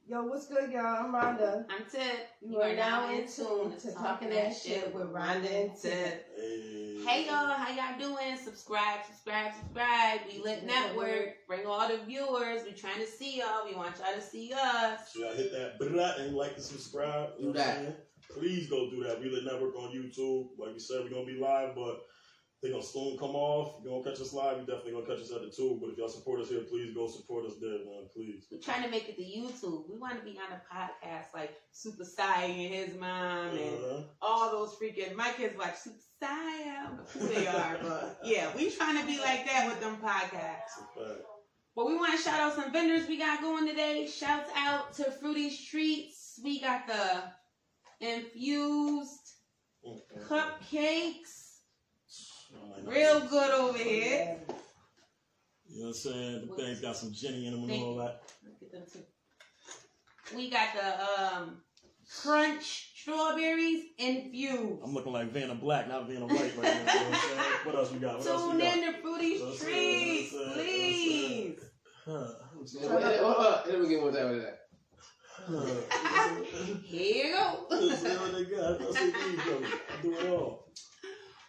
Yo, what's good, y'all? I'm Ronda. I'm Tip. You are now in tune to Talking That Shit with Ronda and Tip. Hey y'all, how y'all doing? Subscribe. We Lit Network. Bring all the viewers. We trying to see y'all. We want y'all to see us. So y'all hit that button, like and subscribe. You know what I'm saying? Please go do that. We Lit Network on YouTube. Like we said, we're gonna be live, but they're gonna soon come off. If you don't catch us live, you definitely gonna catch us at the tube. But if y'all support us here, please go support us there, man. Please. We're trying to make it to YouTube. We want to be on a podcast like Super Sai and his mom and all those freaking. My kids watch Super Sai. I don't know who they are, but yeah, we trying to be like that with them podcasts. But we want to shout out some vendors we got going today. Shouts out to Fruity's Treats. We got the infused cupcakes. Real good over here. You know what I'm saying? The things got some Jenny in them and all that. Get them too. We got the crunch strawberries infused. I'm looking like Vanna Black, not Vanna White right now. You know what I'm saying? What else we got? Tune in to Fruity's Treats, please. Let me get one time with that. Here you go. Let's see what they got. Let's see I do it all.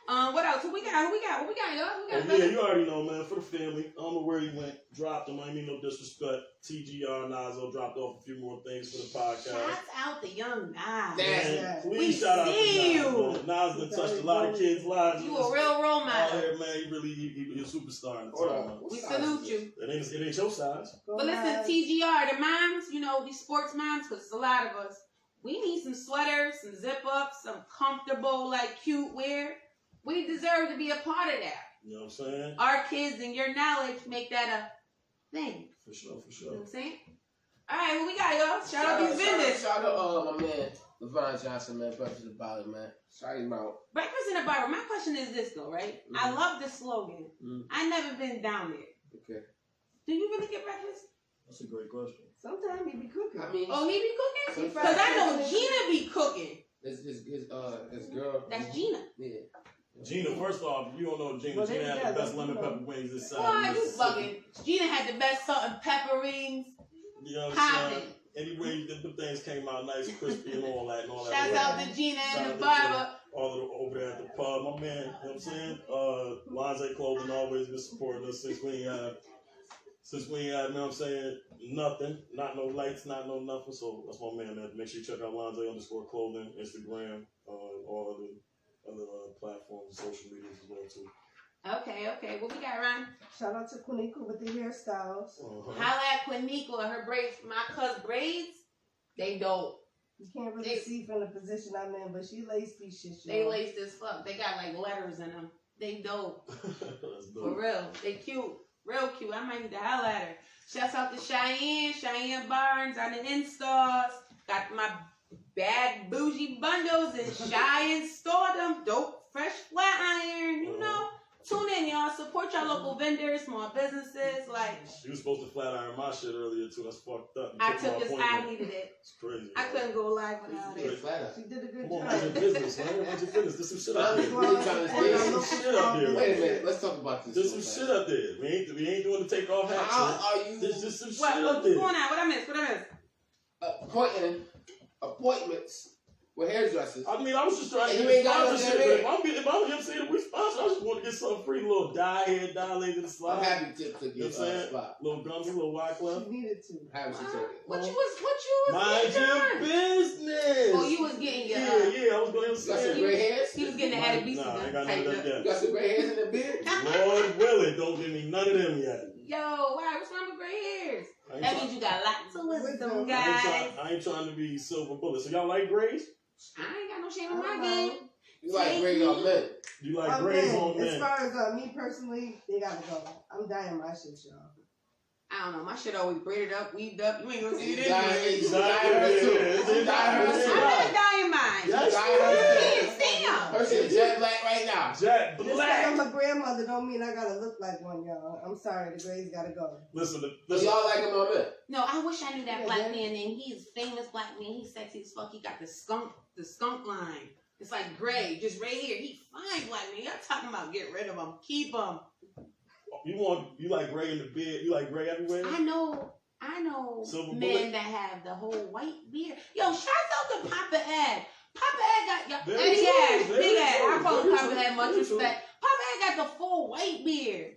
What else? Who we got, y'all? Yeah, you already know, man. For the family. I don't know where he went. Dropped him. I mean, no disrespect. TGR, Nazo dropped off a few more things for the podcast. Shouts out the young Nas. Man, please shout out to Nas. Nas done touched a lot of kids' lives. You a real role model. Here, man. He a superstar in the time. We salute you. It ain't your size. But listen, TGR, the moms, you know, these sports moms, because it's a lot of us. We need some sweaters, some zip-ups, some comfortable, like, cute wear. We deserve to be a part of that. You know what I'm saying? Our kids and your knowledge make that a thing. For sure. You know what I'm saying? All right, what we got, y'all? Shout out these vendors. Shout out my man, LeVon Johnson, man. Breakfast in the Bottle, man. Shout him out. Breakfast in the Bottle. My question is this, though, right? Mm-hmm. I love the slogan. Mm-hmm. I never been down there. Okay. Do you really get breakfast? That's a great question. Sometimes he be cooking. I mean, he be cooking? Because I know Gina be cooking. His girl. That's Gina. Yeah. Gina, first off, you don't know Gina. Gina had the best lemon pepper wings this side. Why you bugging? Gina had the best salt and pepper rings. You know what I'm saying? Anyway, the things came out nice, crispy, and all that. Shouts out to Gina and the barber. All over there at the pub. My man, you know what I'm saying? Lonze Clothing always been supporting us since we ain't had, you know what I'm saying, nothing. Not no lights, not no nothing. So that's my man, man. Make sure you check out Lonze_clothing, Instagram, all of the other platforms, social media as well too. Okay. What we got, Ron? Shout out to Quiniqua with the hairstyles. Holla at Quiniqua, her braids, my cousin's braids, they dope. You can't really see from the position I'm in, but she laced these shit. They laced as fuck. They got like letters in them. They dope. That's dope. For real. They cute. Real cute. I might need to holla at her. Shouts out to Cheyenne Barnes on the installs. Got my bad bougie bundles and Cheyenne store them. Dope, fresh flat iron, you know. Tune in, y'all. Support your local vendors, small businesses. Like, you was supposed to flat iron my shit earlier too. That's fucked up. I took this. I needed it. It's crazy. I couldn't go live without it. She did a good job. job. Mind your business, man. Mind your business. There's some shit up there. There's some shit up there. Wait a minute. Let's talk about this. There's some shit up there. We ain't doing the take off hat. How are you? There's just some shit What's up there. going on? What I missed? Appointments with hairdressers. I mean, I was just trying to get sponsorship. If I'm him saying that we sponsor, I just want to get something free. Little dye hair, dye laser to slide. I'm happy to get a spot. Little gummy, little Wyclef. She needed to. Happy to take it. What you was mind your business. Oh, you was getting your yeah. I was going to say. Got some gray hairs? He was getting the Adebisi. Nah, I ain't got none of that yet. You got some gray hairs in the beard? Lord willing, don't give me none of them yet. Yo, why? What's wrong with gray hairs? That means you got lots of wisdom, guys. I ain't trying to be silver bullet. So y'all like grays? I ain't got no shame in my game. You like grays on men? You like grays on men? As far as me personally, they gotta go. I'm dying my shit, y'all. I don't know. My shit always braided up, weaved up. You ain't gonna see it You anyway. I'm gonna dye in mine. You can't see them. Her shit jet black right now. Jet black. Just like I'm a grandmother don't mean I gotta look like one, y'all. I'm sorry, the grays gotta go. Listen. So y'all like him on men? No, I wish I knew that black man name. He's famous black man. He's sexy as fuck. He got the skunk line. It's like gray, just right here. He fine black man. Y'all talking about get rid of him, keep him. You like gray in the beard? You like gray everywhere? I know I know Silver men bullet. that have the whole white beard. Yo, shout out to Papa Ed. Papa Ed got Very Eddie true, Ed, very Big Ed. true, I call him very Papa true, Ed, much very true. respect. Papa Ed got the full white beard.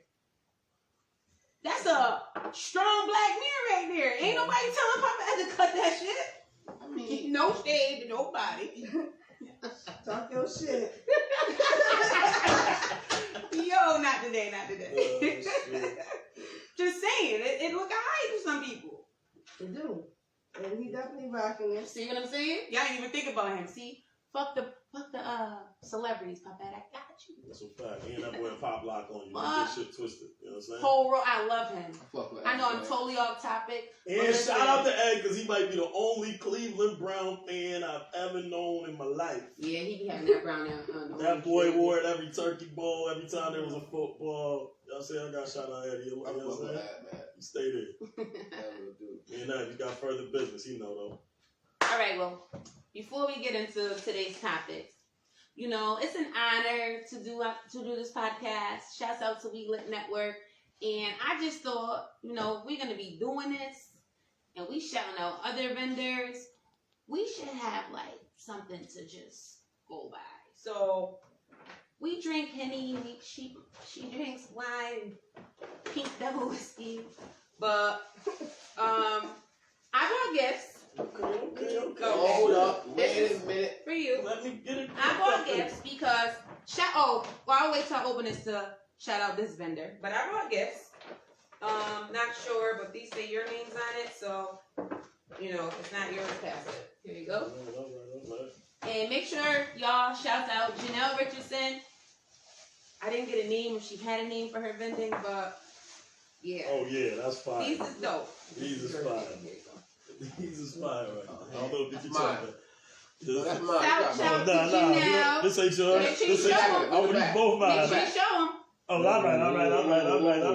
That's a strong black man right there. Ain't nobody telling Papa Ed to cut that shit. I mean, No shade to nobody. Talk your shit. Yo, not today, not today. shit. Just saying, it look alright for some people. They do. And he definitely rocking it. See what I'm saying? Y'all ain't even think about him. See, fuck the celebrities, Papa. I got you. That's a fact. He ain't that boy pop lock on you. What? That shit twisted. You know what I'm saying? Whole row, I love him. fuck with I know that, I'm totally off topic. but And listen, shout out to Ed because he might be the only Cleveland Brown fan I've ever known in my life. Yeah, he be having that brown on. That boy wore it every turkey ball, every time there was a football. Y'all say I got shout out Eddie. You know I what I'm fuck with saying? that, man. You stay there. That will do. Me and that, you got further business. He know though. All right, well, before we get into today's topics, you know, it's an honor to do this podcast. Shouts out to We Lit Network. And I just thought, you know, we're going to be doing this and we shouting out other vendors. We should have, like, something to just go by. So, we drink Henny. She drinks wine, pink devil whiskey. But, I brought gifts. Okay. Hold up. This Wait is a minute. for you. Let me get it. I bought gifts because I'll wait till I open this to shout out this vendor. But I bought gifts. Not sure, but these say your names on it, so you know, if it's not yours, pass it. Here you go. All right. And make sure y'all shout out Janelle Richardson. I didn't get a name if she had a name for her vending, but yeah. Oh yeah, that's fine. These is dope. These is fine. These is fine right now. I don't know if you That's mine. check that. That's mine. Shout No, out to nah, Janelle. this ain't yours. Make sure you This ain't show yours. them. I want these both Make mine. sure you show them. Oh, all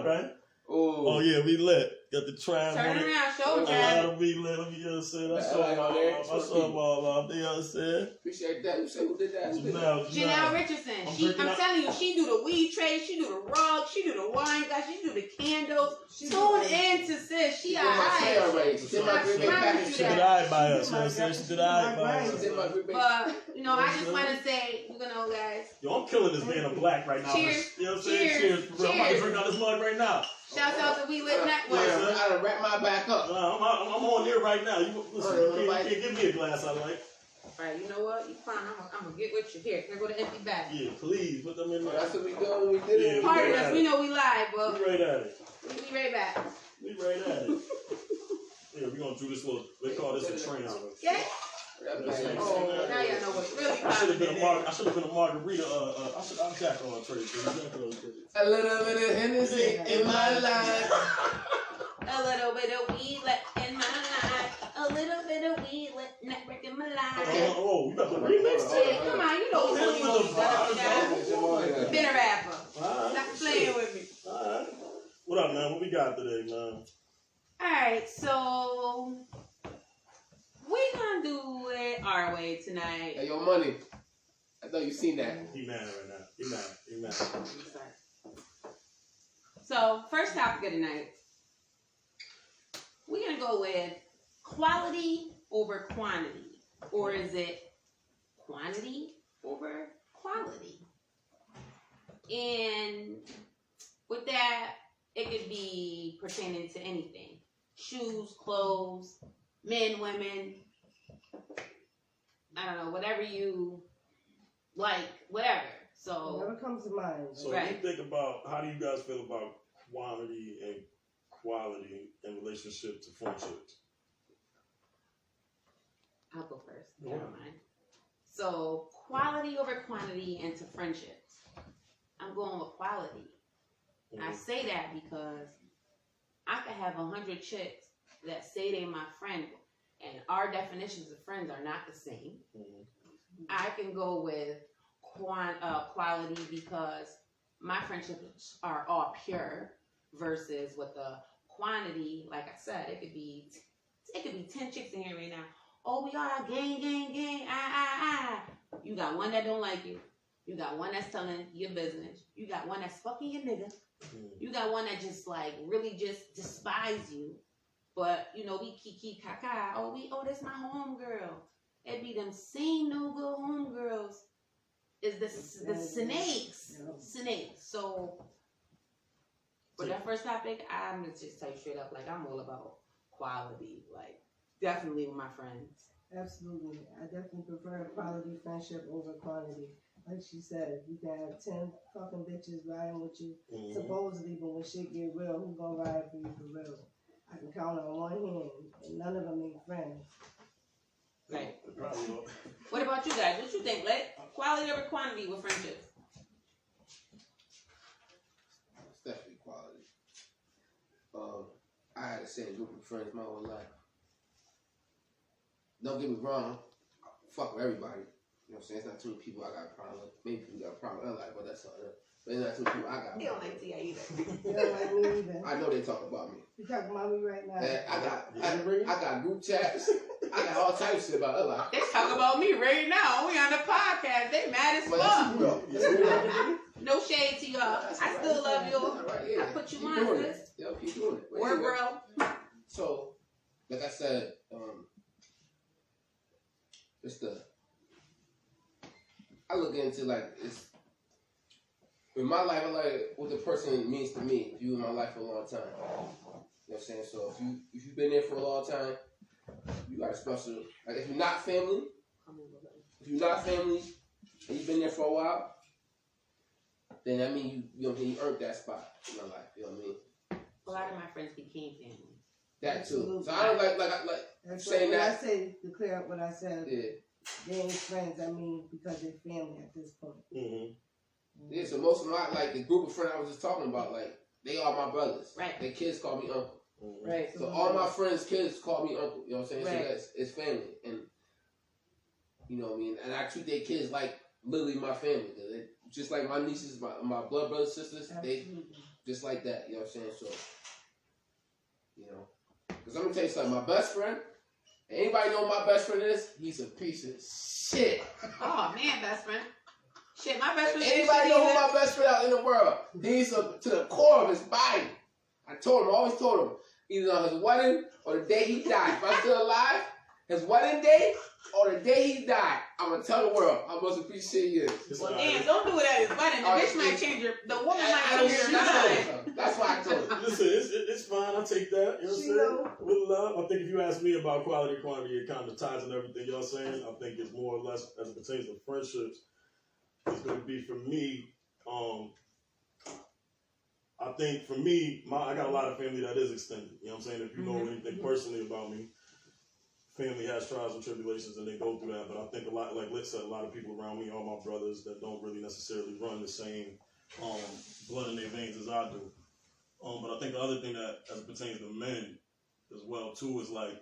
right. Oh yeah, we lit. Got the tram Turn on it. around, show Oh, them. we lit. Let me you know what I'm saying. I Yeah, saw like them on all there. off. I saw them all off. You know what I'm saying? Appreciate that. You say who did that? Who did that? Janelle Richardson. I'm I'm drinking out- telling you, she do the weed trade, she do the rug, she do the wine glass, she do the candles. Tune in to sis. She She did my tray alright. already. She did my Green Bay I promise package. you She that. did I by us. You know what I'm saying? She did I by She us. did my Green Bay. But you know, I just want to say, you know, guys, Yo, I'm killing this man of black right now. Cheers. You know what I'm saying? Cheers. For real. I'm about to Cheers. drink out this mug right now. shout out to We Lit Network. Yeah. I done wrap my back up. I'm on here right now. You listen, you can't give me a glass. I like. Alright, you know what? You fine. I'm gonna get with you. Here go the empty bag. Yeah, please put them in there. That's what we doing. We did it. Yeah. Pardon us, we know we live, but We right at it. we right back. We right at it. Yeah, we gonna do this little. They call this a transfer. Yeah? Wrap my back up. Oh, now y'all know what's really I should have been popping. I should have been a margarita. I'm Jack on trade. Jack on trade. A little bit of Hennessy in my life. A little bit of weed left in my life. A little bit of weed left network in my life. Oh, you got the remix Yeah, too. come on, you know Hit him with the what's been a rapper. Alright, Stop playing with me. Alright. What up, man? What we got today, man? Alright, so we gonna do it our way tonight. Hey, yo, money. I thought you seen that. He mad right now. He mad. So, first topic of the night. We're gonna go with quality over quantity. Or is it quantity over quality? And with that, it could be pertaining to anything. Shoes, clothes, men, women. I don't know, whatever you like, whatever. So Whatever comes to mind. So Right. you think about how do you guys feel about quantity and quality in relationship to friendships? I'll go first. Go Never ahead. mind. So quality over quantity into friendships. I'm going with quality. I say that because I could have 100 chicks that say they my friend, and our definitions of friends are not the same. Mhm. I can go with quality because my friendships are all pure versus with the quantity. Like I said, it could be 10 chicks in here right now. Oh, we all gang. You got one that don't like you. You got one that's telling your business. You got one that's fucking your nigga. Mhm. You got one that just like really just despise you. But you know, we kiki kaka. Oh, that's my homegirl. It be them same no good homegirls. Is the snakes. Yeah. Snakes. So for that first topic, I'm gonna just tell you straight up, like I'm all about quality. Like definitely with my friends. Absolutely. I definitely prefer quality friendship over quantity. Like she said, you can have 10 fucking bitches riding with you, supposedly, but when shit get real, who gonna ride for you for real? I can count on one hand, and none of them make friends. Right. What about you guys? What you think? Like quality over quantity with friendships? It's definitely quality. I had the same group of friends my whole life. Don't get me wrong, I fuck with everybody. You know what I'm saying? It's not too many people I got a problem with. Maybe people got a problem with other life, but that's all that. But it's not too many people I got a They don't problem like with. T.I. either. You don't like me either. I know they talk about me. You talking about me right now? And I got group chats. I got all types of shit about other life. They talk about me right now. We on the podcast. They mad as But that's fuck. you though. That's you though. No shade to y'all. I still love you. All right, yeah. I put you Keep on, doing sis. it. Yo, keep doing it. But Word, anyway, bro. So, like I said, I look into like it's in my life. I like what the person means to me. If you in my life for a long time, you know what I'm saying. So if you've been there for a long time, you got a special. Like if you're not family, and you've been there for a while, then I mean you earned that spot in my life. You know what I mean. A lot of my friends became family. That too. Absolutely. So I don't like That's saying when that. I say, to clear up what I said, Yeah. they ain't friends, I mean, because they're family at this point. Yeah, so most of my, like, the group of friends I was just talking about, like, they are my brothers. Right. Their kids call me uncle. Right. So all my friends' kids call me uncle. You know what I'm saying? Right. So it's family. And, you know what I mean? And I treat their kids like literally my family. Just like my nieces, my blood brothers, sisters, Absolutely. they just like that. You know what I'm saying? So, you know. Because I'm going to tell you something. My best friend, anybody know what my best friend is? He's a piece of shit. Oh man, best friend. Shit, my best friend. Anybody know who my best friend out in the world? He's to the core of his body. I always told him, either on his wedding or the day he died. If I'm still alive, his wedding day or the day he died, I'm going to tell the world how much appreciate he is. Well, damn, don't do it at his wedding. The bitch might change her. The woman might change her mind. That's why I told him. Listen, it's fine. I take that. You know what I'm saying? With love. I think if you ask me about quality, quantity, it kind of ties in everything y'all saying. I think it's more or less as it pertains to friendships. It's going to be for me. I think for me, I got a lot of family that is extended. You know what I'm saying? If you know anything personally about me, family has trials and tribulations and they go through that. But I think a lot, like Liz said, a lot of people around me, all my brothers that don't really necessarily run the same blood in their veins as I do. But I think the other thing that, as it pertains to men as well, too, is like,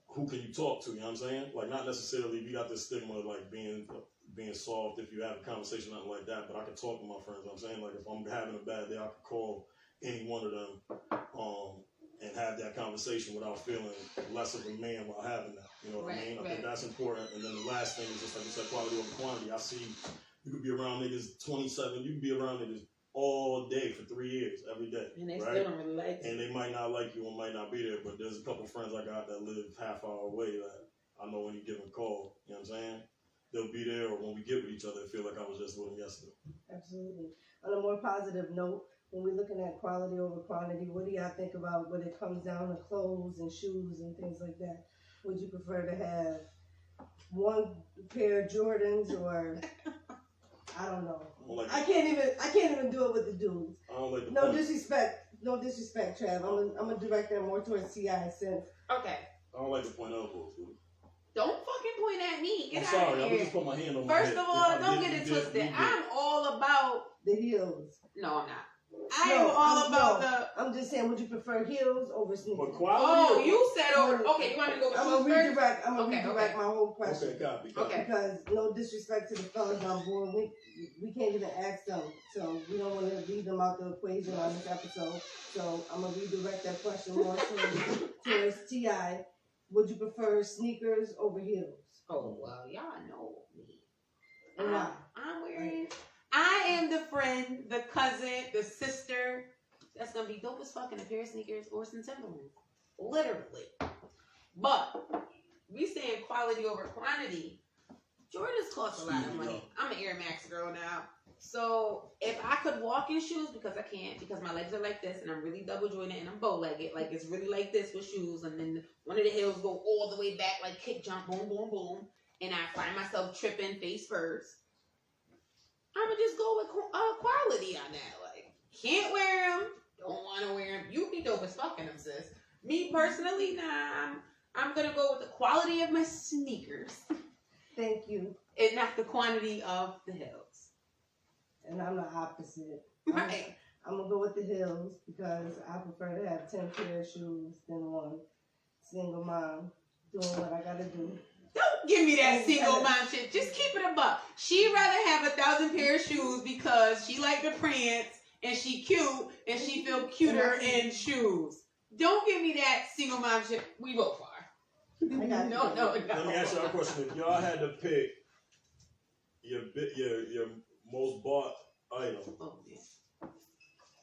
who can you talk to? You know what I'm saying? Like, not necessarily, we got this stigma of like being soft if you have a conversation, nothing like that. But I can talk to my friends. You know what I'm saying? Like, if I'm having a bad day, I can call any one of them and have that conversation without feeling less of a man while having that. You know what I mean? I think that's important. And then the last thing is just like you said, quality over quantity. I see you could be around niggas 27, you could be around niggas all day for 3 years, every day. And they right? still don't really like you. And they might not like you or might not be there, but there's a couple friends I got that live half hour away that I know any given call, you know what I'm saying? They'll be there, or when we get with each other, I feel like I was just with them yesterday. Absolutely. On a more positive note, when we're looking at quality over quantity, what do y'all think about when it comes down to clothes and shoes and things like that? Would you prefer to have one pair of Jordans or I don't know? I can't even do it with the dudes. I don't like the No disrespect, Trav. I'm gonna direct that more towards T.I. since. Okay. I don't like to point elbows, dude. Don't fucking point at me. Get I'm out sorry, of I here. would just put my hand on my First head. of all, don't get it twisted. I'm all about the heels. No, I'm not. I am all about the. I'm just saying, would you prefer heels over sneakers? But quality. Oh, you said over. Okay, you want me to go with shoes first? I'm gonna redirect my whole question. Okay, copy. Okay. Because no disrespect to the fellas on board, we can't even ask them, so we don't want to leave them out the equation on this episode. So I'm gonna redirect that question more towards T.I. Would you prefer sneakers over heels? Oh well, y'all know me. And why? I'm wearing. I am the friend, the cousin, the sister that's gonna be dope as fuck in a pair of sneakers or some Timberlands. literally. But we saying quality over quantity. Jordans cost a lot of money. I'm an Air Max girl now. So if I could walk in shoes, because I can't, because my legs are like this and I'm really double jointed and I'm bow legged, like it's really like this with shoes, and then one of the heels go all the way back like kick jump, boom, boom, boom, and I find myself tripping face first, I'm gonna just go with quality on that. Like, can't wear them, don't want to wear them. You be dope as fucking them, sis. Me personally, nah, I'm gonna go with the quality of my sneakers. Thank you. And not the quantity of the heels. And I'm the opposite. Right. I'm going to go with the heels because I prefer to have 10 pair of shoes than one single mom doing what I got to do. Don't give me that single mom shit. Just keep it a buck. She'd rather have 1,000 pair of shoes because she like the prints and she cute and she feel cuter in shoes. Don't give me that single mom shit. We both are. No. Let me ask y'all a question. If y'all had to pick your most bought item,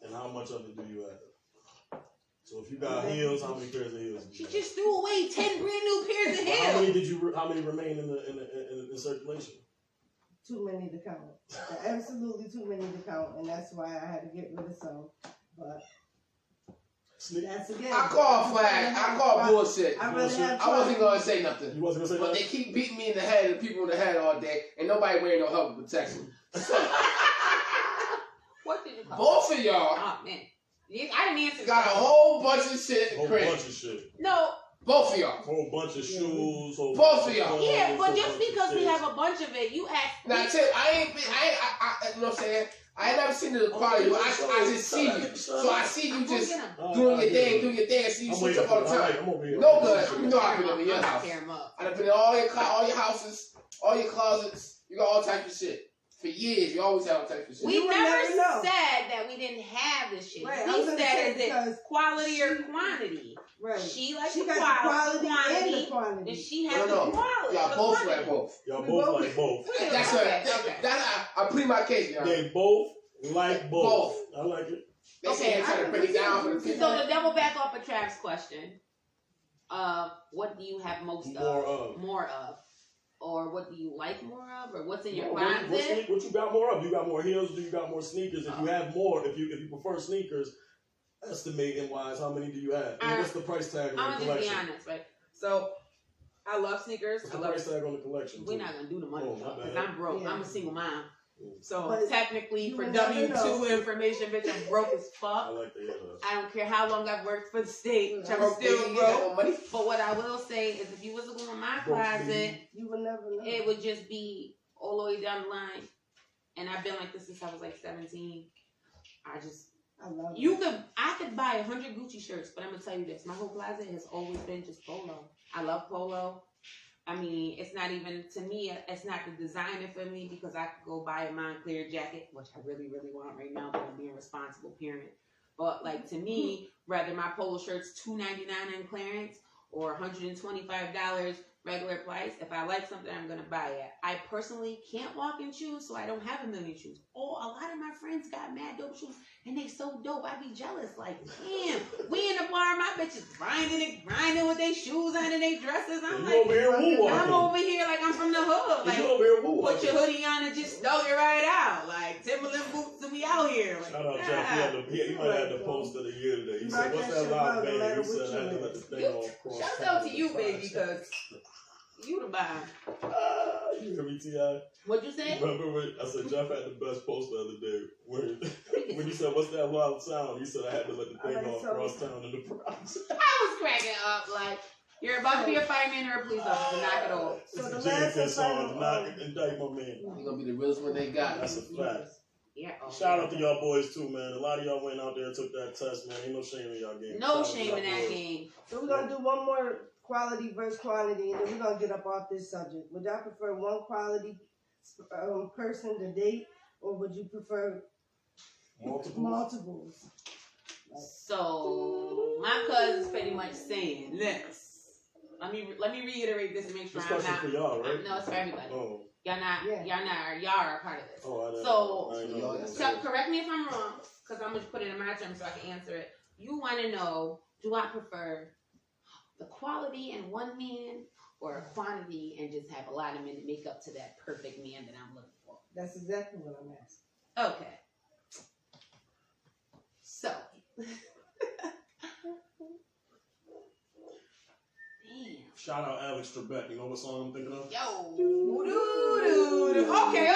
and how much of it do you have? So if you got heels, how many pairs of heels? She just threw away 10 brand new pairs of heels. How many remain in circulation? Too many to count. Absolutely too many to count, and that's why I had to get rid of some. But that's again. I call flag. I call bullshit. I wasn't gonna say nothing. You wasn't gonna say but nothing? They keep beating me in the head and people in the head all day, and nobody wearing no helmet protection. What did you call Both of y'all. Oh man, I didn't answer. Got a whole bunch of shit in the crib. Bunch of shit. No. Both of y'all. Whole bunch of shoes. Both of y'all. Yeah, but just because we have a bunch of it, you ask. Now, you know what I'm saying? I ain't never seen the quality. I just see you. So I see you just doing your thing, and see you switch up all the time. No good. You know I've been in your house. I've been in all your houses, all your closets. You got all types of shit. For years, you always have all types of shit. We never said that we didn't have this shit. Right, we said is it quality or quantity. Right. She likes the quality and the quantity. and she has the quality. Y'all both like both. Y'all both like both. That's I plead my case, y'all. They both like both. I like it. They say they're trying to bring it down for the people. So to double back off of Trav's question, what do you have most of? More of. Or what do you like more of? Or what's in your closet? What you got more of? You got more heels? Do you got more sneakers? If you have more, if you prefer sneakers, estimating wise, how many do you have? And what's the price tag on the collection? I'm gonna just be honest, right? So I love sneakers. What's the price tag on the collection? We're not gonna do the money because I'm broke. Yeah. I'm a single mom. So but technically, for W-2 information, bitch, I'm broke as fuck. I like to hear that. I don't care how long I've worked for the state. I'm still broke. But what I will say is, if you was to go in my closet, you would never know. It would just be all the way down the line. And I've been like this since I was like 17. I love it. I could buy 100 Gucci shirts, but I'm gonna tell you this: my whole closet has always been just polo. I love polo. I mean, it's not even, to me, it's not the designer for me because I could go buy a Montclair jacket, which I really, really want right now, but I'm being a responsible parent. But, like, to me, rather my polo shirt's $2.99 in clearance or $125 regular price, if I like something, I'm going to buy it. I personally can't walk in shoes, so I don't have a million shoes. Oh, a lot of my friends got mad dope shoes, and they so dope, I be jealous. Like, damn, we in the bar, my bitches grinding with their shoes on and their dresses. I'm like, I'm over here like I'm from the hood. Like, put your hoodie on and just throw it right out. Like, Timberland boots and we out here. Like, shout out Jeff. He might have the post of the year today. He said, what's that loud band? He said, I had to let the thing all cross. Shout out to you, baby, because you the bomb. You hear me, T.I.? What'd you say? Remember when I said Jeff had the best post the other day when he said, what's that loud sound? He said, I had to let the thing go across town in the Bronx. I was cracking up like, you're about to be a fireman or a police officer. Knock it off. So the last song, knock it and indict my man. He's gonna be the realest one they got. That's a fact. Yeah. Shout out to y'all boys too, man. A lot of y'all went out there and took that test, man. Ain't no shame in y'all game. No shame in that game. So we're gonna do one more quality versus quantity, and then we're gonna get up off this subject. Would y'all prefer one quality person to date, or would you prefer multiples? So my cousin's pretty much saying this. Let me reiterate this to make sure I'm not. For y'all, right? No, it's for everybody. Oh. Y'all are a part of this. Oh, so correct me if I'm wrong, because I'm gonna put it in my terms so I can answer it. You want to know, do I prefer the quality in one man or a quantity and just have a lot of men to make up to that perfect man that I'm looking for? That's exactly what I'm asking. Okay. So. Damn. Shout out Alex Trebek. You know what song I'm thinking of? Yo. Okay.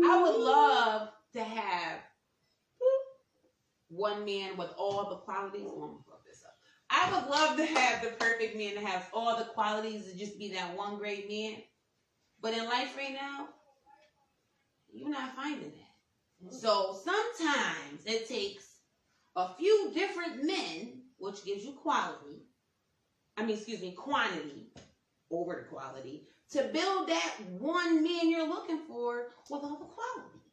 I would love to have one man with all the qualities. Oh, I'm gonna fuck this up. I would love to have the perfect man to have all the qualities to just be that one great man. But in life right now, you're not finding that. So sometimes it takes a few different men, which gives you quantity over the quality, to build that one man you're looking for with all the qualities.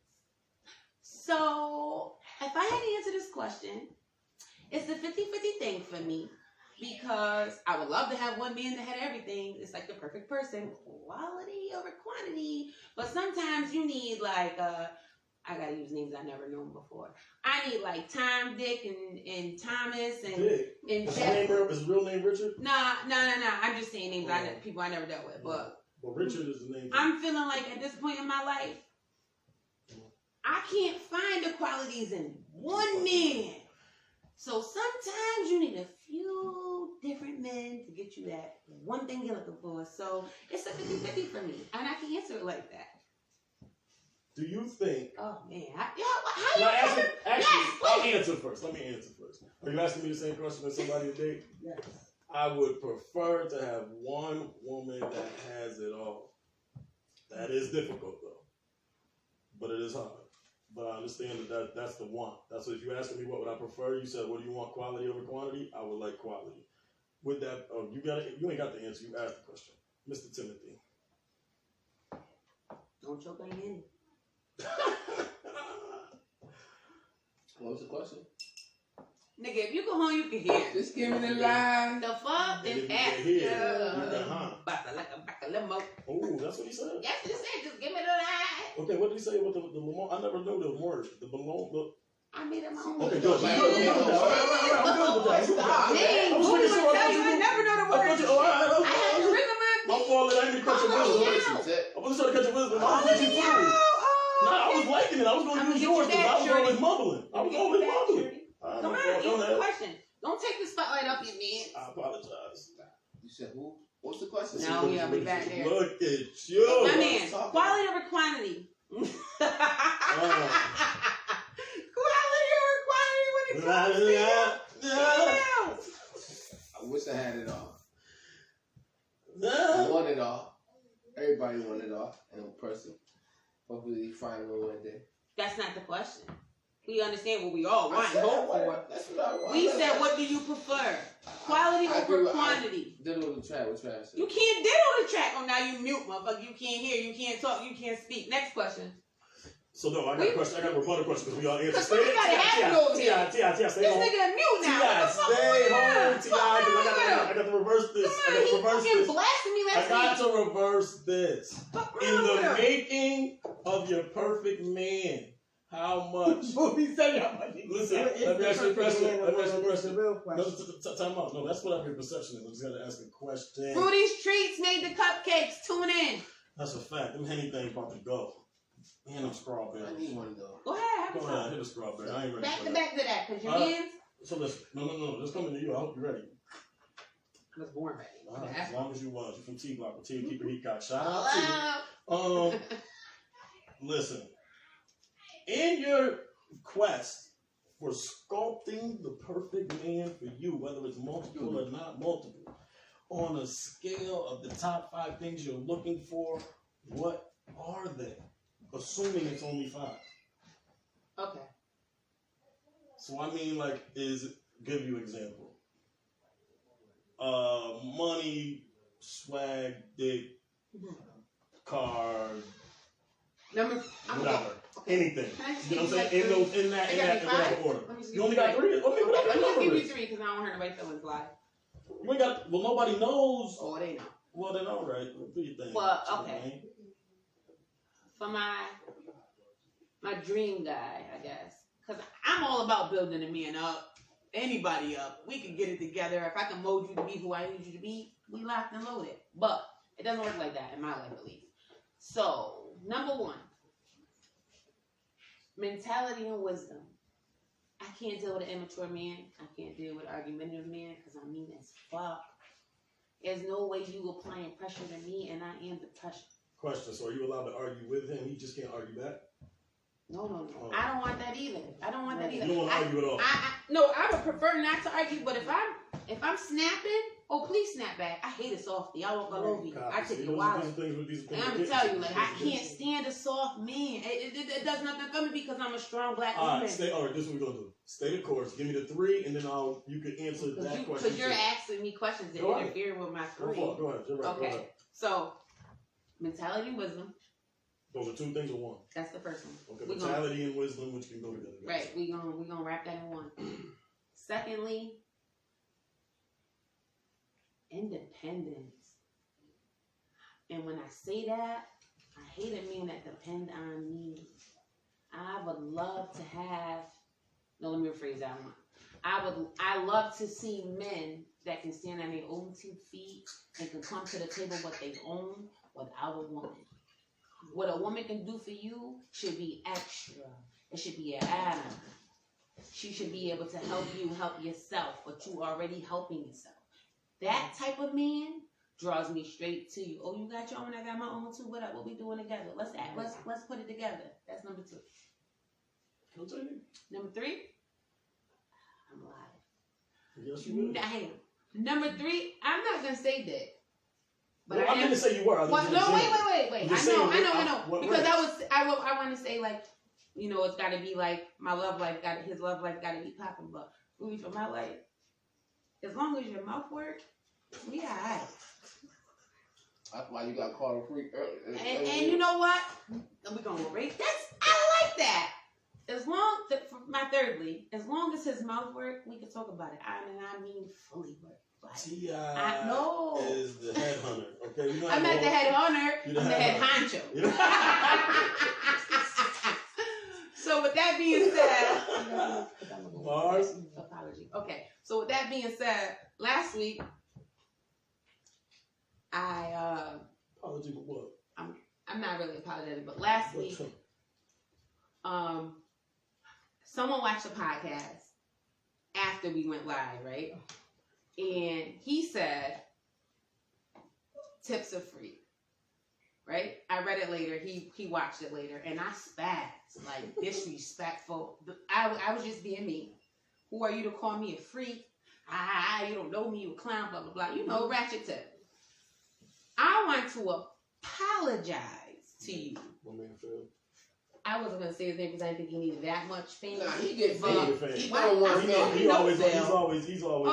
So if I had to answer this question, it's a 50-50 thing for me, because I would love to have one man that had everything. It's like the perfect person, quality over quantity. But sometimes you need like I gotta use names I've never known before. I need like Tom, Dick, and Thomas, and Dick. and Is Jeff. his real name Richard? Nah. I'm just saying names people I never dealt with. But Richard is the name. I'm feeling like at this point in my life, I can't find the qualities in one man. So sometimes you need a few different men to get you that one thing you're looking for. So it's a 50-50 for me, and I can answer it like that. Do you think? Oh man, I'll answer first. Let me answer first. Are you asking me the same question as somebody today? Yes. I would prefer to have one woman that has it all. That is difficult though, but it is hard. But I understand that's the want. That's what, if you asked me what would I prefer, you said, what do you want, quality over quantity? I would like quality. With that, you ain't got the answer. You asked the question, Mr. Timothy. Don't choke on your end. What was the question? Nigga, if you go home, you can hear. Just give me the line. The fuck If is you can hear, after? Back a limo. Oh, that's what he said. That's what he said. Just give me the line. Okay, what did he say with the Lamar? I never knew the word. The Malone. I made up my own. Okay, good. I'm good with that. Dang, who would tell you? I never know the word. I had to ring my fault. I didn't catch your wisdom. I wasn't trying to catch your wisdom. I was listening to you. Nah, I was liking it. I was going to use yours because I was always mumbling. Come on, answer the question. Don't take the spotlight off your man. I apologize. You said who? What's the question? No, we gotta be back there. Look at you. My man, quality over quantity. Quality over quantity when it comes to you. I wish I had it all. No. I want it all. Everybody want it all in a person. Hopefully you find one day. That's not the question. We understand what we all want and hope for. That's what I want. We said, what do you prefer? Quality over quantity. Diddle the track. What trash? You can't diddle the track. Oh, now you mute, motherfucker. You can't hear. You can't talk. You can't speak. Next question. So no, I got a question. I got a rebuttal question because we all answered. Somebody gotta have it over here. T.I. Stay home. This nigga mute now. Stay home, T.I. I got to reverse this. He fucking blasted me I last got week. to reverse this. In the making of your perfect man, how much? Listen, let me ask you a question. No, time out. No, that's whatever your perception is. I just got to ask a question. Fruity's Treats made the cupcakes. Tune in. That's a fact. Them Henny things about to go. And them strawberries. I need one though. Go ahead. Go ahead, hit a strawberry. I ain't ready Back for to that. back to that, because your hands. So listen, no. This coming to you. I hope you're ready. I was born ready. As long as you was. You're from T-Block with T Keeper Heat Cock. Shout out to you. Listen. In your quest for sculpting the perfect man for you, whether it's multiple or not multiple, on a scale of the top 5 things you're looking for, what are they? Assuming it's only 5. Okay. So I mean, give you an example. Money, swag, dick, car, whatever, anything. You know what I'm saying? In that whatever order. You only got 3. Let me give you 3 because I don't want her to wait feelings lie. You ain't got. Well, nobody knows. Oh, they know. Well, then all right. Do your thing. Well, okay. For my dream guy, I guess, because I'm all about building a man up. anybody up. We can get it together. If I can mold you to be who I need you to be, we locked and loaded. But it doesn't work like that in my life, at least. So, number one, mentality and wisdom. I can't deal with an immature man. I can't deal with an argumentative man because I'm mean as fuck. There's no way you applying pressure to me, and I am the pressure. Question: so are you allowed to argue with him? He just can't argue back? No. I don't want that either. You don't want to argue at all? No, I would prefer not to argue, but if I'm snapping, oh, please snap back. I hate a softie. I won't go over you. I take your wallet. And I'm going to tell you, like, I can't stand a soft man. It does nothing for me because I'm a strong black woman. All right, this is what we're going to do. Stay the course. Give me the 3, and then you can answer that question. Because you're asking me questions that interfere with my 3. Go ahead. You're right. Okay. Go ahead. So, mentality and wisdom. Those are 2 things or 1? That's the first one. Okay, mentality and wisdom, which can go together. Right, we're gonna wrap that in 1. Secondly, independence. And when I say that, I hate a man that depend on me. I would love to have. No, let me rephrase that one. I love to see men that can stand on their own 2 feet and can come to the table what they own without a woman. What a woman can do for you should be extra. It should be an add-on. She should be able to help you help yourself, but you already helping yourself. That type of man draws me straight to you. Oh, you got your own, I got my own too. What up? What we doing together? Let's put it together. That's number 2. Number 3, I'm lying. Yes, you will. I am. Number 3, I'm not gonna say that. But I didn't say you were. No, wait. I know. Because I want to say, like, you know, it's got to be like my love life his love life got to be popping. But for my life, as long as your mouth work, we alright. That's why you got called a freak earlier. And you know what? We're gonna rate. I like that. As long as long as his mouth work, we can talk about it. I mean fully work. T.I. know. Is the head hunter. Okay, I'm not the head hunter. I'm the head honcho. So with that being said, apology. Okay. So with that being said, last week apology for what? I'm not really apologetic, but last week someone watched the podcast after we went live, right? And he said, tips are free, right? I read it later. He watched it later, and I spazzed, like disrespectful. I was just being me. Who are you to call me a freak? You don't know me, you a clown, blah, blah, blah. You know, ratchet tip. I want to apologize to you. My man Phil. I wasn't gonna say his name because I didn't think he needed that much fame. Nah, he gets fame. He's always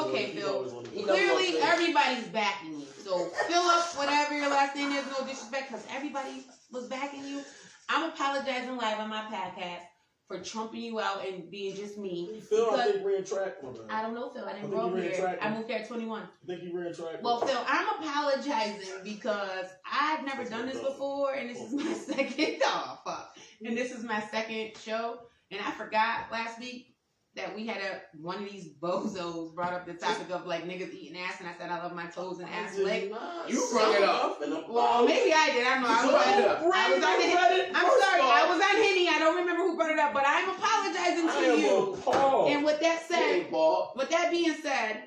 okay, Phil. Clearly, everybody's backing you. So, Philip, whatever your last name is, no disrespect, because everybody was backing you. I'm apologizing live on my podcast for trumping you out and being just me. Phil, I think ran track. I don't know, Phil. I didn't grow up here. I moved here at 21. I think you ran track. Well, Phil, I'm apologizing because I've never done this before, and this is my second. Oh, fuck. And this is my second show, and I forgot last week that we had one of these bozos brought up the topic of like niggas eating ass, and I said I love my toes and ass leg. You brought it up. Well, maybe I did. I don't know. I was on Henny. I don't remember who brought it up, but I'm apologizing to you. And with that said, with that being said,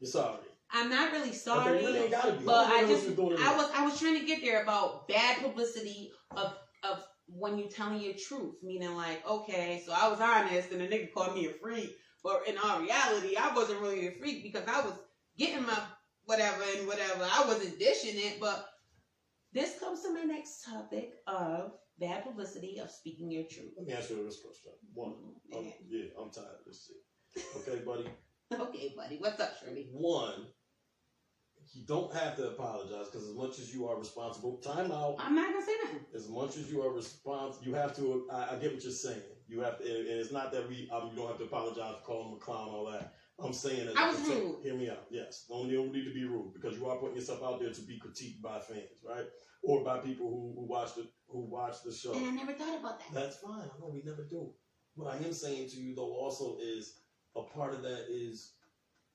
you're sorry. I'm not really sorry, okay, but I was trying to get there about bad publicity of when you telling your truth, meaning like, okay, so I was honest and the nigga called me a freak, but in all reality, I wasn't really a freak because I was getting my whatever and whatever. I wasn't dishing it, but this comes to my next topic of bad publicity of speaking your truth. Let me ask you this question. One, I'm tired of this shit. Okay, buddy? Okay, buddy. What's up, Shirley? One, you don't have to apologize because as much as you are responsible, time out. I'm not gonna say nothing. As much as you are responsible, you have to. I get what you're saying. You have to, and it's not that you don't have to apologize for calling him a clown, all that. I'm saying that I was rude. Hear me out. Yes, don't need to be rude because you are putting yourself out there to be critiqued by fans, right? Or by people who watch the show. And I never thought about that. That's fine. I know we never do. What I am saying to you though also is a part of that is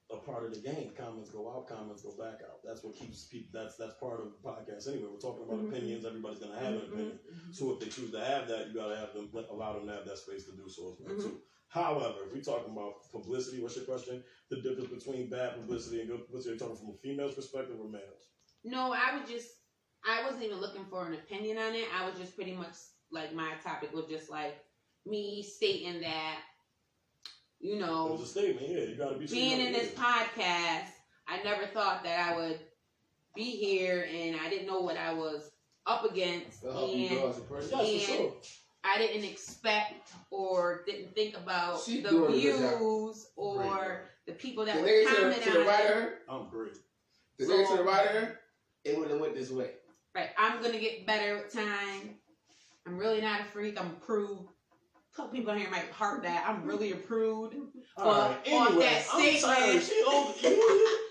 a part of the game. Comments go out, comments go back out. That's what keeps people. That's part of the podcast anyway. We're talking about opinions. Everybody's gonna have an opinion. So if they choose to have that, you gotta have them allow them to have that space to do so as well too. However, if we're talking about publicity, what's your question? The difference between bad publicity and good publicity? Are you talking from a female's perspective or male's? No, I wasn't even looking for an opinion on it. I was just pretty much like my topic was just like me stating that, you know, it was a statement. Yeah, you gotta be being in this podcast. I never thought that I would be here, and I didn't know what I was up against, and I didn't expect or didn't think about the views or the people that would comment on it. I'm great. The nigga to the right of her, it would have went this way. Right, I'm gonna get better with time. I'm really not a freak. I'm a prude. Tell people out here might heart that I'm really a prude. Alright, anyway, that statement,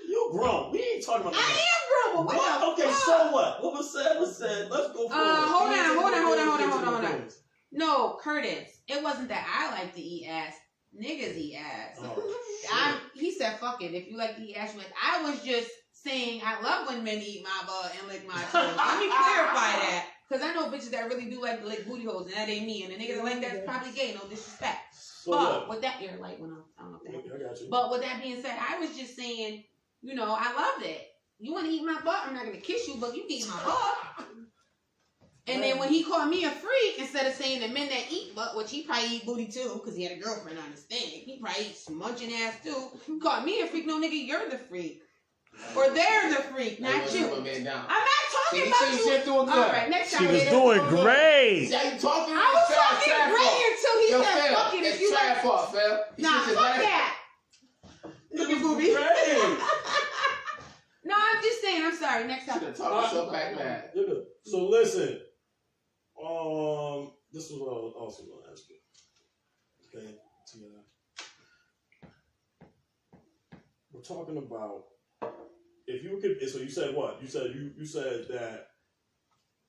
you grown. We ain't talking about that. I am grown. What? Okay, so what? What was said was said. Let's go forward. Hold on. No, Curtis. It wasn't that I like to eat ass. Niggas eat ass. Oh, he said, "Fuck it. If you like to eat ass, you like." I was just saying I love when men eat my butt and lick my toes. Let me clarify that. Because I know bitches that really do like to lick booty holes, and that ain't me. And the niggas that like that's probably gay, no disrespect. So but with that, your light went off. I don't know if that I got you. But with that being said, I was just saying, you know, I loved it. You want to eat my butt? I'm not going to kiss you, but you can eat my butt. And then when he called me a freak, instead of saying the men that eat butt, which he probably eat booty too, because he had a girlfriend on his thing. He probably eats munching ass too. He called me a freak. No, nigga, you're the freak. Or they're the freak, not you. I'm not talking about you. All right, next time. She was doing great. Yeah, you talking? I was talking great until he said, "Fuck it." If you like, fault, fam. Nah, fuck that. Look at booby. No, I'm just saying. I'm sorry. Next time. So listen. This was what I was also going to ask you. Okay, we're talking about if you could. So you said what? You said that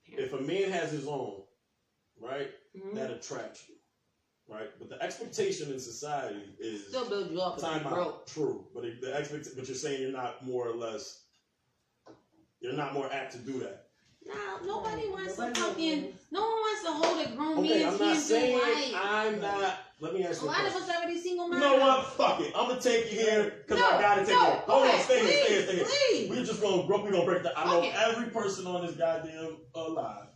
if a man has his own, right, that attracts you, right? But the expectation in society is still build you up. Time out. True, but but you're saying you're not more or less. You're not more apt to do that. No, nobody wants to fucking. No one wants to hold a grown Okay, man's I'm not hand saying right. I'm not. Let me ask you a lot of us already single You minded. know what? Fuck it. I'm gonna take you here because I gotta take you. Hold on, stay here. Please. We're just gonna break that. I know every person on this goddamn alive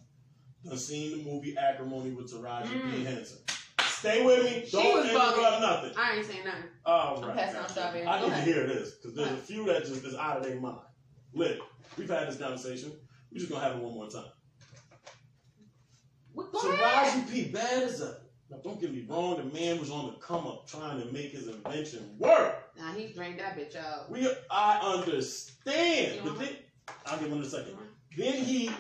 done seen the movie Acrimony with Taraji P. Henson. Stay with me. Don't interrupt nothing. I ain't saying nothing. Oh, I'm passing on stuff here. I need to hear this because there's a few that just is out of their mind. Lit. We've had this conversation. We're just gonna have it one more time. Taraji P. bad as a. Now don't get me wrong. The man was on the come up trying to make his invention work. Nah, he drained that bitch out. I understand. But then, I'll give him in a second. Then he,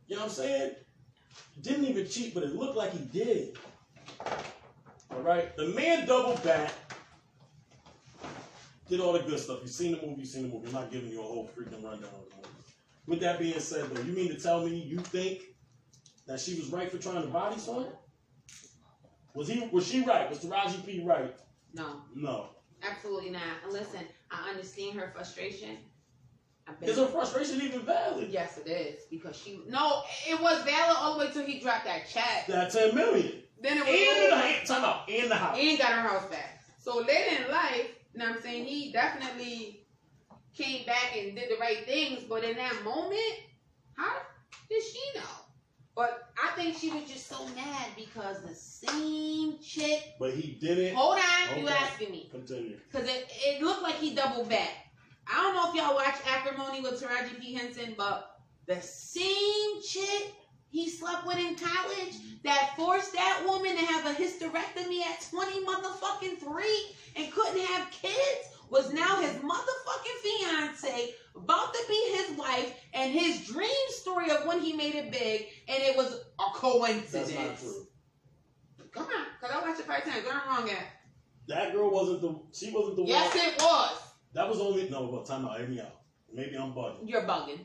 you know what I'm saying? Didn't even cheat, but it looked like he did. All right? The man doubled back. Did all the good stuff. You've seen the movie, I'm not giving you a whole freaking rundown of the movie. With that being said, though, you mean to tell me you think that she was right for trying to body slam? Was she right? Was Taraji P. right? No. Absolutely not. And listen, I understand her frustration. Is her frustration even valid? Yes, it is. Because it was valid all the way till he dropped that check. That $10 million. Then it was in the house. And got her house back. So later in life, you know what I'm saying, he definitely came back and did the right things, but in that moment, how did she know? But I think she was just so mad because the same chick. But he didn't. Hold on, okay. You asking me. Continue. Because it looked like he doubled back. I don't know if y'all watch Acrimony with Taraji P. Henson, but the same chick he slept with in college that forced that woman to have a hysterectomy at 20 motherfucking 3 and couldn't have kids was now his motherfucking fiance, about to be his wife, and his dream story of when he made it big, and it was a coincidence. That's not true. Come on, because I watched it 5 times. Where I'm wrong at? That girl wasn't the one. Yes, it was. That was only, no, but time out, hear me out. Maybe I'm bugging. You're bugging.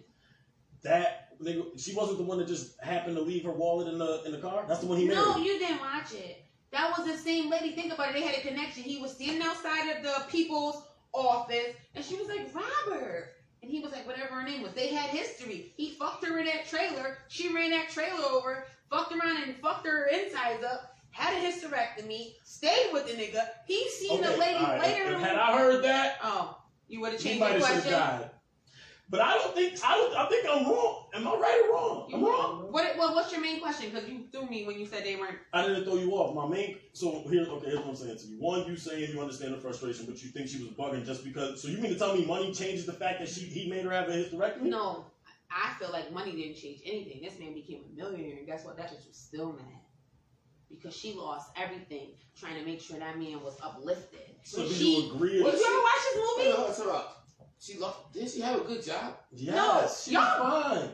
that nigga, she wasn't the one that just happened to leave her wallet in the car. That's the one he married. No, you didn't watch it. That was the same lady. Think about it. They had a connection. He was standing outside of the people's office, and she was like, Robert. And he was like, whatever her name was. They had history. He fucked her in that trailer. She ran that trailer over, fucked around and fucked her insides up, had a hysterectomy, stayed with the nigga. He seen the lady later. Had I heard that, you would have changed he might your have question. died. But I think I'm wrong. Am I right or wrong? I'm wrong. What's your main question? Because you threw me when you said they weren't. I didn't throw you off. Here's what I'm saying to you. One, you saying you understand the frustration, but you think she was bugging just because. So you mean to tell me money changes the fact that he made her have a hysterectomy? No, I feel like money didn't change anything. This man became a millionaire, and guess what? That bitch was still mad because she lost everything trying to make sure that man was uplifted. So do you agree? Did you ever watch this movie? No, she lost. Didn't she have a good job? Yes, no, she's fine. Hold on.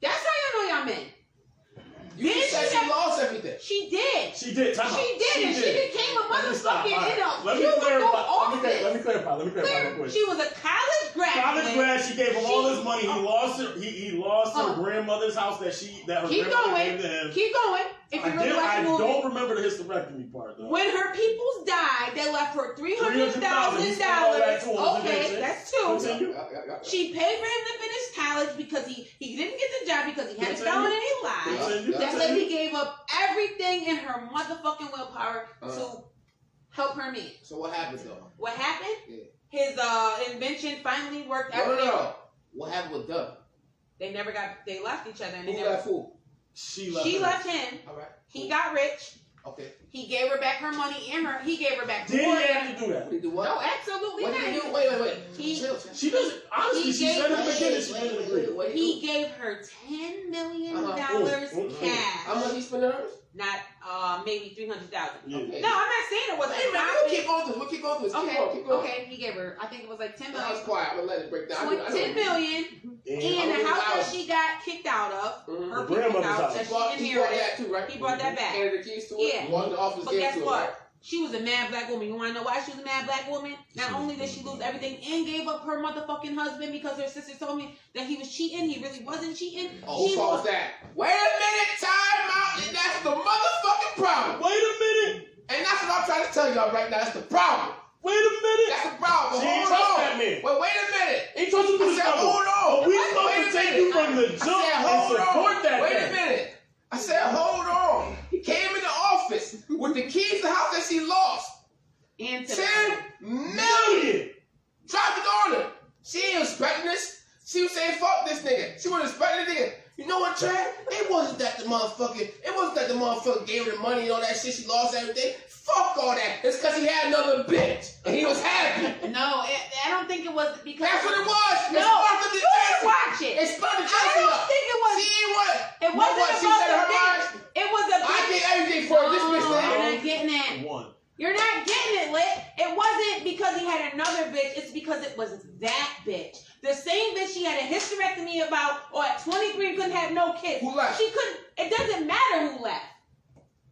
That's how y'all know y'all men. You said she lost everything. She did. She did. Time out. She did, and she became a motherfucking. Let me clarify. Let me clarify real quick. She was a college grad. She gave him all his money. He lost her grandmother's house that her grandmother gave to him. Keep going. If you really watch the movie. I don't remember the hysterectomy part though. When her peoples died, they left her $300,000. Okay, that's two. She paid for him to finish college because he didn't get the job because he had a felony and he lied. That lady gave up everything in her motherfucking willpower to help her man. So what happened though? What happened? Yeah. His invention finally worked. No. What happened with Doug? They left each other. And who left who? She left him. All right. He got rich. Okay. He gave her back her money and he gave her back. Did he have to do that? He do what? No, absolutely what not. Did he do? Wait. She doesn't. Honestly, she said in the beginning she didn't agree. He gave her $10 million cash. How much he spent on hers? Not maybe $300,000. Yeah. Okay. No, I'm not saying it wasn't. Hey man, we'll keep on through this. Keep going. Okay. He gave her. I think it was like $10 million. I was quiet. I'm gonna let it break down. $10 million. And the house that she got kicked out of, her grandmother's house that she inherited. That too, right? He brought that back. Handed the keys to it. Yeah. But guess what? She was a mad black woman. You want to know why she was a mad black woman? Not only did she lose everything and gave up her motherfucking husband because her sister told me that he was cheating. He really wasn't cheating. Oh, who caused that? Wait a minute, time out. And that's the motherfucking problem. Wait a minute. And that's what I'm trying to tell y'all right now. That's the problem. Wait a minute. That's the problem. She ain't trust that man. Wait a minute. Ain't trust him to the struggle. Hold on. We supposed to take you from the jump and support that. Wait a minute. I said, hold on. He came in the office with the keys to the house that she lost. And $10 million. Dropped it on her. She ain't expecting this. She was saying, fuck this nigga. She wasn't expecting the nigga. You know what, Trey? It wasn't that the motherfucker gave her the money and all that shit. She lost everything. Fuck all that. It's because he had another bitch. And he was happy. No, I don't think it was because... That's what it was. No. Watch it. It spun the I don't think it was... See what? It wasn't she said her mind. It was a bitch. I did everything for her. This bitch thing. You're not getting that. You're not getting it, Lit. It wasn't because he had another bitch. It's because it was that bitch. The same bitch she had a hysterectomy about, or at 23 and couldn't have no kids. Who left? She couldn't. It doesn't matter who left.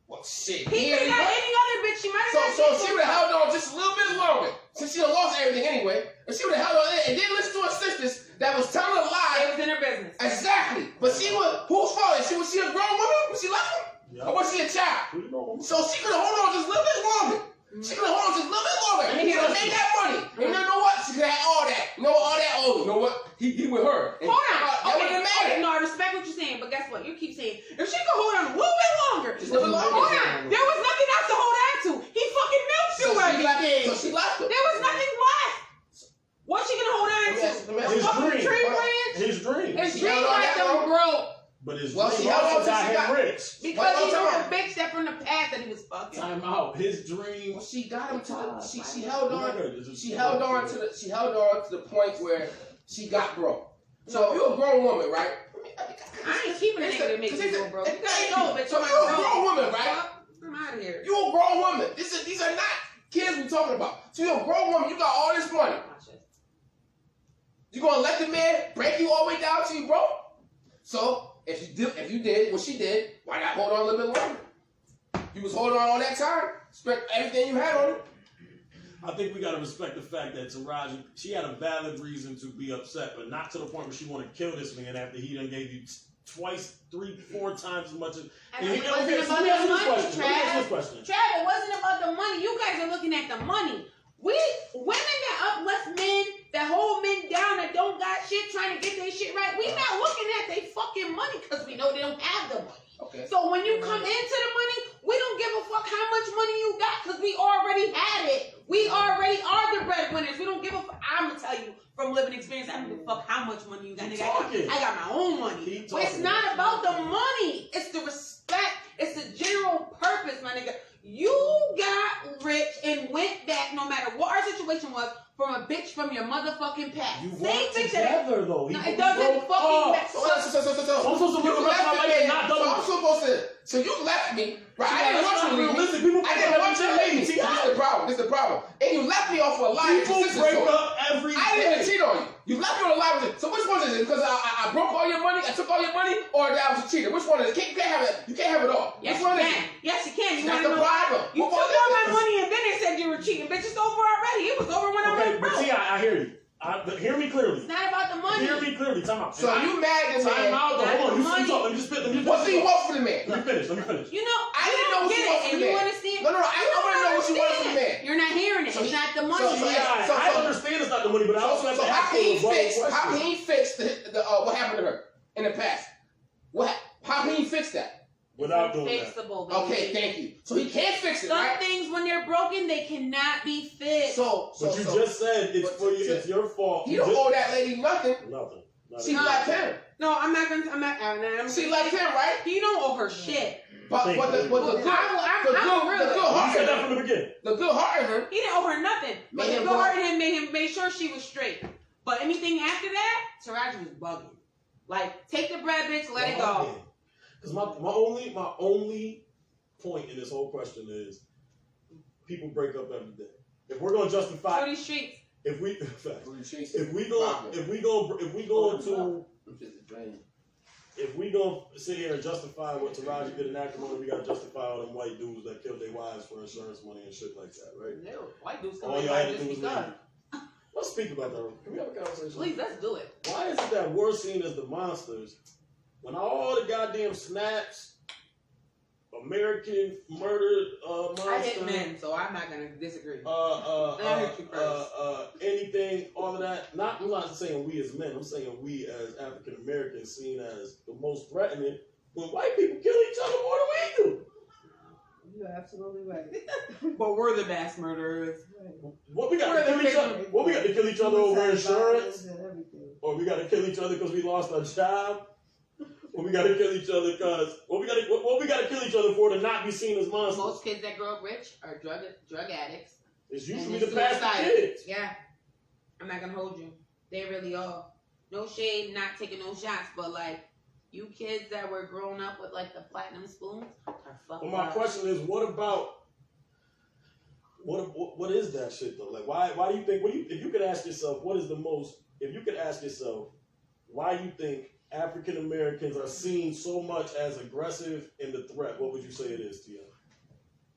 Well, shit. He could have got any other bitch. She might have. So she would have held on just a little bit longer, since she done lost everything anyway. And she would have held on and didn't listen to her sisters that was telling her lies. It was in her business. Exactly. But she was whose fault? Was she a grown woman? Was she left? Yeah. Or was she a child? So she could have held on just a little bit longer. She could have held on just a little bit longer. And he could have made that money. And you know what? She could have had all that. You know what? All that. Oh, you know what? He with her. And hold on. Okay, no, I respect what you're saying, but guess what? You keep saying if she could hold on a little bit longer. Hold on. There was nothing else to hold on to. He fucking milked you everything. So she left him. There was nothing left. What's she gonna hold on to? His dream. Tree branch. His dream. His dream like them broke. But his dream also got him rich. Because he knew the bitch that from the past that he was fucking. Time out. His dream. Well, she got him to the. She held on. She held on to the. She held on to the point where she got broke. So if you're a grown woman, right? I ain't keeping a nigga to make you go broke. You gotta know, bitch. So you're a grown woman, right? I'm out of here. You're a grown woman. These are not kids we talking about. So you're a grown woman. You got all this money. You gonna let the man break you all the way down till you broke? So if you did what she did, why not hold on a little bit longer? You was holding on all that time, spent everything you had on it. I think we gotta respect the fact that Taraji, she had a valid reason to be upset, but not to the point where she want to kill this man after he done gave you twice, 3, 4 times as much as. And it wasn't about the money, Trav. Trav, it wasn't about the money. You guys are looking at the money. We women that uplift men, that hold men down, that don't got shit, trying to get their shit right. We not looking at their fucking money because we know they don't have the money. Okay. So when you come into the money, we don't give a fuck how much money you got because we already had it. We already are the breadwinners. We don't give a fuck. I'm gonna tell you from living experience, I don't give a fuck how much money you got. Nigga, I got my own money. It's not about the money. It's the respect. It's the general purpose, my nigga. You got rich and went back, no matter what our situation was, from a bitch from your motherfucking past. You work together, though. No, it doesn't fucking matter. So you left me, right? I didn't want you to leave me. I didn't want you to leave me. See, this is the problem. And you left me off for a lie. People break up every day. I didn't even cheat on you. You left me on a lie. So which one is it? Because I broke all your money, I took all your money, or that I was a cheater? Which one is it? You can't have it. You can't have it all. Yes, which one you is can. it? Yes, you can. You That's the problem. You took all my money and then they said you were cheating. Bitch, it's over already. It was over when I went broke. But see, I hear you. Hear me clearly. It's not about the money. Hear me clearly. Time out. So you mad at the man? Time out. Hold on. You talk. Let me just What do you want from the man? Let me finish. You know, I didn't know what you want from the man. You understand? No, I want to know what you want from the man. You're not hearing it. It's not the money. I understand it's not the money, but I also have to ask you. How can he fix the what happened to her in the past? How can he fix that? Without doing Fixable, that. baby. Okay, thank you. So he can't fix it, Some right? things, when they're broken, they cannot be fixed. But you just said it's your fault. You don't owe that lady nothing. Nothing. She left him. No, I'm not gonna. She left him, right? You don't owe her shit. But the good heart. You said that from the beginning. The good heart in her. He didn't owe her nothing. But the good heart in him made sure she was straight. But anything after that, Taraji was bugging. Like, take the bread, bitch, let it go. Because my only point in this whole question is people break up every day. If we're gonna justify For these streets. if we gonna sit here and justify what Taraji did in acrimony, we gotta justify all them white dudes that killed their wives for insurance money and shit like that, right? No, white dudes All y'all had to do was leave. Let's speak about that. Can we have a conversation? Please, let's do it. Why is it that we're seen as the monsters when all the goddamn snaps, American murder monster, I hit men, so I'm not gonna disagree. Anything, all of that. I'm not saying we as men. I'm saying we as African Americans seen as the most threatening when white people kill each other more than we do. You're absolutely right. But we're the mass murderers. What we got to kill each other? What we got to kill each other over insurance? Or we got to kill each other because we lost our job? Or we got to kill each other because what we got to kill each other for to not be seen as monsters? Most kids that grow up rich are drug addicts. It's usually the bastard kids. Yeah, I'm not gonna hold you. They really are. No shade, not taking no shots, but like you kids that were grown up with like the platinum spoons are fucking. Well, my question is, what is that shit though? Like, why do you think? If you could ask yourself, why do you think African Americans are seen so much as aggressive in the threat? What would you say it is, Tia?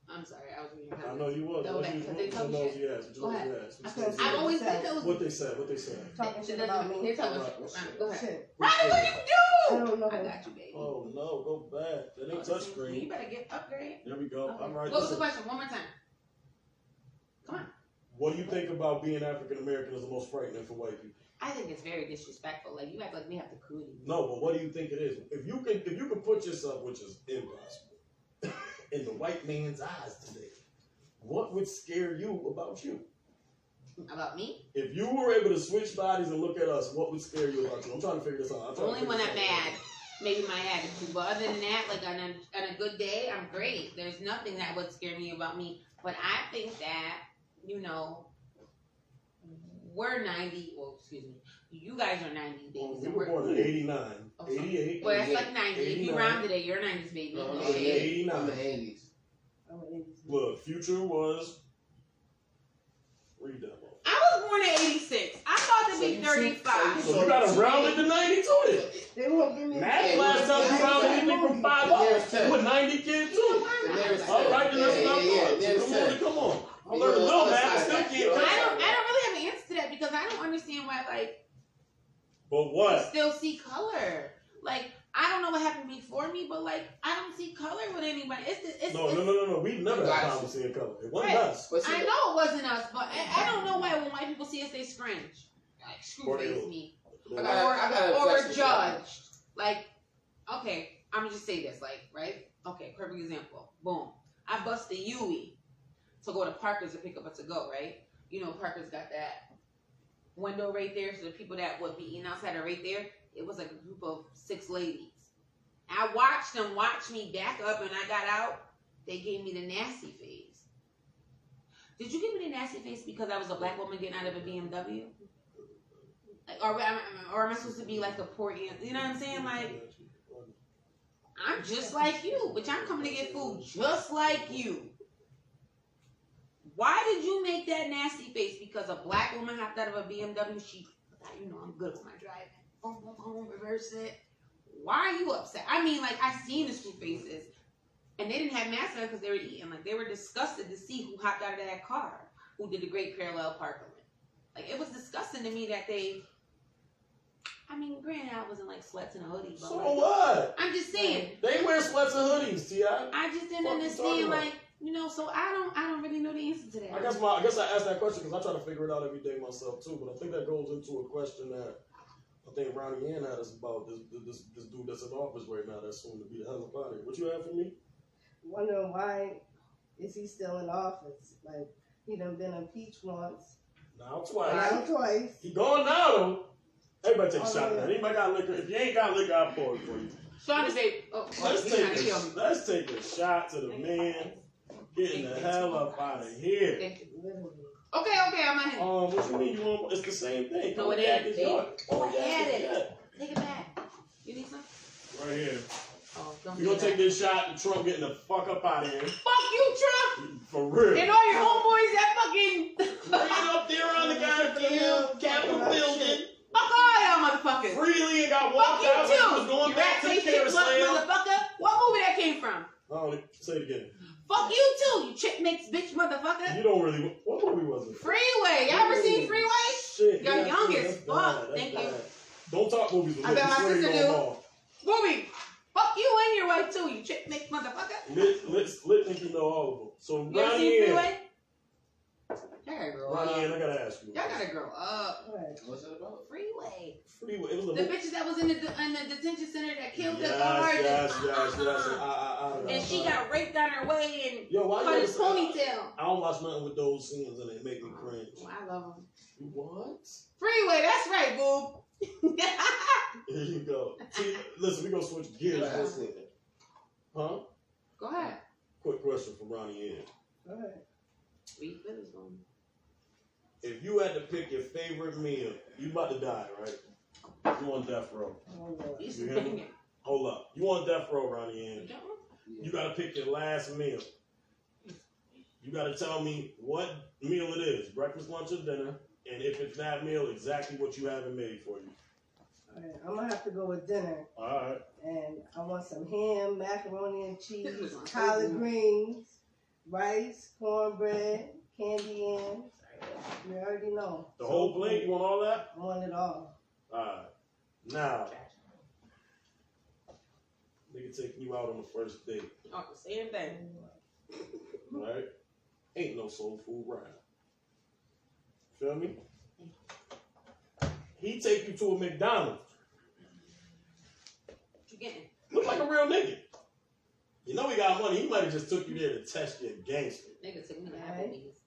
I'm sorry, I was reading. I know you was. No, because they tell me shit. Go ahead. I've always said what they said. Talking shit about me. They're talking shit. Go ahead. Ronnie, what you I don't know. I got you, baby. Oh no, go back. That ain't touchscreen. You better get upgrade. There we go. Okay. I'm right. What was the question? One more time. Come on. What do you think about being African American as the most frightening for white people? I think it's very disrespectful. Like you act like we have to cool you. No, but what do you think it is? If you could put yourself, which is impossible, in the white man's eyes today, what would scare you about you? About me? If you were able to switch bodies and look at us, what would scare you about you? I'm trying to figure this out. Only when I'm mad. Maybe my attitude. But other than that, like on a good day, I'm great. There's nothing that would scare me about me. But I think that, we're 90. Well, excuse me. You guys are 90 babies. Well, we were born in 89. 88. Well, that's like 90. 89. If you rounded it, you're 90s baby. No, No I'm shade. 89. I'm the 80s. Look, Future was. Read that one. I was born in 86. I thought to be 35. So you got to round it to 90 to it. They won't give me Matt last time you rounded me from 5 up. You were 90 kids too. All right, then that's what I'm doing. Come on. I learned a little math. I still can't like. But what? I still see color. Like, I don't know what happened before me, but like, I don't see color with anybody. No. We've never had problems seeing color. It wasn't us. I know it wasn't us, but I don't know why when white people see us, they scringe. Like, screw face me. Or we're judged. Like, okay, I'm gonna just say this, like, right? Okay, perfect example. Boom. I bust a Yui to go to Parker's to pick up a to-go, right? You know, Parker's got that window right there, so the people that would be eating outside are right there. It was like a group of 6 ladies. I watched them watch me back up, and I got out. They gave me the nasty face. Did you give me the nasty face because I was a black woman getting out of a BMW? Like, or am I supposed to be like a poor aunt? You know what I'm saying? Like, I'm just like you, but I'm coming to get food just like you. Why did you make that nasty face? Because a black woman hopped out of a BMW. She thought, you know, I'm good with my driving. Boom, boom, boom, reverse it. Why are you upset? I mean, like, I seen the screw faces, and they didn't have masks on because they were eating. Like, they were disgusted to see who hopped out of that car, who did the great parallel parking. Like, it was disgusting to me that they. I mean, granted, I wasn't like sweats and a hoodie, but so like, what? I'm just saying. They wear sweats and hoodies, T.I. I just didn't understand, like, you know. So I don't really know the answer to that. I guess I asked that question because I try to figure it out every day myself too. But I think that goes into a question that I think Ronnie Ann had us about this dude that's in office right now that's soon to be the hell up out of here. What you have for me? Wondering why is he still in office? Like, he done been impeached once. Now twice. He going now though. Everybody take a shot now. Anybody got liquor? If you ain't got liquor, I'll pour it for you. Sean is Let's take a shot to the man getting the hell up out of here. Okay, I'm not here. What you mean you want? It's the same thing. No, it ain't. I had it. Take it back. You need some? Right here. Oh, we gonna take this shot and Trump getting the fuck up out of here. Fuck you, Trump! For real. And all your homeboys that fucking right up there on the goddamn Capitol building. Fuck all y'all motherfuckers. Freely and got walked out like he was going back to the carousel. Motherfucker. What movie that came from? Oh, say it again. Fuck you too, you chick mix bitch motherfucker. You don't really. What movie was it? Freeway. Y'all ever seen Freeway? Shit. You're young as fuck. Thank you. Don't talk movies with me. I bet my sister do. Movie. Fuck you and your wife too, you chick mix motherfucker. Lit think you know all of them. So you ever seen Freeway? Y'all gotta grow up. Ronnie, I gotta ask you. Y'all gotta grow up. What's it about? Freeway. It was the bitches that was in the detention center that killed the guards. Yes. And she got raped on her way and cut his ponytail. I don't watch nothing with those scenes and they make me cringe. Oh, I love them. What? Freeway, that's right, boob. Here you go. See, listen, we're gonna switch gears. Huh? Go ahead. Quick question for Ronnie Ann. Go ahead. If you had to pick your favorite meal, you about to die, right? You on death row. You hear me? Hold up. You on death row, Ronnie Ann. You gotta pick your last meal. You gotta tell me what meal it is, breakfast, lunch, or dinner, and if it's that meal, exactly what you have it made for you. All right, I'm gonna have to go with dinner. All right. And I want some ham, macaroni and cheese, collard greens, rice, cornbread, candy yams. You already know. The whole plate? You want all that? I want it all. Alright. Now, nigga taking you out on the first date. Oh, same thing. Right? Ain't no soul food right. Feel me? He take you to a McDonald's. What you getting? Look like a real nigga. You know he got money. He might have just took you there to test your gangster. Nigga took me to Applebee's.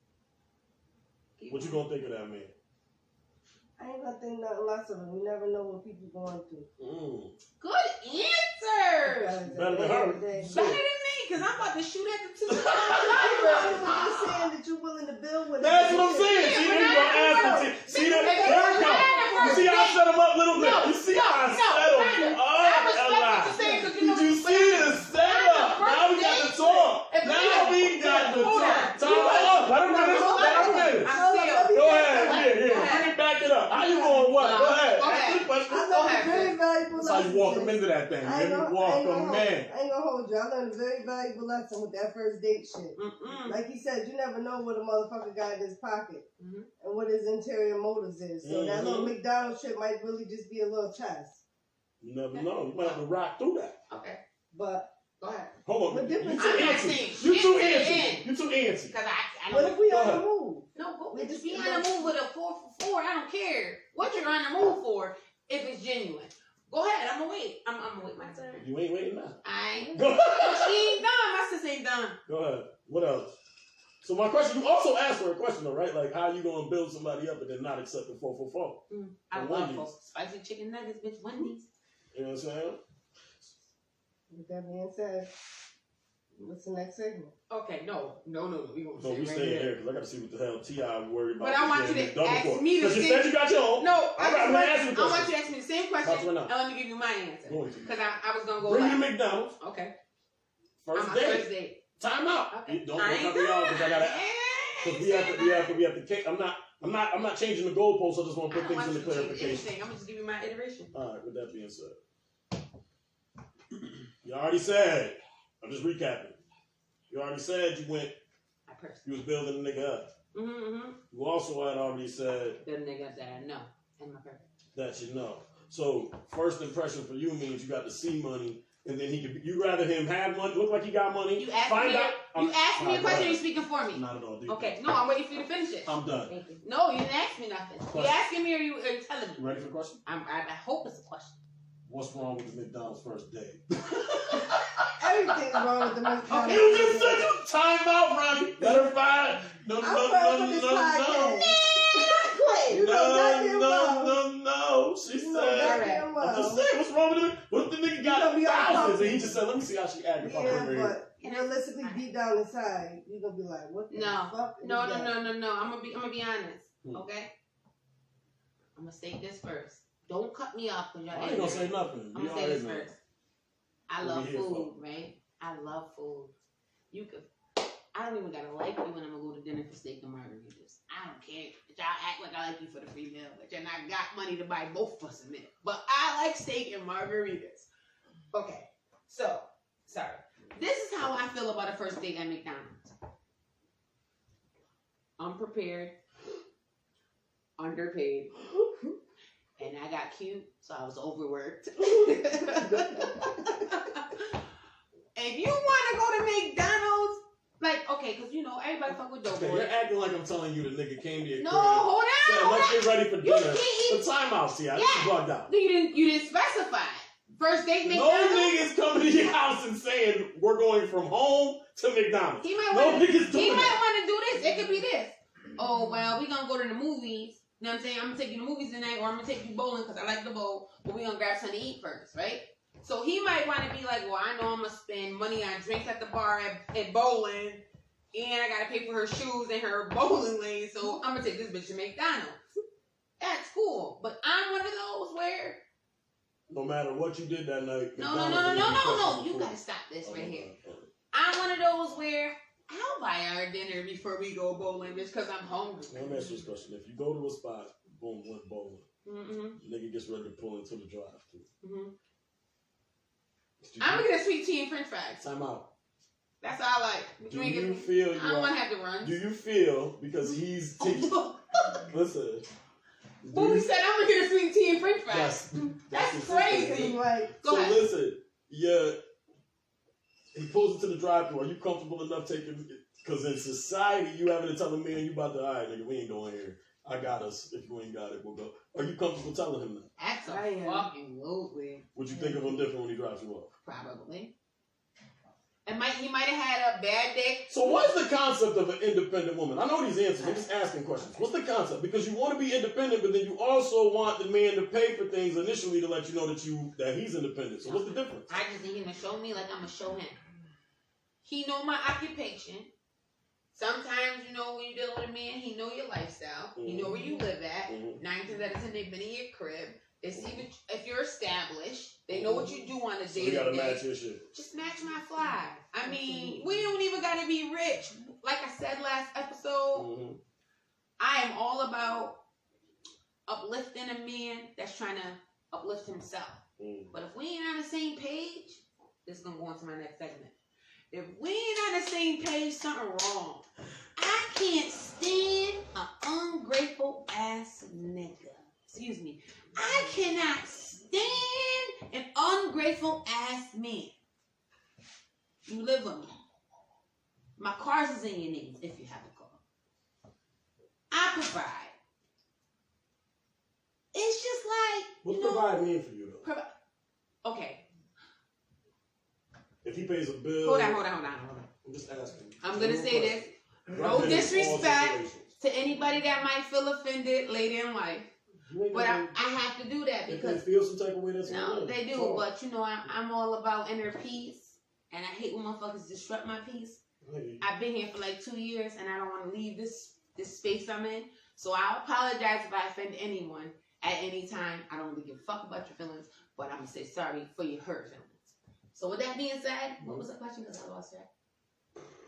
What you gonna think of that man? I ain't gonna think nothing less of him. You never know what people going through. Good answer. Better than her. Better than me, because I'm about to shoot at the two. You're saying that you're willing to build with him. That's what I'm saying. See, you gonna ask him. See that? Here it comes. You see how I set him up a little bit? You see how I set him up? Did you see the setup? Now we got to talk. Now we got to talk. Let him finish. Go ahead. Here. Bring it back it up. How you going what? Go ahead. Ask the question. I know it's very valuable. So how you walk them into that thing. I ain't You gonna walk them in. I ain't gonna hold you. I learned a very valuable lesson with that first date shit. Like he said, you never know what a motherfucker got in his pocket and what his interior motives is. So that little McDonald's shit might really just be a little test. You never know. You might have to rock through that. Okay. But go ahead. Hold on. What difference? I'm not saying You too antsy. You too antsy. Because I what don't. if we on the move? No, but just be on the move with a 4 for 4. I don't care what you're on the move for if it's genuine. Go ahead. I'm gonna wait. I'm gonna wait my turn. You ain't waiting now. I ain't. Go ahead. She ain't done. My sis ain't done. Go ahead. What else? So my question, you also asked for a question though, right? Like how you gonna build somebody up and then not accept the 4 for 4? I love spicy chicken nuggets, bitch. Wendy's. You know what I'm saying? With that being said, what's the next segment? Okay, no. We gonna So we stay here because I got to see what the hell T.I. worried about. But I want you to ask me the same. Because you said you got your own. No, I want you to ask me the same question, and let me give you my answer. Because I was gonna go. Bring you to McDonald's. Okay. First date. Time out. Okay. Don't cut me off because I gotta. Because we have to. I'm not changing the goalposts. I just want to put things into clarification. I'm gonna just give you my iteration. All right. With that being said, you already said. I'm just recapping. You already said you was building a nigga up. You also had already said the nigga that I know and my purpose. That you know. So first impression for you means you got to see money, and then you rather him have money, look like he got money. You asked me a question. Are you speaking for me? Not at all. Okay. No, I'm waiting for you to finish it. I'm done. Thank you. No, you didn't ask me nothing. Question. You asking me or you telling me? You ready for the question? I hope it's a question. What's wrong with the McDonald's first date? Everything's wrong with the McDonald's. You just said you time out, Ronnie. Let her find. No. She said, I'm just saying, what's wrong with it? What if the nigga got thousands? And he just said, let me see how she acted. But realistically, deep down inside, you're gonna be like, what the fuck? No. I'm gonna be honest. Okay? I'm gonna say this first. Don't cut me off because y'all. I ain't gonna say nothing. I'm gonna say this first. I love food, right? I love food. I don't even gotta like you when I'm gonna go to dinner for steak and margaritas. I don't care. But y'all act like I like you for the free meal, but you're not got money to buy both of us a meal. But I like steak and margaritas. Okay, so sorry. This is how I feel about a first date at McDonald's. Unprepared, underpaid. And I got cute, so I was overworked. If you want to go to McDonald's, like, okay, because, everybody fuck with dope boys. You're acting like I'm telling you the nigga came to your crib. Hold on. Let's get ready for dinner. The timeout, see, I just bugged out. You didn't specify. First date McDonald's? No niggas coming to your house and saying, we're going from home to McDonald's. He might want to do this. It could be this. Oh, well, we're going to go to the movies. You know what I'm saying? I'm going to take you to the movies tonight, or I'm going to take you bowling because I like to bowl, but we're going to grab something to eat first, right? So he might want to be like, well, I know I'm going to spend money on drinks at the bar at bowling, and I got to pay for her shoes and her bowling lane, so I'm going to take this bitch to McDonald's. That's cool. But I'm one of those where... No matter what you did that night... No. You got to stop this right here. I'm one of those where... I'll buy our dinner before we go bowling, just because I'm hungry. Let me ask you this question. If you go to a spot, boom, went bowling, nigga gets ready to pull into the drive-thru. I'm going to get a sweet tea and french fries. Time out. That's all I like. Do you feel I don't want to have to run. Do you feel, because he's taking... Listen. Booby said, I'm going to get a sweet tea and french fries. That's crazy. Go ahead. Listen, he pulls into the drive-thru. Are you comfortable enough taking? Because in society, you having to tell a man you about to, all right, nigga, we ain't going here. I got us. If you ain't got it, we'll go. Are you comfortable telling him that? Absolutely. Would you think of him different when he drops you off? Probably. He might have had a bad day. So what's the concept of an independent woman? I know these answers. I'm just asking questions. What's the concept? Because you want to be independent, but then you also want the man to pay for things initially to let you know that he's independent. So what's the difference? I just need him to show me like I'm going to show him. He know my occupation. Sometimes, when you're dealing with a man, he know your lifestyle. He know where you live at. 9 times out of 10, they've been in your crib. They see if you're established. They know what you do on a day-to-day. You gotta match your shit. Just match my fly. I mean, we don't even gotta be rich. Like I said last episode, I am all about uplifting a man that's trying to uplift himself. But if we ain't on the same page, this is gonna go into my next segment. If we ain't on the same page, something wrong. I can't stand an ungrateful ass nigga. Excuse me. I cannot stand an ungrateful ass man. You live with me. My cars is in your name if you have a car. I provide. It's just like, what provide mean for you though? Okay. If he pays a bill. Hold on. I'm just asking. I'm gonna say this. No disrespect to anybody that might feel offended later in life. But I have to do that because if they feel some type of way, that's no, they do. So, but you know, I'm all about inner peace, and I hate when motherfuckers disrupt my peace. I've been here for like 2 years, and I don't want to leave this space I'm in. So I apologize if I offend anyone at any time. I don't really give a fuck about your feelings, but I'm gonna say sorry for your hurt feelings. So with that being said, what was the question? Because I lost that.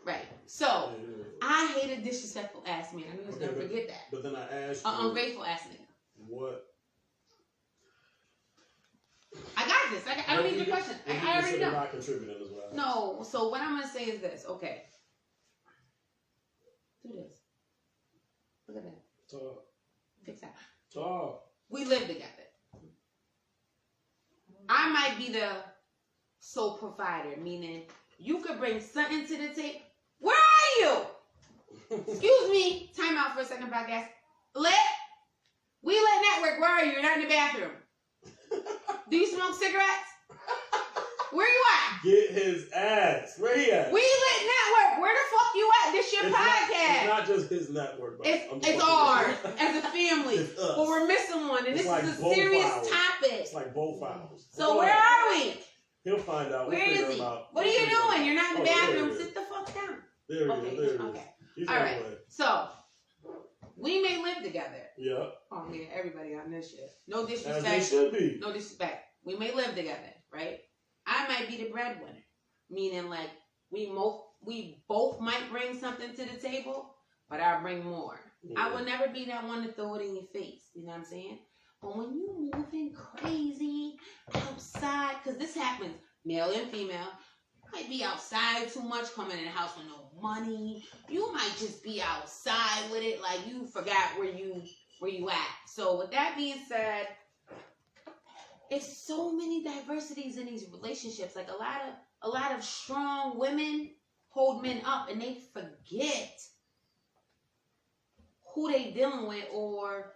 Right. So I hate a disrespectful ass man. I knew you was gonna forget that. But then I asked you, an ungrateful ass nigga. What? I got this. I don't need your question. I already know. Not contributing as well. No. So what I'm gonna say is this. Okay. Do this. Look at that. Talk. Fix that. Talk. We live together. I might be the sole provider, meaning you could bring something to the table. Where are you? Excuse me. Time out for a second, podcast. We Lit Network. Where are you? You're not in the bathroom. Do you smoke cigarettes? Where you at? Get his ass. Where he at? We Lit Network. Where the fuck you at? This your podcast. It's not just his network, bro. It's ours as a family. It's us. But we're missing one, and this like is a serious topic. It's like both files. So where are we? He'll find out. Where is he? What are you doing? You're not in the bathroom. Sit the fuck down. There he is. Okay. All right. So we may live together. Yeah. Oh man, everybody on this shit. No disrespect. As they should be. No disrespect. We may live together, right? I might be the breadwinner, meaning like we both might bring something to the table, but I'll bring more. Yeah. I will never be that one to throw it in your face. You know what I'm saying? But when you moving crazy outside, because this happens, male and female, might be outside too much, coming in the house with no money. You might just be outside with it, like you forgot where you at. So with that being said, it's so many diversities in these relationships. Like a lot of strong women hold men up and they forget who they dealing with or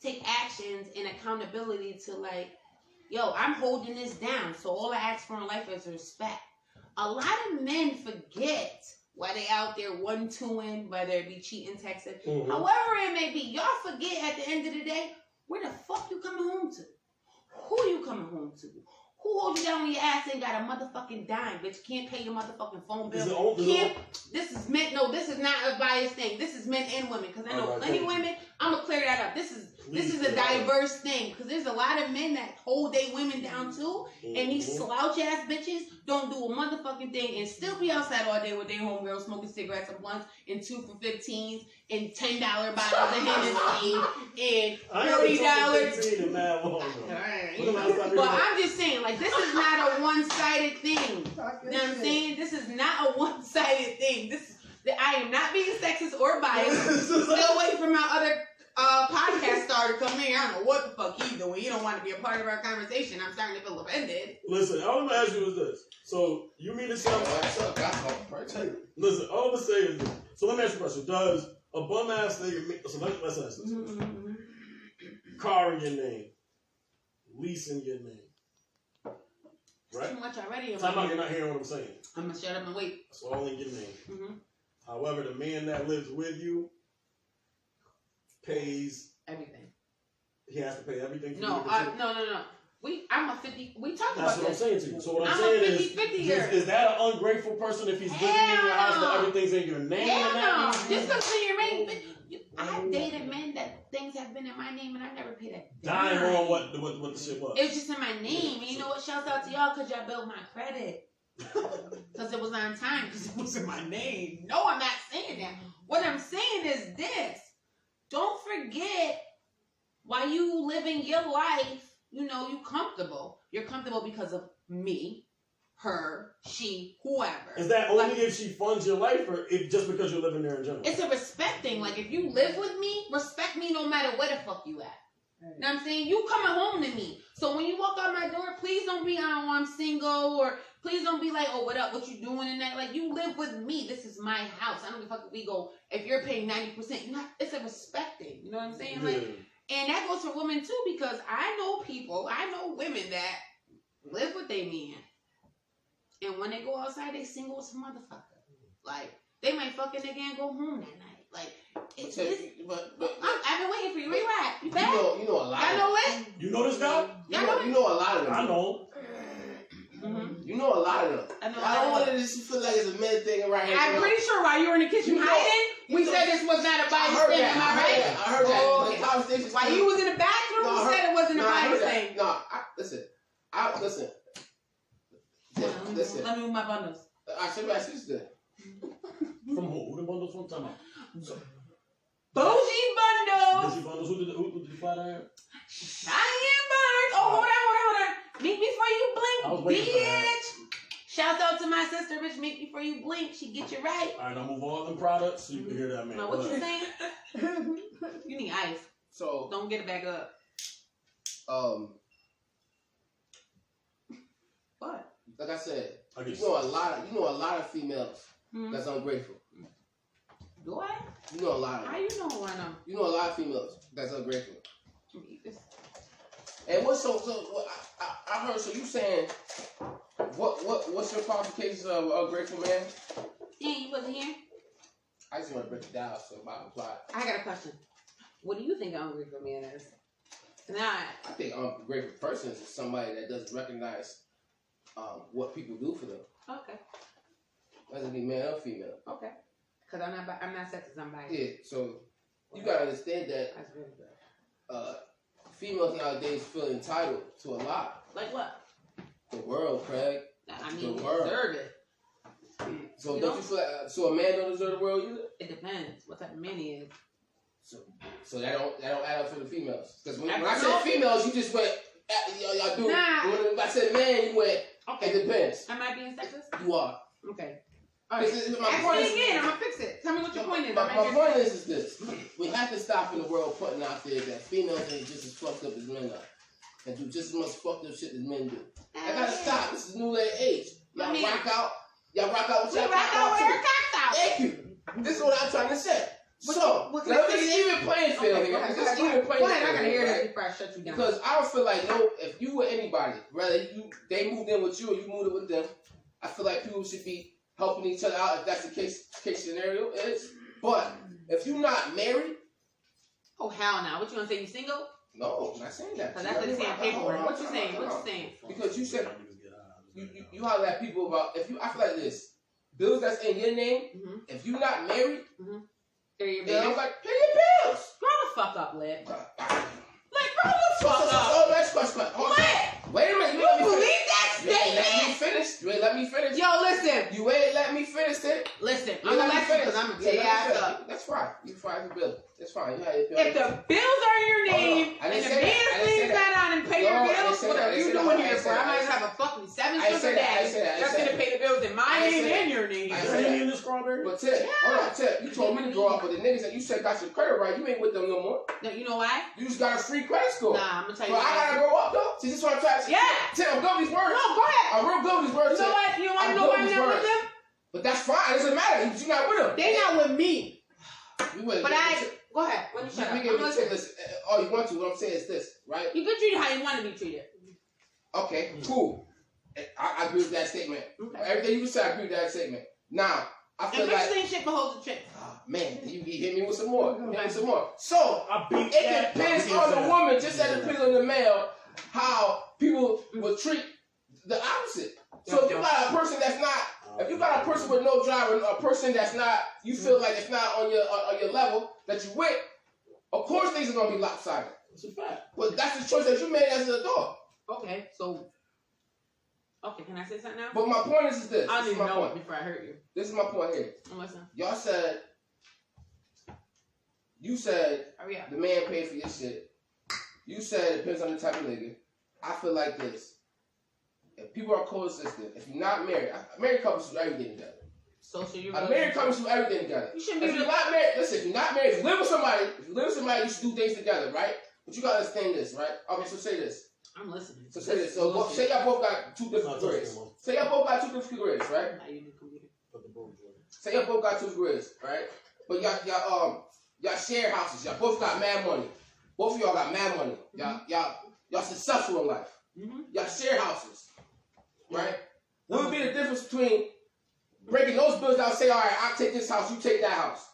take actions and accountability to like, yo, I'm holding this down. So all I ask for in life is respect. A lot of men forget why they out there 1-2ing, whether it be cheating, texting, however it may be. Y'all forget at the end of the day, where the fuck you coming home to? Who you coming home to? Who hold you down when your ass ain't got a motherfucking dime, bitch? Can't pay your motherfucking phone bill. This is men. No, this is not a biased thing. This is men and women. Because I know plenty of women. I'm gonna clear that up. This is a diverse thing. Because there's a lot of men that hold their women down too, and these slouch ass bitches don't do a motherfucking thing and still be outside all day with their homegirls smoking cigarettes and blunts and 2 for $15s and $10 bottles of Hennessy and $40. But I'm just saying, like, this is not a one-sided thing. You know what I'm saying? This is not a one-sided thing. I am not being sexist or biased. Still waiting for my other podcast star to come in. I don't know what the fuck he's doing. He don't want to be a part of our conversation. I'm starting to feel offended. Listen, all I'm gonna ask you is this. So you mean to tell me? Listen, all I'm gonna say is this. So let me ask you a question. Does a bum ass nigga? So let's ask this. Car in your name, lease in your name. Right? Too much already. Time out, you're not hearing what I'm saying. I'm gonna shut up and wait. It's all in your name. However, the man that lives with you pays everything. He has to pay everything for you. No. I'm a 50. We talked about this. That's what I'm saying to you. So what I'm saying is that an ungrateful person if he's living in your house that everything's in your name? No. Just because it's in your name. I've dated men that things have been in my name and I never paid a dime on what the shit was. It was just in my name. And you know what? Shouts out to y'all because y'all built my credit. Because it was on time. Because it was in my name. No, I'm not saying that. What I'm saying is this. Don't forget while you living your life you know, you comfortable. You're comfortable because of me, her, she, whoever. Is that only if she funds your life, or just because you're living there in general? It's a respect thing. Like, if you live with me, respect me no matter where the fuck you at. You know what I'm saying? You coming home to me. So when you walk out my door, please don't be, I'm single, or please don't be like, oh, what up, what you doing in that? Like, you live with me. This is my house. I don't give a fuck if we go, if you're paying 90%, it's a respect thing. You know what I'm saying? Yeah. Like, and that goes for women too, because I know women that live with their man. And when they go outside, they single as a motherfucker. Like, they might fuck a nigga and go home that night. Like, I've been waiting for you. Where you at? You back? You know a lot. I know it. You know this guy? You know a lot of them. I know. Mm-hmm. You know a lot of them. I know. I don't want to just feel like it's a men thing right here. I'm pretty sure while you were in the kitchen hiding, we said this was not a body thing. Am I right? I heard that. Oh, The conversation. while you was in the bathroom, we said it wasn't a body thing. Listen. Listen. Let me move my bundles. I should ask you this. From who? The bundles from time out. Bougie bundles. Bougie bundles. Who did you fly down? Cheyenne Barnes. Oh, hold on. Meet before you blink, bitch. Shout out to my sister, bitch. Meet before you blink. She get you right. All right, now move all them products so you can hear that man. Now, what you saying? You need ice. So don't get it back up. What? Like I said, you know a lot of females that's ungrateful. Do I? You know a lot of them. How you know I know? You know a lot of females that's ungrateful. And what's I heard, so you saying what's your qualifications of a ungrateful man? Yeah, you wasn't here. I just want to break it down so I apply. I got a question. What do you think an ungrateful man is? I think an ungrateful person is somebody that doesn't recognize what people do for them. Okay. Doesn't be male or female. Okay. Because I'm not sexist, I'm biased. Yeah, so you gotta understand that that's really good. Females nowadays feel entitled to a lot. Like what? The world, Craig. I mean, the you world. Deserve it. So don't you feel like, so a man don't deserve the world either? It depends what type of man he is. So that don't add up for the females. Because when I said females, you just went y'all do. Nah. When I said man, you went. Okay. It depends. Am I being sexist? You are. Okay. All right. Ask me again. I'm gonna fix it. Tell me what your point is. My point is this: we have to stop in the world putting out there that females ain't just as fucked up as men are, and do just as much fucked up shit as men do. I gotta stop. This is new age. Y'all rock out. Y'all rock out with your cock out too. Thank you. This is what I'm trying to say. So let's just even playing field here. Just even playing field. Go ahead. I gotta hear this before I shut you down. Because I don't feel like if you were anybody, whether they moved in with you or you moved in with them, I feel like people should be helping each other out if that's the case scenario is. But if you're not married, oh hell no! What you gonna say? You single? No, I'm not saying that. Cause that's what it's saying paperwork. What you saying? What you saying? Because you said you holler at people about if you. I feel like this bills that's in your name. Mm-hmm. If you're not married, pay your bills. Pay your bills. Grow the fuck up, Lip. Like grow the fuck up. Oh, next question. Wait a minute. You believe that statement? Let me finish. You ain't let me finish. Yo, listen. You ain't let me finish it. Listen, I'm gonna let you because I'm gonna tear your ass up. That's fine. You file your bill. That's fine. You have your bill. If the bills are in your name and the man cleans that out and pay your bills, what are you doing here for? I might have a fucking 7 sugar daddy that's gonna pay the bills in my name and your name. In the strawberry? But Tip, hold on, Tip. You told me to grow up with the niggas that you said got your credit right. You ain't with them no more. No, you know why? You just got a free credit score. Nah, I'm gonna tell you. But I gotta grow up though. See, this is what I'm trying to say. Yeah. Tip, I'm good with these words. No, go ahead. I'm real good with these words. You know what? You want to know why I'm not with them? But that's fine. It doesn't matter. You're not with them. They not with me. But go ahead. Let me shut up. Oh, you want to? What I'm saying is this, right? You get treated how you want to be treated. Okay, cool. I agree with that statement. Okay. Everything you said, I agree with that statement. Now, I feel like ain't shit but holds the chick. Oh, man, you hit me with some more. So it depends on the woman, just as it depends on the male, how people will treat the opposite. So if you got a person that's not, if you got a person with no drive, or a person that's not, you feel like it's not on your level that you with, of course things are gonna be lopsided. It's a fact. But that's the choice that you made as an adult. Okay, so. Okay, can I say something now? But my point is this. I don't even know it before I hurt you. This is my point here. Listen. Y'all said, you said the man paid for your shit. You said it depends on the type of nigga. I feel like this. If people are coexisting, if you're not married, married couples do everything together. A married couple do everything together. You shouldn't be. If you're not married, listen. If you're not married, if you live with somebody, you should do things together, right? But you gotta understand this, right? Okay, so say this. I'm listening. So say this. So say y'all both got two different careers. Say y'all both got two different careers, right? Say y'all both got two careers, right? But y'all share houses. Y'all both got mad money. Both of y'all got mad money. Y'all successful in life. Y'all share houses, right? What would be the difference between breaking those bills down? Say, all right, I'll take this house, you take that house.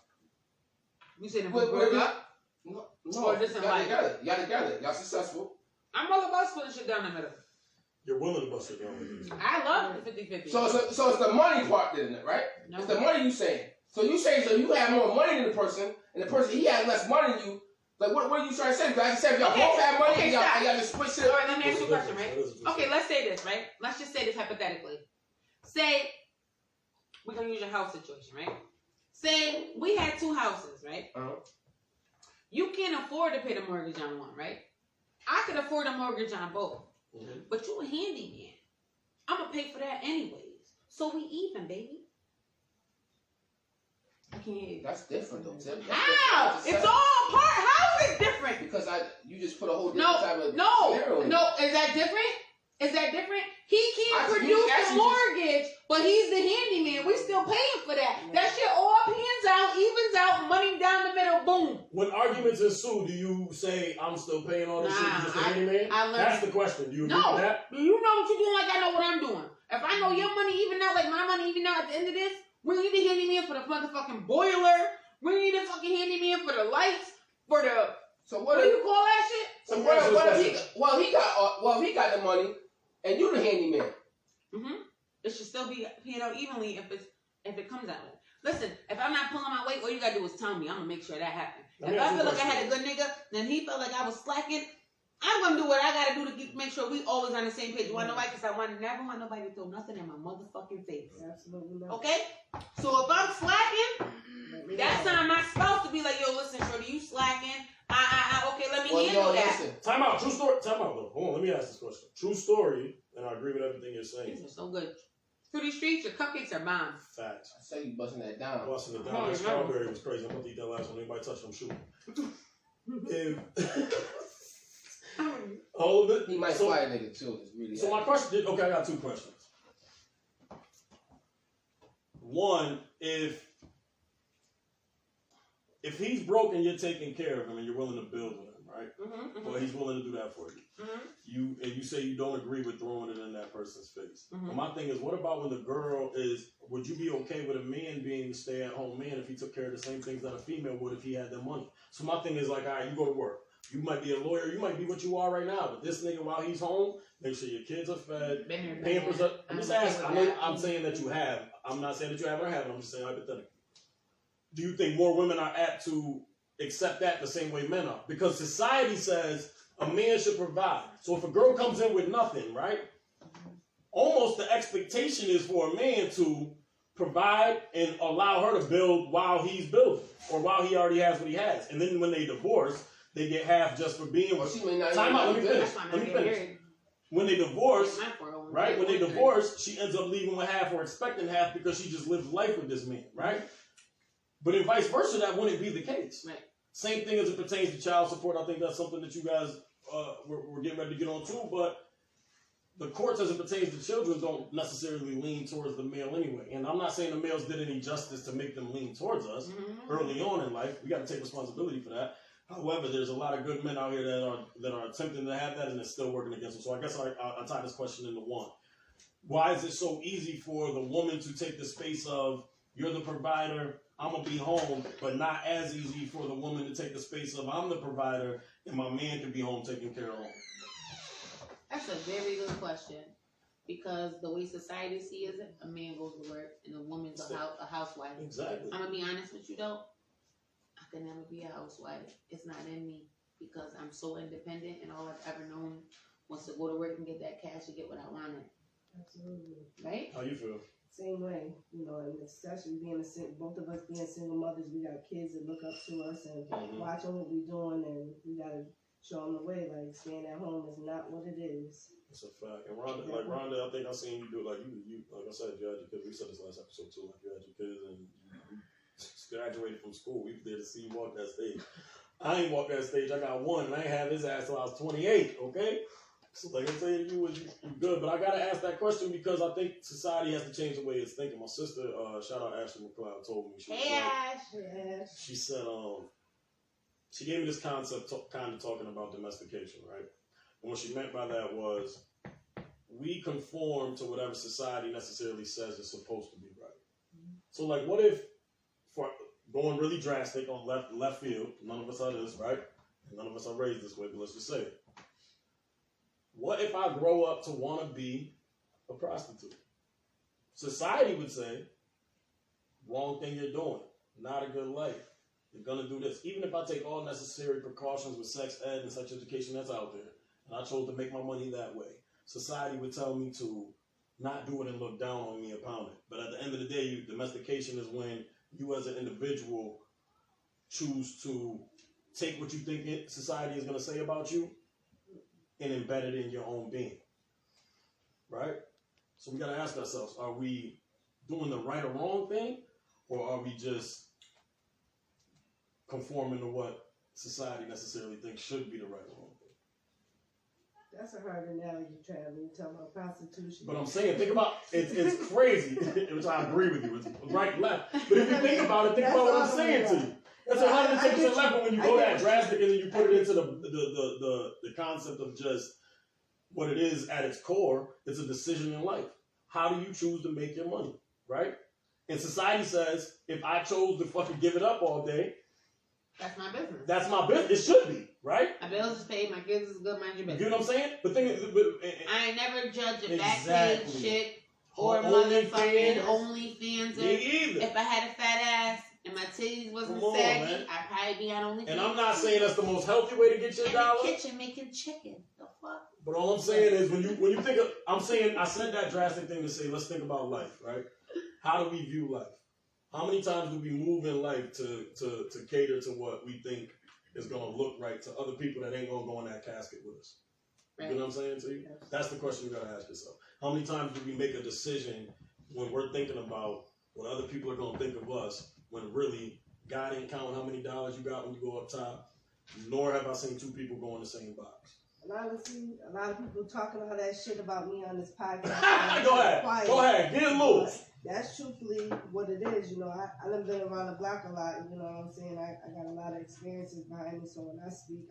You said if we broke up? No, or just in life? Y'all together. Y'all successful. I'm all about splitting shit down the middle. You're willing to bust it down. I love the 50-50. So it's the money part, isn't it, right? No. It's the money you saying. So you saying so you have more money than the person, and the person he has less money than you. Like what are you trying to say? Because I said if y'all both have money, and y'all just switch it. All right, let me ask you a question, right? Okay, let's say this, right? Let's just say this hypothetically. Say we're gonna use your house situation, right? Say we had two houses, right? You can't afford to pay the mortgage on one, right? I could afford a mortgage on both. But you a handyman. I'm going to pay for that anyways. So we even, baby. I can't hear you. That's different, though, Tip. How? It's all part. How is it different? Because you just put a whole different type of scenario in. No, is that different? Is that different? He can't produce the mortgage, but he's the handyman. We still paying for that. That shit all pans out, evens out, money down the middle, boom. When arguments ensue, do you say, I'm still paying all this shit, you're just a handyman? That's the question. Do you agree with that? You know what you're doing like I know what I'm doing. If I know your money even out like my money even out at the end of this, we need a handyman for the motherfucking boiler. We need a fucking handyman for the lights, for the... So what do you call that shit? So what if he got the money, and you the handyman. It should still be paid out evenly if it comes out. Listen, if I'm not pulling my weight, all you gotta do is tell me. I'm gonna make sure that happens. If I feel like I had a good nigga, then he felt like I was slacking, I'm gonna do what I gotta do to make sure we always on the same page. You wanna know why? Because I never want nobody to throw nothing in my motherfucking face. Absolutely not. Okay? So if I'm slacking, that's on my spouse to be like, yo, listen, shorty, you slacking. Okay, let me handle that. Listen. Time out. True story. Time out, though. Hold on. Let me ask this question. True story, and I agree with everything you're saying. These are so good. Through these streets, your cupcakes are bomb. Facts. I say you busting that down. Busting it down. That strawberry was crazy. I'm going to eat that last one. Anybody touch them, shoot. All of it. He might fly a nigga, too. Really so my question, okay, I got two questions. One, if he's broke and you're taking care of him and you're willing to build with him, right? Well, he's willing to do that for you. You say you don't agree with throwing it in that person's face. But my thing is, what about when the girl is? Would you be okay with a man being the stay-at-home man if he took care of the same things that a female would if he had the money? So my thing is like, all right, you go to work. You might be a lawyer. You might be what you are right now. But this nigga, while he's home, make sure your kids are fed. Pampers are. I'm just asking. I'm saying that you have. I'm not saying that you have or haven't. I'm just saying hypothetically. Do you think more women are apt to accept that the same way men are? Because society says a man should provide. So if a girl comes in with nothing, right? Almost the expectation is for a man to provide and allow her to build while he's building or while he already has what he has. And then when they divorce, they get half just for being with. Time out. Let me finish. When they divorce, right? When they divorce, she ends up leaving with half or expecting half because she just lived life with this man, right? But if vice versa, that wouldn't be the case. Right. Same thing as it pertains to child support. I think that's something that you guys we're getting ready to get on too. But the courts, as it pertains to children, don't necessarily lean towards the male anyway. And I'm not saying the males did any justice to make them lean towards us early on in life. We got to take responsibility for that. However, there's a lot of good men out here that are attempting to have that, and it's still working against them. So I guess I tie this question into one. Why is it so easy for the woman to take the space of, you're the provider, I'm going to be home, but not as easy for the woman to take the space of, I'm the provider, and my man can be home taking care of home? That's a very good question. Because the way society sees it, a man goes to work and a woman's a housewife. Exactly. I'm going to be honest with you, though. I could never be a housewife. It's not in me because I'm so independent, and all I've ever known was to go to work and get that cash and get what I wanted. Absolutely. Right? How you feel? Same way, you know, and especially both of us being single mothers, we got kids that look up to us and watching what we're doing, and we gotta show them the way. Like staying at home is not what it is. That's a fact. And Ronda, I think I seen you do like you like I said, you had your kids. We said this last episode too. Like you had your kids and you graduated from school. We there to see you walk that stage. I ain't walked that stage. I got one, and I ain't had his ass till I was 28. Okay, so like I'm saying, you good. But I gotta ask that question because I think society has to change the way it's thinking. My sister, shout out Ashley McLeod, told me. She said, she gave me this concept, kind of talking about domestication, right? And what she meant by that was we conform to whatever society necessarily says is supposed to be right. Mm-hmm. So, like, what if, for going really drastic on left field, none of us are this, right? None of us are raised this way, but let's just say it. What if I grow up to want to be a prostitute? Society would say, wrong thing you're doing, not a good life. You're going to do this. Even if I take all necessary precautions with sex ed and sex education that's out there, and I chose to make my money that way, society would tell me to not do it and look down on me and pound it. But at the end of the day, domestication is when you as an individual choose to take what you think society is going to say about you and embed it in your own being. Right? So we got to ask ourselves, are we doing the right or wrong thing? Or are we just conforming to what society necessarily thinks should be the right or wrong thing? That's a hard analogy, Travis. You talking about prostitution. But I'm saying, think about it's crazy, which I agree with you. It's right and left. But if you think about it, think about what I'm saying to you. That's 110% left. But when you go that drastic and then you put it into the concept of just what it is at its core, it's a decision in life. How do you choose to make your money, right? And society says, if I chose to fucking give it up all day, that's my business. That's my business. It should be, right? My bills is paid, my kids is good, mind your business. You know what I'm saying? The thing is, I ain't never judged a backpage chick or motherfucking OnlyFans. Me either. If I had a fat ass and my titties wasn't saggy, I'd probably be on OnlyFans. And I'm not saying that's the most healthy way to get your dollar. In the kitchen making chicken. The fuck? But all I'm saying is when you think of, I said that drastic thing to say, let's think about life, right? How do we view life? How many times do we move in life to cater to what we think is going to look right to other people that ain't going to go in that casket with us? Right. You know what I'm saying to you? Yes. That's the question you got to ask yourself. How many times do we make a decision when we're thinking about what other people are going to think of us when really God ain't counting how many dollars you got when you go up top, nor have I seen two people go in the same box? And honestly, a lot of people talking all that shit about me on this podcast. Go ahead, get it loose. That's truthfully what it is. You know, I done been around the block a lot. You know what I'm saying? I got a lot of experiences behind me. So when I speak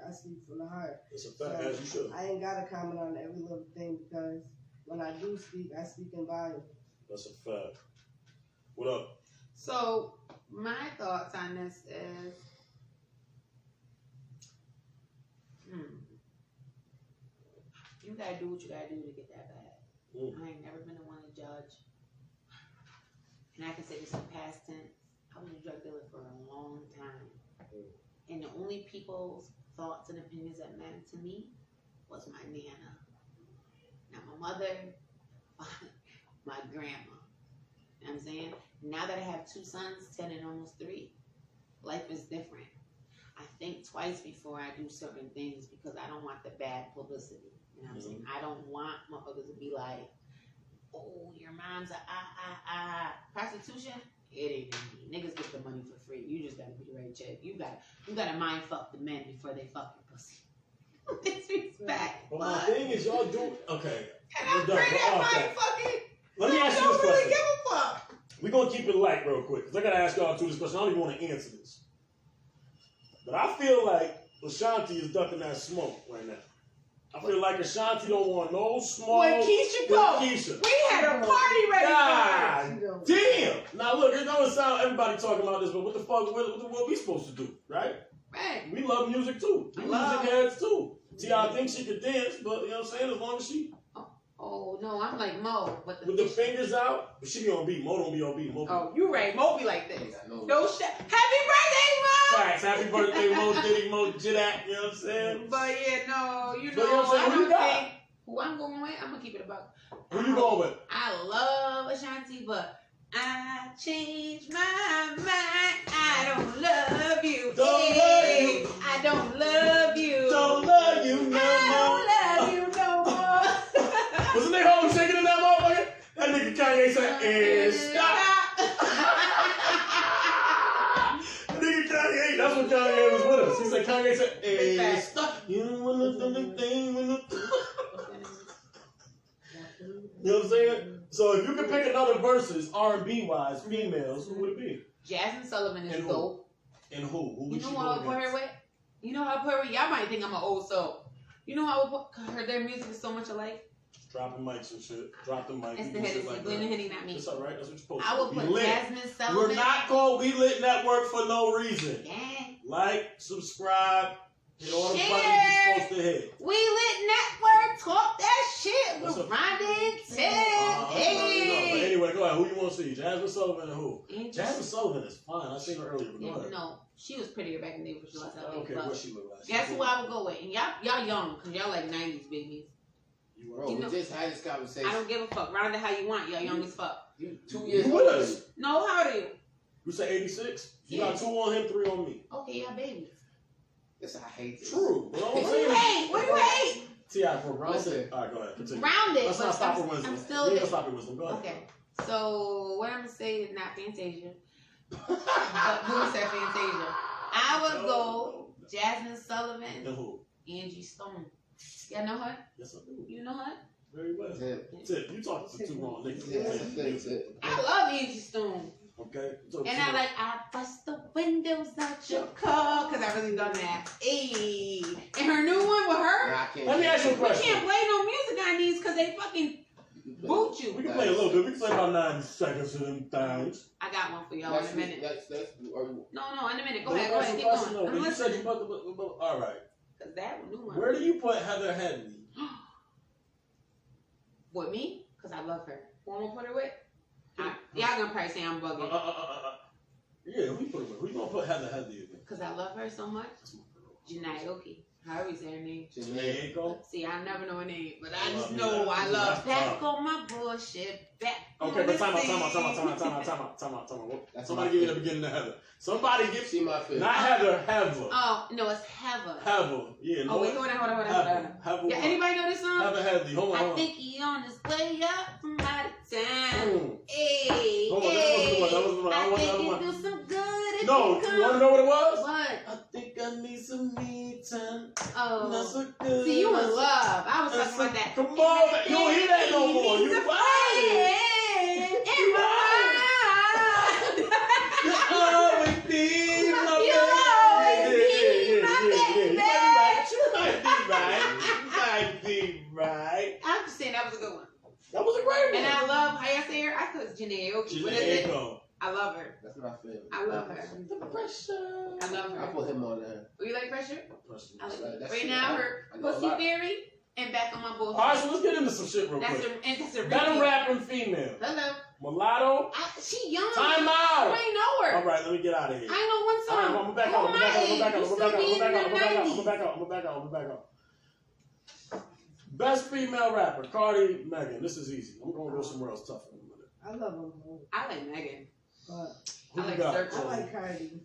from the heart. It's a fact, as you should. I ain't got to comment on every little thing because when I do speak, I speak in volume. That's a fact. What up? So my thoughts on this is, you gotta do what you gotta do to get that bag. I ain't never been the one to judge. And I can say this in past tense. I was a drug dealer for a long time. And the only people's thoughts and opinions that mattered to me was my nana. Not my mother, my grandma. You know what I'm saying? Now that I have 2 sons, 10 and almost 3, life is different. I think twice before I do certain things because I don't want the bad publicity. You know what I'm saying? I don't want motherfuckers to be like, oh, your mom's prostitution? It ain't me. Niggas get the money for free. You just gotta be the right chick. You gotta mind fuck the men before they fuck your pussy. Disrespect. But my thing is, y'all do okay. And I'm afraid that mind fucking. Let me ask you this question. I don't really question. give a fuck. We're gonna keep it light real quick because I gotta ask y'all too this question. I don't even want to answer this, but I feel like Ashanti is ducking that smoke right now. I feel like Ashanti don't want no smoke. When Keisha go, we had a party ready for her. Damn. Now look, it don't sound everybody talking about this, but what the fuck? What we supposed to do, right? Right. We love music too. We music heads too. T.I. thinks she could dance, but you know what I'm saying? As long as she. Oh no, I'm like Mo, but with the fingers out, but she be on beat. Mo don't be on beat. Mo be. Oh, you right. Mo be like this. No shit. Happy birthday, Mo! Facts. Happy birthday, Mo Diddy, Mo Jidak. You know what I'm saying? But yeah, no, you know what I'm saying? I don't think who I'm going with. I'm gonna keep it about. Who you going with? I love Ashanti, but I changed my mind. I don't love you. Don't love you. I don't love you. Don't love Kanye said, and stop. Nigga Kanye, that's what Kanye was with us. He said, Kanye said, and stop. You don't want to do the thing when the... You know what I'm saying? So if you could pick another versus R&B wise, females, who would it be? Jasmine Sullivan is dope. And who? Who would you know what I would put her with? You know how I put her with? Y'all might think I'm an old soul. You know how I would put her? Their music is so much alike. Dropping mics and shit. Drop the mic. It's the Henny, like Glenn and Henny, not me. It's alright. That's what you're supposed to do. I would put Jasmine Sullivan. We're not called We Lit Network for no reason. Yeah. Like, subscribe, hit all the buttons you're supposed to hit. We Lit Network, talk that shit with Ronda&Tip. Hey. But anyway, go ahead. Who you want to see? Jasmine Sullivan and who? Jasmine Sullivan is fine. I seen her earlier. But go ahead. No, she was prettier back in the day before she lost her. Okay, what she look like? Guess who I would go with? And y'all young, because y'all like 90s babies. Bro, we just had this conversation. I don't give a fuck. Round it how you want. Y'all young as fuck. You 2 years with us? No, how old are you? You say 86? You Yeah. got 2 on him, 3 on me. Okay, y'all babies. Listen, I hate this. True. But I'm What do saying. you hate? What do you hate? T.I. for round Listen. it. All right, go ahead. Continue. Round it. Let's not stop for wisdom. I'm still We there. don't stop for wisdom. Go ahead. Okay. So what I'm gonna say is not Fantasia. But who said Fantasia? I would go Jasmine Sullivan, And who? Angie Stone. Y'all know her? Yes, I do. You know her? Very well. Tip, you talking to 2 wrong niggas. I love Angie Stone. Okay. So, And I bust the windows out your car, because I really done that. Ayy. And her new one with her? Let me ask you a We question. can't play no music on these because they fucking boot you. We can play a little bit. We can play about 90 seconds of them things. I got one for y'all in a minute. No, in a minute. Go ahead, keep going. I'm You said you listening. about to... All right. Because that new one. Where do you put Heather Headley? With me? Because I love her. Who I'm going to put her with? Y'all going to probably say I'm bugging. Yeah, who you put her with? Who you going to put Heather Headley with? Because I love her so much. Janae Oki. However you say her name. Janae Oki? See, I never know her name, but I just know I love back on my bullshit. Back Okay, but time out. Somebody give me the beginning of Heather. Somebody give See my face. not Heather, Heather. Oh, no, it's Heather. Heather. Yeah, no. Oh, wait, hold on. Heather. Yeah, anybody know this song? Heather Headley. Hold on. I think he on his way up from out of town. Hey, Hold on, that was the one. I I think want it do some good if No, you you come. want to know what it was? What? I think I need some me time. Oh. That's so good. See, you in love. I was talking about that. Come on, you don't hear that no more. You fight. In my You always be my baby. You always be my baby. You might be right. I'm just saying that was a good one. That was a great one. And I love how y'all say her. I thought it's Janae Oki. What is it? Janae. I love her. That's my favorite. I love her. The pressure. I love I her. put him on there. Oh, you like Pressure? I like That right shit, now, her I know a Pussy lot. Fairy and Back on My Bullshit. Alright, so let's get into some shit real That's quick. that's a Better repeat. rap and female. Hello. Mulatto. She young. Time You out. ain't know her. Alright, let me get out of here. I know one song. I'm gonna back out. I'm gonna back out. Best female rapper, Cardi, Megan. This is easy. I'm gonna go somewhere else tougher in a minute. I love them both. I like Megan. But Who I you like got? Circle. I like Cardi.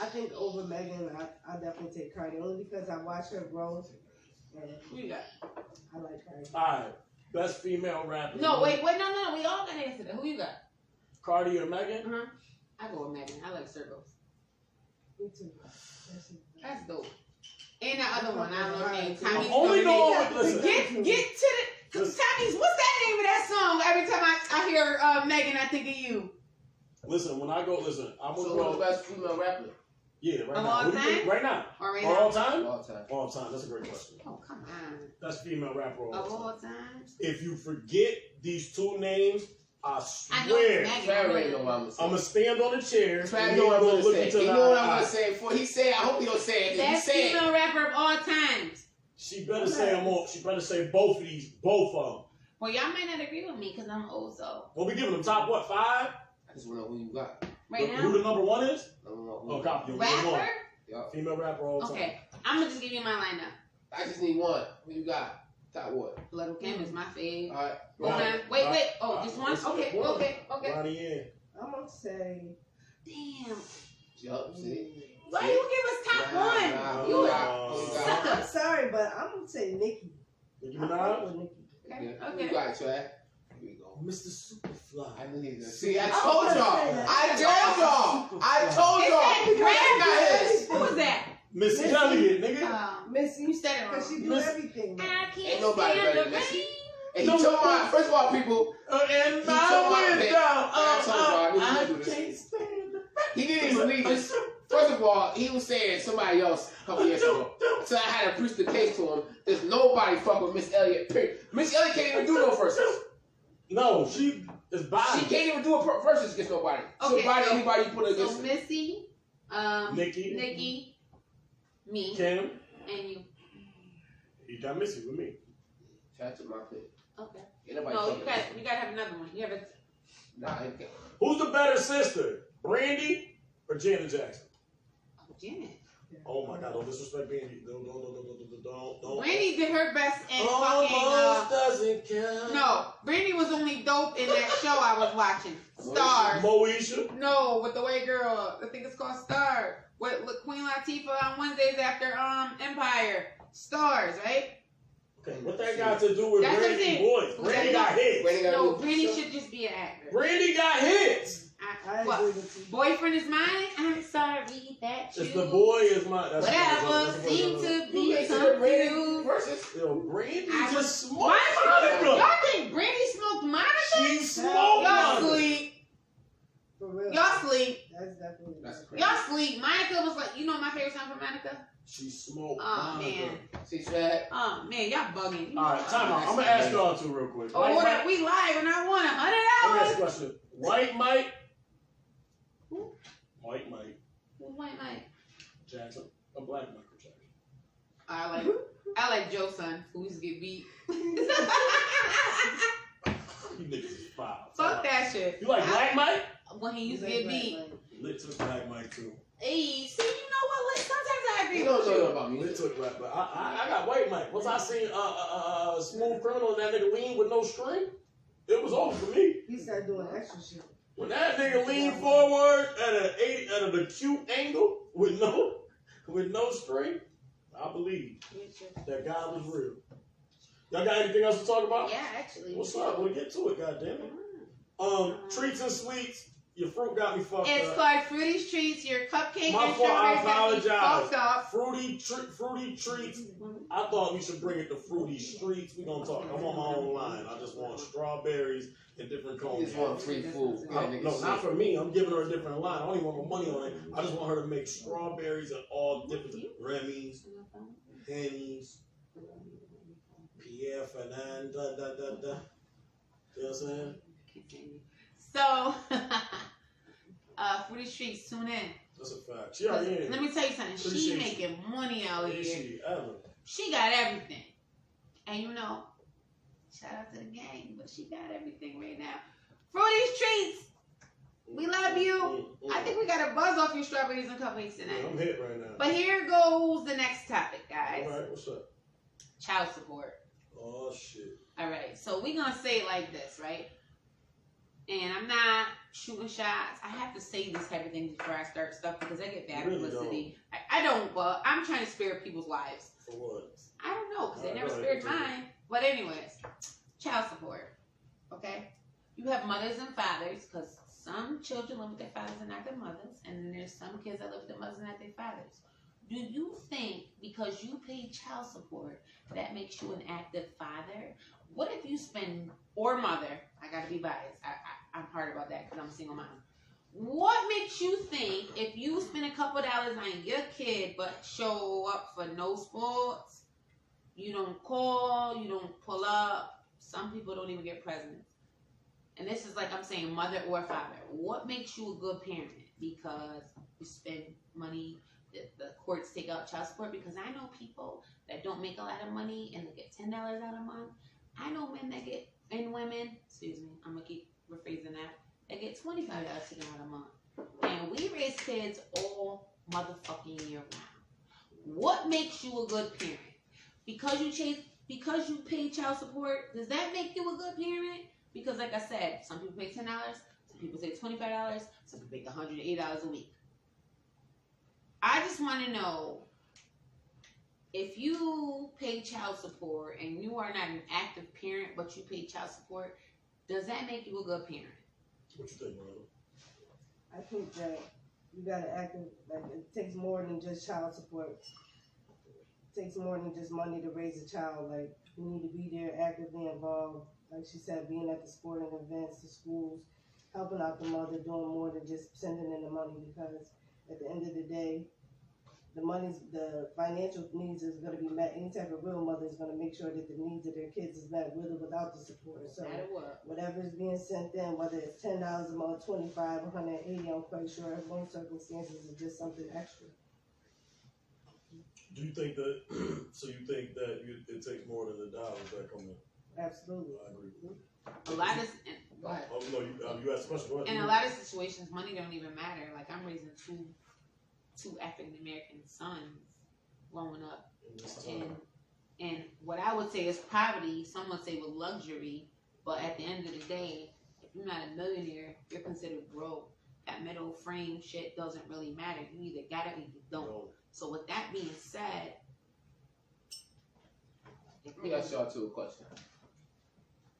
I think over Megan, I definitely take Cardi only because I watch her grow. And Who you got? I like Cardi. Alright. Best female rapper. No, wait, no. We all got to answer that. Who you got? Cardi or Megan? I go with Megan. I like Circles. Me too. That's dope. And that other one, I don't know the name. I'm Tommy's only going with listen. Get to the Tommy's. What's that name of that song? Every time I hear Megan, I think of you. Listen, when I go, listen, I'm gonna So go. who's the best female rapper? Yeah, right Of now. all Who do you think? time? Right now. Or right Or now? all time? All time. All time. That's a great question. Oh, come on. Best female rapper of Of all time. all time? If you forget these 2 names, I I know swear, Megan. Trav ain't know what I'm gonna say. I'm gonna stand on the chair. Trav and know what I'm gonna look say. into He the know what I'm eye. gonna say before he say it. I hope he don't say it. If he Best say it. female rapper of all times. She better say them all. She better say both of them. Well, y'all might not agree with me because I'm old soul. Well, we giving them top what, 5? I just wanna know who you got. Right Who now? the number 1 is? I don't know who. Oh, copy. Rapper? Yeah. Female rapper all time. Okay. I'm going to just give you my lineup. I just need one. Who you got? Top what? Little Kim is my fave. All right. Hold on. Wait. Oh, just one? Okay. Ronnie in. I'm gonna say. Damn. Yup. See. Why you give us top Nah, one? You who a you got? I'm sorry, but I'm gonna say Nicki. Nicki I fuck Minaj? with Nicki. Who Okay. you got, Trav? Here we go. Mr. Superfly. I knew he was gonna see. I told y'all. I told y'all. Who was that? Miss Elliott, nigga. Missy, You said it because she do Miss- everything. I can't Ain't nobody stand better the than Missy. rain. And he told my, first of all, people, And he told my pick. I told y'all, I knew he was gonna do this. He didn't even read this. First of all, he was saying somebody else a couple years ago. So I had to preach the case to him. There's nobody fuck with Miss Elliott, period. Miss Elliott can't even do no verses. No, she is body. She can't even do a verses against nobody. Okay, So body so- anybody you put against So her. Missy, Nikki, me, Kim. and you. You got Missy with me. Shout out to my pick. Okay. Ain't nobody No, fucking you with gotta have another one. You have a Nah, he can't. Who's the better sister, Brandy or Janet Jackson? Janet. Oh my God! Don't disrespect Brandy. Don't. Brandy did her best in Almost fucking. doesn't count. No, Brandy was only dope in that show I was watching, Stars. Moesha. No, with the white girl. I think it's called Stars. With Queen Latifah on Wednesdays after Empire. Stars, right? Okay, what that got to do with That's what I'm Brandy saying. Boys? Brandy got hits. Brandy got No, do- Brandy so- should just be an actor. Brandy got hits. I What? agree with you. Boyfriend is mine. I'm sorry that you. It's the boy is my. That's Whatever seemed to You be ain't seen the Brandy confused. verses? Yo, Brandy I just smoked Y'all Monica. think Brandy smoked Monica? She smoked Y'all Monica. sleep. For real. Y'all sleep. That's definitely. That's crazy. Y'all sleep. Monica was like, you know my favorite song from Monica? She smoked Oh, Monica. man. See, Shad? Oh, man, y'all bugging. You All right, time out. I'm gonna ask y'all two real quick. Oh, what up? We live and I won Let me ask $100. you a question. White Mike. Who? White Mike Who's White Mike? Jackson. A black Michael Jackson. I like Joe Son, who used to get beat. You niggas is foul. Fuck that shit. You like Black Mike? When he used to get beat. Lit took Black Mike too. Hey, see, you know what? Like, sometimes I agree You don't with know you. about me. Lit took Black Mike. I got White Mike. Once I seen Smooth Criminal and that nigga lean with no string, it was over for me. He started doing extra shit. When that nigga leaned forward at an acute angle with no string, I believe that God was real. Y'all got anything else to talk about? Yeah, actually. What's up? We'll get to it, goddammit. Treats and sweets. Your fruit got me fucked It's up. called Fruity Treats. Your cupcake My and fault, I strawberries got me apologize. fucked up. Fruity treats. I thought we should bring it to Fruity Streets. We gonna talk. I'm on my own line. I just want strawberries and different You cones. just want free food. No, not for me. I'm giving her a different line. I don't even want no money on it. I just want her to make strawberries and all different Remy's, Henny's, Pierre Fernand, You know what I'm saying? So, Fruity Treats, tune in. That's a fact. She already in. Let me tell you something. She Appreciate making money out Is here. she ever? She got everything. And you know, shout out to the gang, but she got everything right now. Fruity Treats, we love you. I think we got a buzz off your strawberries and cupcakes tonight. I'm hit right now. But here goes the next topic, guys. All right, what's up? Child support. Oh shit. All right, so we're going to say it like this, right? And I'm not shooting shots. I have to say these type of things before I start stuff because I get bad You really publicity. I don't, but I'm trying to spare people's lives. For what? I don't know because they Alright, never go spared ahead. mine. But anyways, child support. Okay? You have mothers and fathers because some children live with their fathers and not their mothers. And then there's some kids that live with their mothers and not their fathers. Do you think because you pay child support, that makes you an active father? What if you spend, or mother, I gotta be biased, I'm hard about that because I'm a single mom. What makes you think if you spend a couple dollars on your kid but show up for no sports, you don't call, you don't pull up, some people don't even get presents. And this is like I'm saying mother or father. What makes you a good parent? Because you spend money, the courts take out child support, because I know people that don't make a lot of money and they get $10 out a month. I know men that get, and women, excuse me, I'm going to keep rephrasing that get $25 out a month. And we raise kids all motherfucking year round. What makes you a good parent? Because you pay child support, does that make you a good parent? Because like I said, some people pay $10, some people pay $25, some people pay $108 a week. I just want to know, if you pay child support and you are not an active parent, but you pay child support, Does that make you a good parent? What you think, man? I think that you gotta act like it takes more than just child support. It takes more than just money to raise a child. Like, you need to be there, actively involved. Like she said, being at the sporting events, the schools, helping out the mother, doing more than just sending in the money. Because at the end of the day, the financial needs is going to be met. Any type of real mother is going to make sure that the needs of their kids is met with or without the support. So whatever is being sent in, whether it's $10 a month, $25, $180, I'm quite sure in most circumstances is just something extra. Do you think that? So you think that it takes more than the dollars that come in? Absolutely. I agree with you. A lot of go ahead. Oh no, you asked a question. Go ahead. In a lot of situations, money don't even matter. Like, I'm raising two African American sons growing up, and what I would say is poverty. Some would say with luxury, but at the end of the day, if you're not a millionaire, you're considered broke. That middle frame shit doesn't really matter. You either got it or you don't. No. So with that being said, let me ask y'all two a question.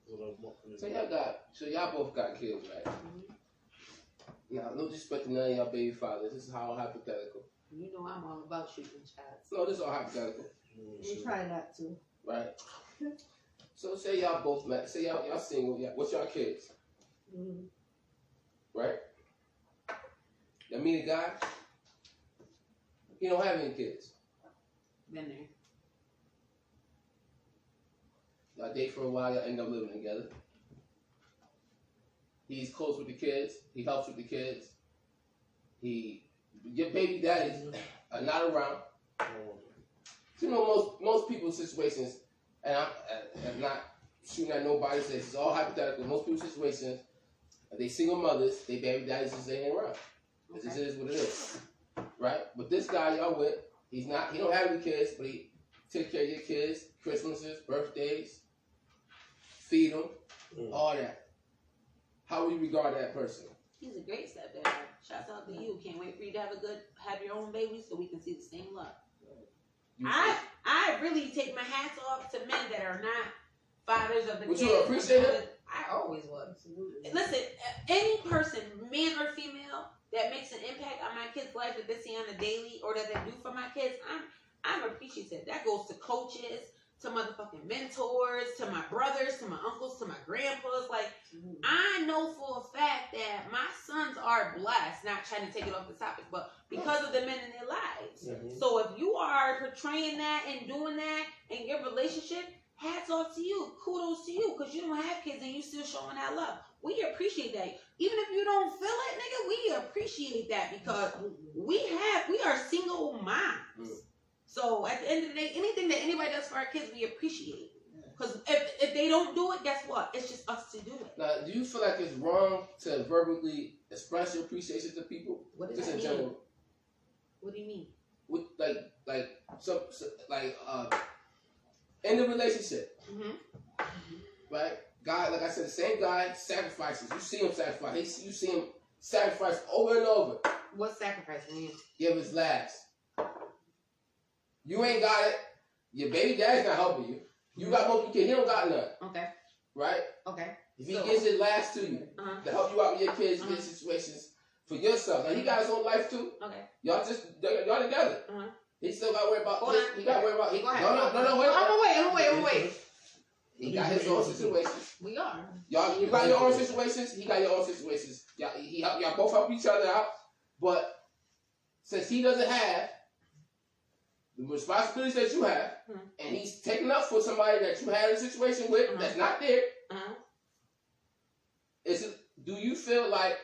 So y'all both got kids, right? Mm-hmm. Now, no disrespect to none of y'all baby fathers. This is how hypothetical. You know I'm all about shooting shots. No, this is all hypothetical. We try not to. Right. So say y'all both met. Say y'all single. What's y'all kids? Mm-hmm. Right. Y'all meet a guy. He don't have any kids. Been there. Y'all date for a while. Y'all end up living together. He's close with the kids. He helps with the kids. Your baby daddies are not around. You know, most people's situations, and I'm not shooting at nobody. Says it's all hypothetical. Most people's situations, they single mothers. They baby daddies just ain't around. Okay. This is what it is, right? But this guy y'all with, he don't have any kids, but he takes care of your kids, Christmases, birthdays, feed them, all that. How would you regard that person? He's a great stepdad. Shouts out to you. Can't wait for you to have your own baby so we can see the same love. I really take my hats off to men that are not fathers of the kids. Would you appreciate it? I always would. Absolutely. Listen, any person, man or female, that makes an impact on my kids' life that they see on a daily or that they do for my kids, I'm appreciative. That goes to coaches, to motherfucking mentors, to my brothers, to my uncles, to my grandpas. Like, I know for a fact that my sons are blessed, not trying to take it off the topic, but because of the men in their lives. Mm-hmm. So if you are portraying that and doing that in your relationship, hats off to you. Kudos to you, because you don't have kids and you still showing that love. We appreciate that. Even if you don't feel it, nigga, we appreciate that because we are single moms. So at the end of the day, anything that anybody does for our kids, we appreciate. Because if they don't do it, guess what? It's just us to do it. Now, do you feel like it's wrong to verbally express your appreciation to people? What does that mean? General? What do you mean? With in the relationship, right? God, like I said, the same guy sacrifices. You see him sacrifice. You see him sacrifice over and over. What sacrifice mean? Give his last. You ain't got it. Your baby daddy's not helping you. You got more kids. He don't got none. Okay. Right? Okay. If he gives his last to you to help you out with your kids in situations for yourself. Now, he got his own life too. Okay. Y'all together. He still got to worry about this. He got to worry about... No, wait. I'm wait. He got his own situations. We are. You got your own situations. He got your own situations. Y'all both help each other out. But since he doesn't have the responsibilities that you have, and he's taking up for somebody that you had a situation with that's not there, do you feel like,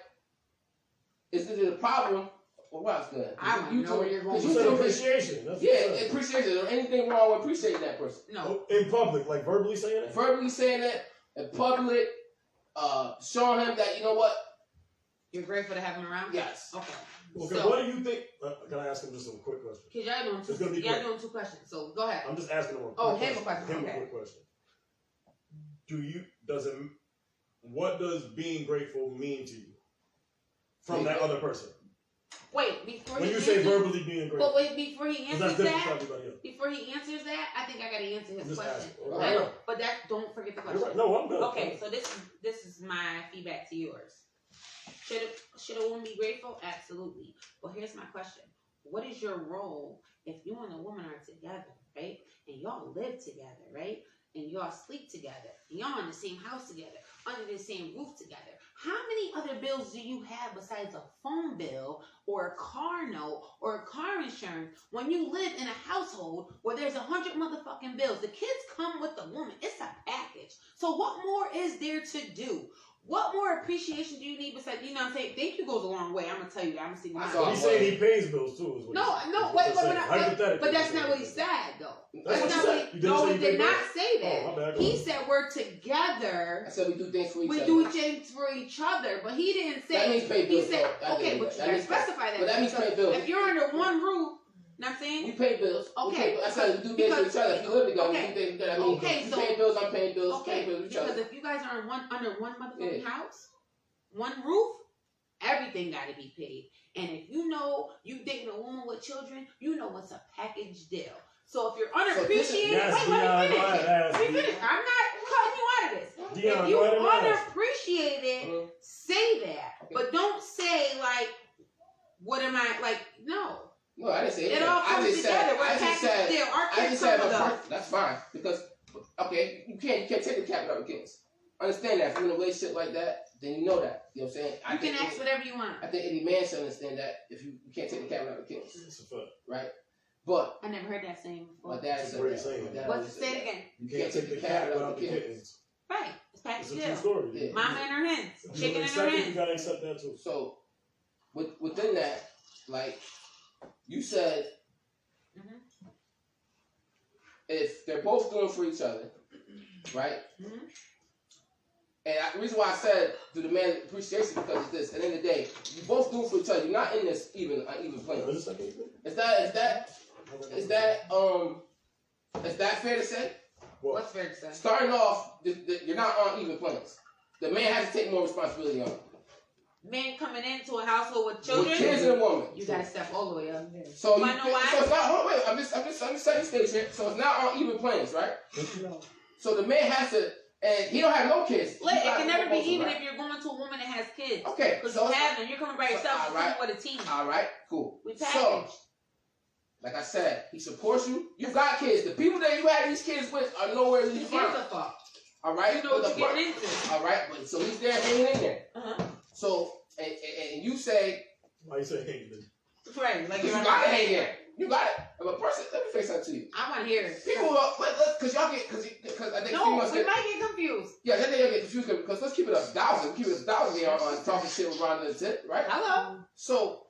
is it a problem? Well, what else good? I don't know where you're going. You said appreciation. Appreciation. Is there anything wrong with appreciating that person? No. In public, like verbally saying that? Verbally saying that, in public, showing him that, you know what? You're grateful to have him around? Yes. Okay. Okay, so, what do you think? Can I ask him just a quick question? Because y'all doing two questions, so go ahead. I'm just asking him a quick question. A quick question. What does being grateful mean to you from that other person? Wait, before When he you say answers, verbally being grateful. but wait, before he 'Cause answers that's different for that, everybody else. before he answers that, I think I gotta answer his Just question. ask. Right. But that, don't forget the You're question. right. No, I'm good. Okay, so this is my feedback to yours. Should a woman be grateful? Absolutely. But here's my question: what is your role if you and a woman are together, right? And y'all live together, right? And y'all sleep together, and y'all in the same house together, under the same roof together. How many other bills do you have besides a phone bill or a car note or a car insurance when you live in a household where there's 100 motherfucking bills? The kids come with the woman. It's a package. So what more is there to do? What more appreciation do you need besides, you know what I'm saying? Thank you goes a long way. I'm going to tell you that. I'm going to see So he's saying he pays bills too. Is what but that's not what he said, though. That's what not said. what he, no, he did not say that. Oh, my bad. He said we're together. I said we do things for each other. We do things for each other, but he didn't say. That means pay bills. He said, though. okay, but you gotta specify that. But that means pay bills. If you're under one roof, know what I'm saying? We pay bills. Okay. I said we do things for each other. If you live together, okay. we do things together. I mean, Okay, you so paying bills, I'm paying bills. okay, Paying bills with each because other. if you guys are under one motherfucking house, one roof, everything got to be paid. And if you know you dating a woman with children, you know it's a package deal. So if you're unappreciated, let me finish. I'm not cutting you out of this. If you unappreciated, say that. Okay. But don't say like, what am I, like, no. No, I didn't say it. It all comes together. We're package deal. Our kids come with us. That's fine. Because, okay, you can't take the cap without the kids. Understand that. If you're in a relationship like that, then you know that. You know what I'm saying? You can ask whatever you want. I think any man should understand that if you can't take the cap without the kids. Right? But I never heard that saying before. My dad said that. What's say it again? You can't take the cap without the kids. Right. It's package deal. It's a true story. Yeah. Mama and her hens. Chicken and her hens. You gotta accept that too. So within that, like you said, if they're both doing for each other, right? And the reason why I said do the man appreciation because it's this. At the end of the day, you both do for each other. You're not in this uneven playing. Is that fair to say? What's fair to say? Starting off, you're not on even planes. The man has to take more responsibility on it. Man coming into a household with children, with kids and a woman, you gotta step all the way up. So you know why? So it's not. Wait, I'm just setting the stage here. So it's not on even planes, right? So the man has to, and he don't have no kids. It can never be even if you're going to a woman that has kids. Okay, because you have them. You're coming by yourself. You're coming with a team. All right, cool. We package. So, like I said, he supports you. You got kids. The people that you had these kids with are nowhere to be found. All right, you know what you're getting into. All right, but so he's there hanging in there. So and you say, why you say hanging in? Right, like you gotta hang there. You got it. I'm a person. Let me say something to you. I want to hear it. People, because y'all get, because I think no, we might get confused. Yeah, I think y'all get confused because let's keep it 1,000. Keep it 1,000 here on talking shit with Ronda&Tip, right? Hello. So,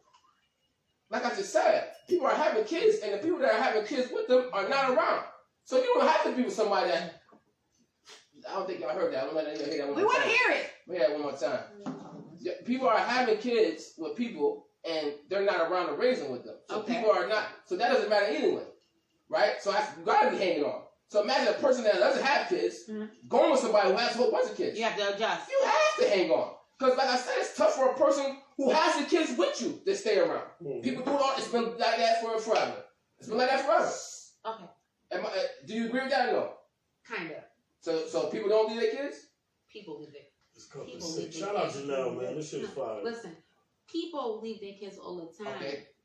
like I just said, people are having kids, and the people that are having kids with them are not around. So you don't have to be with somebody that. I don't think y'all heard that. I'm gonna hear that one more time. We want to hear it. Let me hear that one more time. Yeah, people are having kids with people, and they're not around to raise them with them. So people are not. So that doesn't matter anyway, right? So you gotta be hanging on. So imagine a person that doesn't have kids going with somebody who has a whole bunch of kids. You have to adjust. You have to hang on. Because like I said, it's tough for a person who has the kids with you to stay around. People do it all. It's been like that for forever. It's been like that forever. Okay. Do you agree with that or no? Kind of. So people don't leave their kids? People leave their kids. Shout out Janelle, man. This shit is fire. Listen, people leave their kids all the time.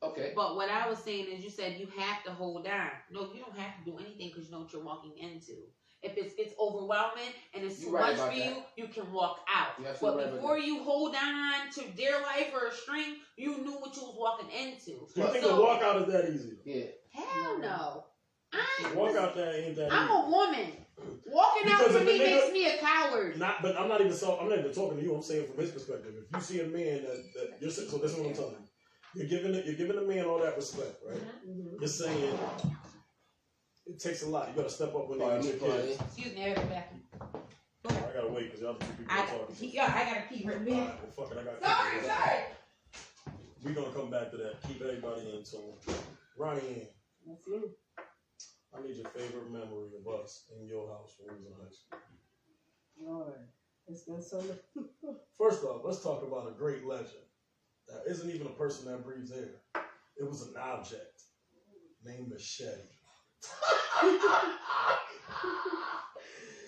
Okay. But what I was saying is you said you have to hold on. No, you don't have to do anything because you know what you're walking into. If it's overwhelming and it's too much for you, you can walk out. But before you hold on to dear life or a string, you knew what you was walking into. You think the walk out is that easy? Yeah. Hell no. Walk out there ain't that easy. I'm a woman. Walking out for me makes me a coward. But I'm not even talking to you. I'm saying from his perspective. If you see a man that you're so this is what I'm telling you. You're giving a man all that respect, right? You're saying it takes a lot. You gotta step up when they get your kids. Excuse me, I gotta back you. I gotta wait because y'all two people are talking. I gotta keep her in. Well, fuck it, I got. Sorry. We're gonna come back to that. Keep everybody in tune. Ronnie, I need your favorite memory of us in your house when we was in high school. Lord, it's been so long. First off, let's talk about a great legend that isn't even a person that breathes air. It was an object named Machete.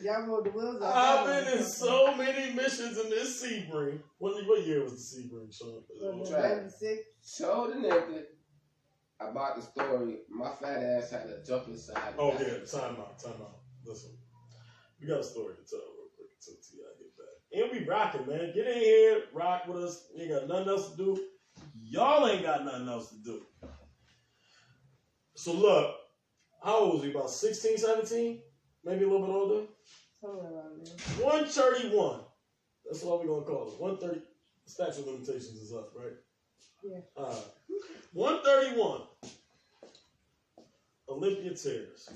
Y'all rolled the wheels off. I've been in so many missions in this Sebring. What year was the Sebring, Sean? 96. Show the nigga about the story. My fat ass had to jump inside. Oh, yeah. Time out. Listen. We got a story to tell real quick until T.I. get back. And we rocking, man. Get in here. Rock with us. You ain't got nothing else to do. Y'all ain't got nothing else to do. So, look. How old was he? About 16, 17? Maybe a little bit older? Somewhere around there. 131. That's what we're going to call it. 130. Statute of limitations is up, right? Yeah. 131. Olympia Terrace.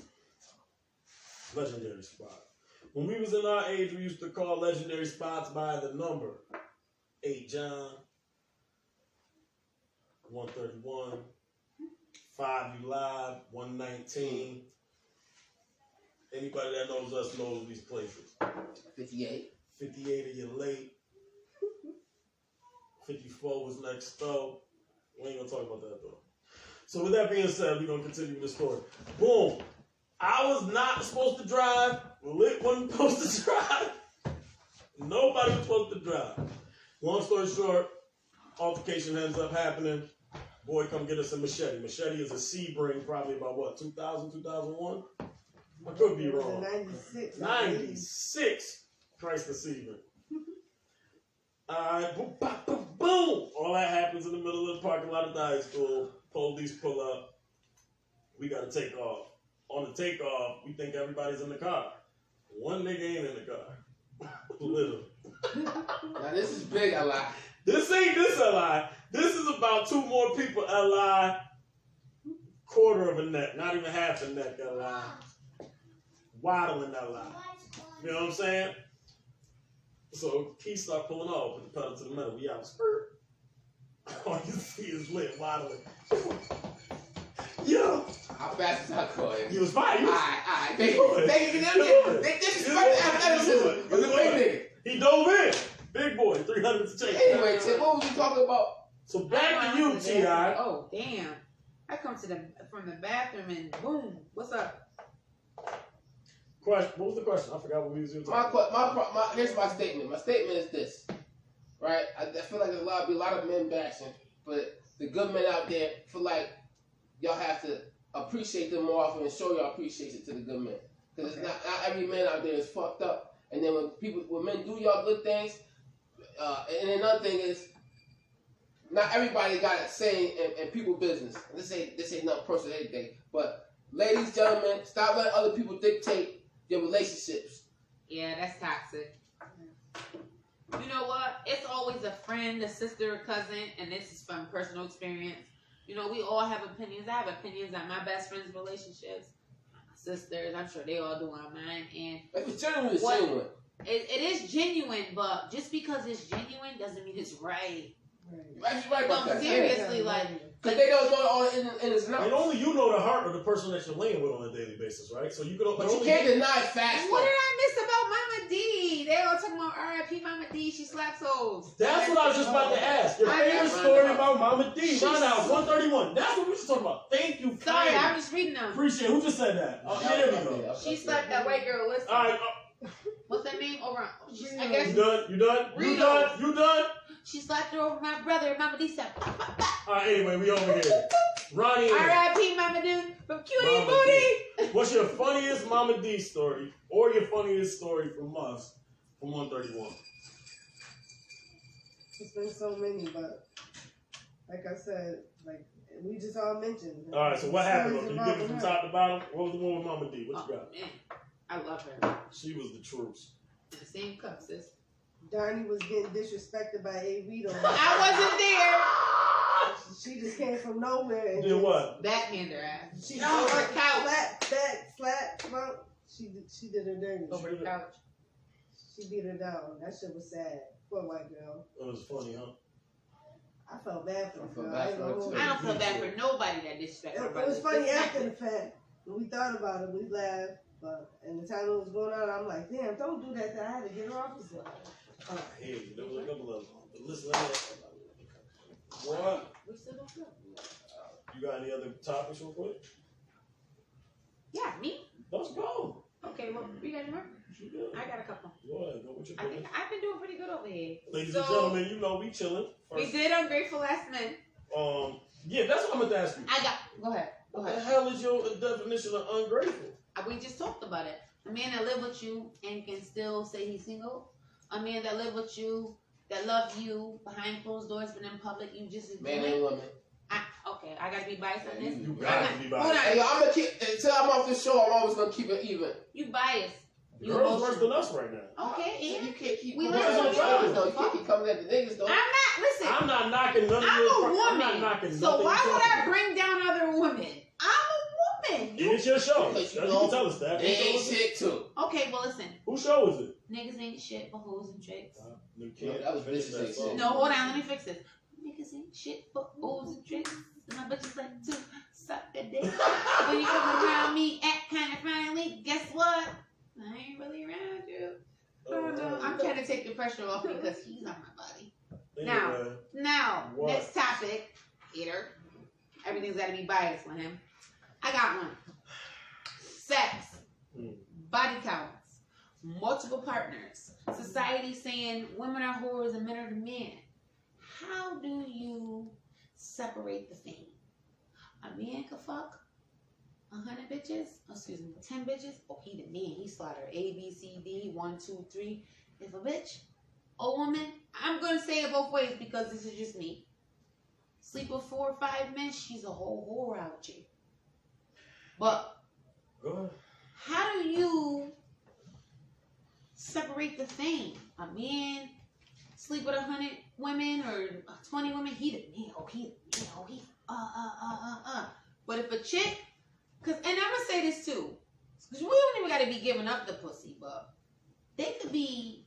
Legendary spot. When we was in our age, we used to call legendary spots by the number. 8 John. 131. 5 You Live. 119. Anybody that knows us knows these places. 58. 58 of you late. 54 was next door. We ain't gonna talk about that though. So with that being said, we're gonna continue with the story. Boom. I was not supposed to drive. Lit wasn't supposed to drive. Nobody was supposed to drive. Long story short, altercation ends up happening. Boy, come get us a Machete. Machete is a Sebring, probably about what, 2000, 2001? I could be wrong. 96. 96. Christ the Sebring. Alright, boom, boom, boom, boom. All that happens in the middle of the parking lot of the high school. Police pull up. We gotta take off. On the takeoff, we think everybody's in the car. One nigga ain't in the car. Literally. Now this is big LI. This ain't this LI. This is about 2 more people LI. Quarter of a neck. Not even half a neck LI. Waddling LI. You know what I'm saying? So he start pulling off with the pedal to the metal. We out. Skirt. All you see is lit waddling. Yo. How fast is that going? He was fine. Alright. They disrespect the athleticism of the big nigga. He dove in. Big boy. 300 to change. Anyway, Tip, what was we talking about? So back to you, T.I. Oh, damn. I come from the bathroom and boom. What's up? Question. What was the question? I forgot what we was talking about. Here's my statement. My statement is this, right? I feel like there's a lot of men bashing, but the good men out there feel like y'all have to appreciate them more often and show your appreciation to the good men. Because it's not every man out there is fucked up. And then when men do y'all good things, and another thing is, not everybody got a say in people business. This ain't nothing personal anything, but ladies, gentlemen, stop letting other people dictate your relationships. Yeah, that's toxic. You know what? It's always a friend, a sister, a cousin, and this is from personal experience. You know, we all have opinions. I have opinions on my best friends' relationships, my sisters. I'm sure they all do on mine. And it's genuine. It is genuine, but just because it's genuine doesn't mean it's right. Right about that. Seriously, because they don't know all in his mouth. And only you know the heart of the person that you're laying with on a daily basis, right? So you can. But you can't deny facts. What did I miss about Mama D? They all talking about R.I.P. Mama D. She slaps hoes. That's what I was just about to ask. Your favorite story about Mama D. Ronda House 131. That's what we should talk about. Thank you. Sorry, I'm just reading them. Appreciate it. Who just said that? Oh, there we go. She slapped that white girl. Listen. All right. What's her name? Over. I guess. You done? She slapped her over my brother. Mama D said. Alright, anyway, we over here. Ronnie. R.I.P. Mama D from Cutie Booty. What's your funniest Mama D story or your funniest story from us from 131? It's been so many, but like I said, we just all mentioned. Alright, so what happened? Can you give it from top to bottom? What was the one with Mama D? What you got? Man, I love her. She was the truth. In the same cup, sis. Donnie was getting disrespected by A. Vito. I wasn't there. She just came from nowhere. And did what? Backhand her ass. She over the couch. Slap. She did her dirty. Over the couch. She beat her down. That shit was sad. Poor white girl. It was funny, huh? I felt bad for the girl. I don't feel bad for nobody that disrespects her. It was funny after the fact. When we thought about it, we laughed. But in the time it was going on, I'm like, damn, don't do that. I had to get her off the set. Hey, there was a couple of them. But listen, What? We still don't know. You got any other topics real quick? Yeah, me? Let's go. Okay, well, you got any more? You good? I got a couple. Go ahead, go with your I think business. I've been doing pretty good over here. Ladies So, and gentlemen, you know we chilling. We did Ungrateful Last Men. Yeah, that's what I'm gonna ask you. Go ahead. What the hell is your definition of ungrateful? We just talked about it. A man that live with you and can still say he's single. A man that live with you, that love you behind closed doors, but in public you just Man and woman. Okay, I gotta be biased on this. You gotta be biased. Hold on. Hey, yo, I'm gonna keep until I'm off this show. I'm always gonna keep it even. You biased. The girl's worse than us right now. Okay, So yeah. you can't keep. We coming learn at the from niggas, you. though. You can't keep coming at the niggas though. Listen. I'm not knocking none of I'm your. a woman. I'm not knocking So nothing why you would talking I about. bring down other women? I'm a woman. It's your show. Because You you can know tell us that. they Whose show ain't is it? shit too. Okay, well listen. Whose show is it? Niggas ain't shit but hoes and tricks. You can't That was finish bitches that ain't song. shit. No, hold on, let me fix this. Niggas ain't shit but hoes and tricks. And my bitches like to suck that dick. When you come around me, act kind of friendly. Guess what? I ain't really around you. Oh, no. I'm trying to take the pressure off because he's on my body. Anyway, Now, what? next topic, hater. Everything's got to be biased with him. I got one. Sex, body counts, multiple partners, society saying women are whores and men are the men. How do you separate the thing? A man could fuck 100 bitches, 10 bitches. Oh, he the man. He slaughtered A, B, C, D, 1, 2, 3. If a bitch, a woman, I'm gonna say it both ways because this is just me. Sleep with 4 or 5 men, she's a whole whore out here. But go ahead. how do you separate the thing? A man sleep with 100 women or 20 women, he the man. Oh, he the man. Oh, he But if a chick, and I'm gonna say this too, because we don't even gotta be giving up the pussy, but they could be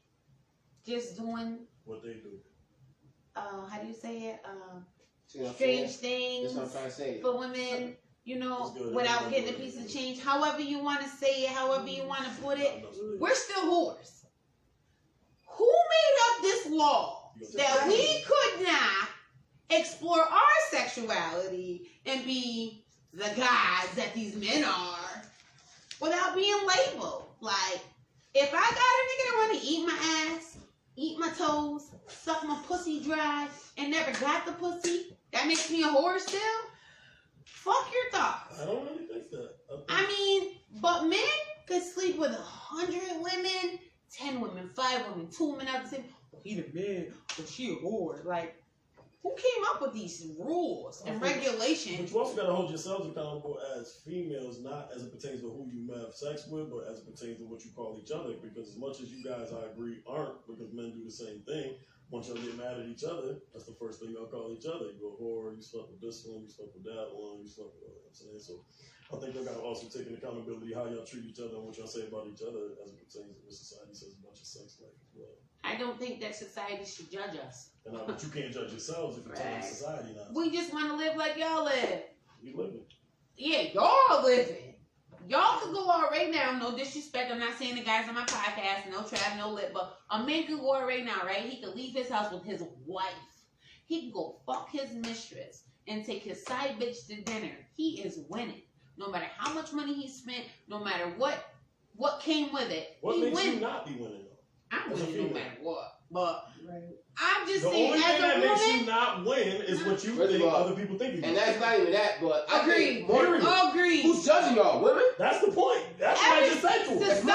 just doing What they do. how do you say it? See what I'm Strange saying? things That's what I'm trying to say. for women, you know, It's good. without getting a piece of change. However you want to say it, however you want to put it, we're still whores. Who made up this law that we could not explore our sexuality and be the guys that these men are without being labeled? Like, if I got a nigga that want to eat my ass, eat my toes, suck my pussy dry, and never got the pussy, that makes me a whore still? Fuck your thoughts. I don't really think that. I mean, but men could sleep with 100 women, 10 women, 5 women, 2 women out the same. Oh, he the man, but she a whore. Like, who came up with these rules and But regulations? you also gotta hold yourselves accountable as females, not as it pertains to who you have sex with, but as it pertains to what you call each other. Because as much as you guys, I agree, aren't, because men do the same thing. Once y'all get mad at each other, that's the first thing y'all call each other. You go, whore, you slept with this one, you slept with that one, you slept with, you know what I'm saying? So I think y'all gotta also take an accountability how y'all treat each other and what y'all say about each other as it pertains to what society says about your sex life as well. I don't think that society should judge us. And but you can't judge yourselves if you're telling Right. society now. We just want to live like y'all live. You living. Yeah, y'all living. Y'all could go out right now. No disrespect. I'm not saying the guys on my podcast. No trap, no lip. But a man could go out right now, right? He could leave his house with his wife. He could go fuck his mistress and take his side bitch to dinner. He is winning. No matter how much money he spent, no matter what came with it. What he makes winning. you not be winning though? I'm as a winning no female? matter what. But Right. I'm just The saying, only thing as that a makes you woman, not win is what you First of think all, other people think you do. And that's not even that, but I Agreed. think more than agreed. who's judging y'all, women? That's the point. That's what I just said to him. Society,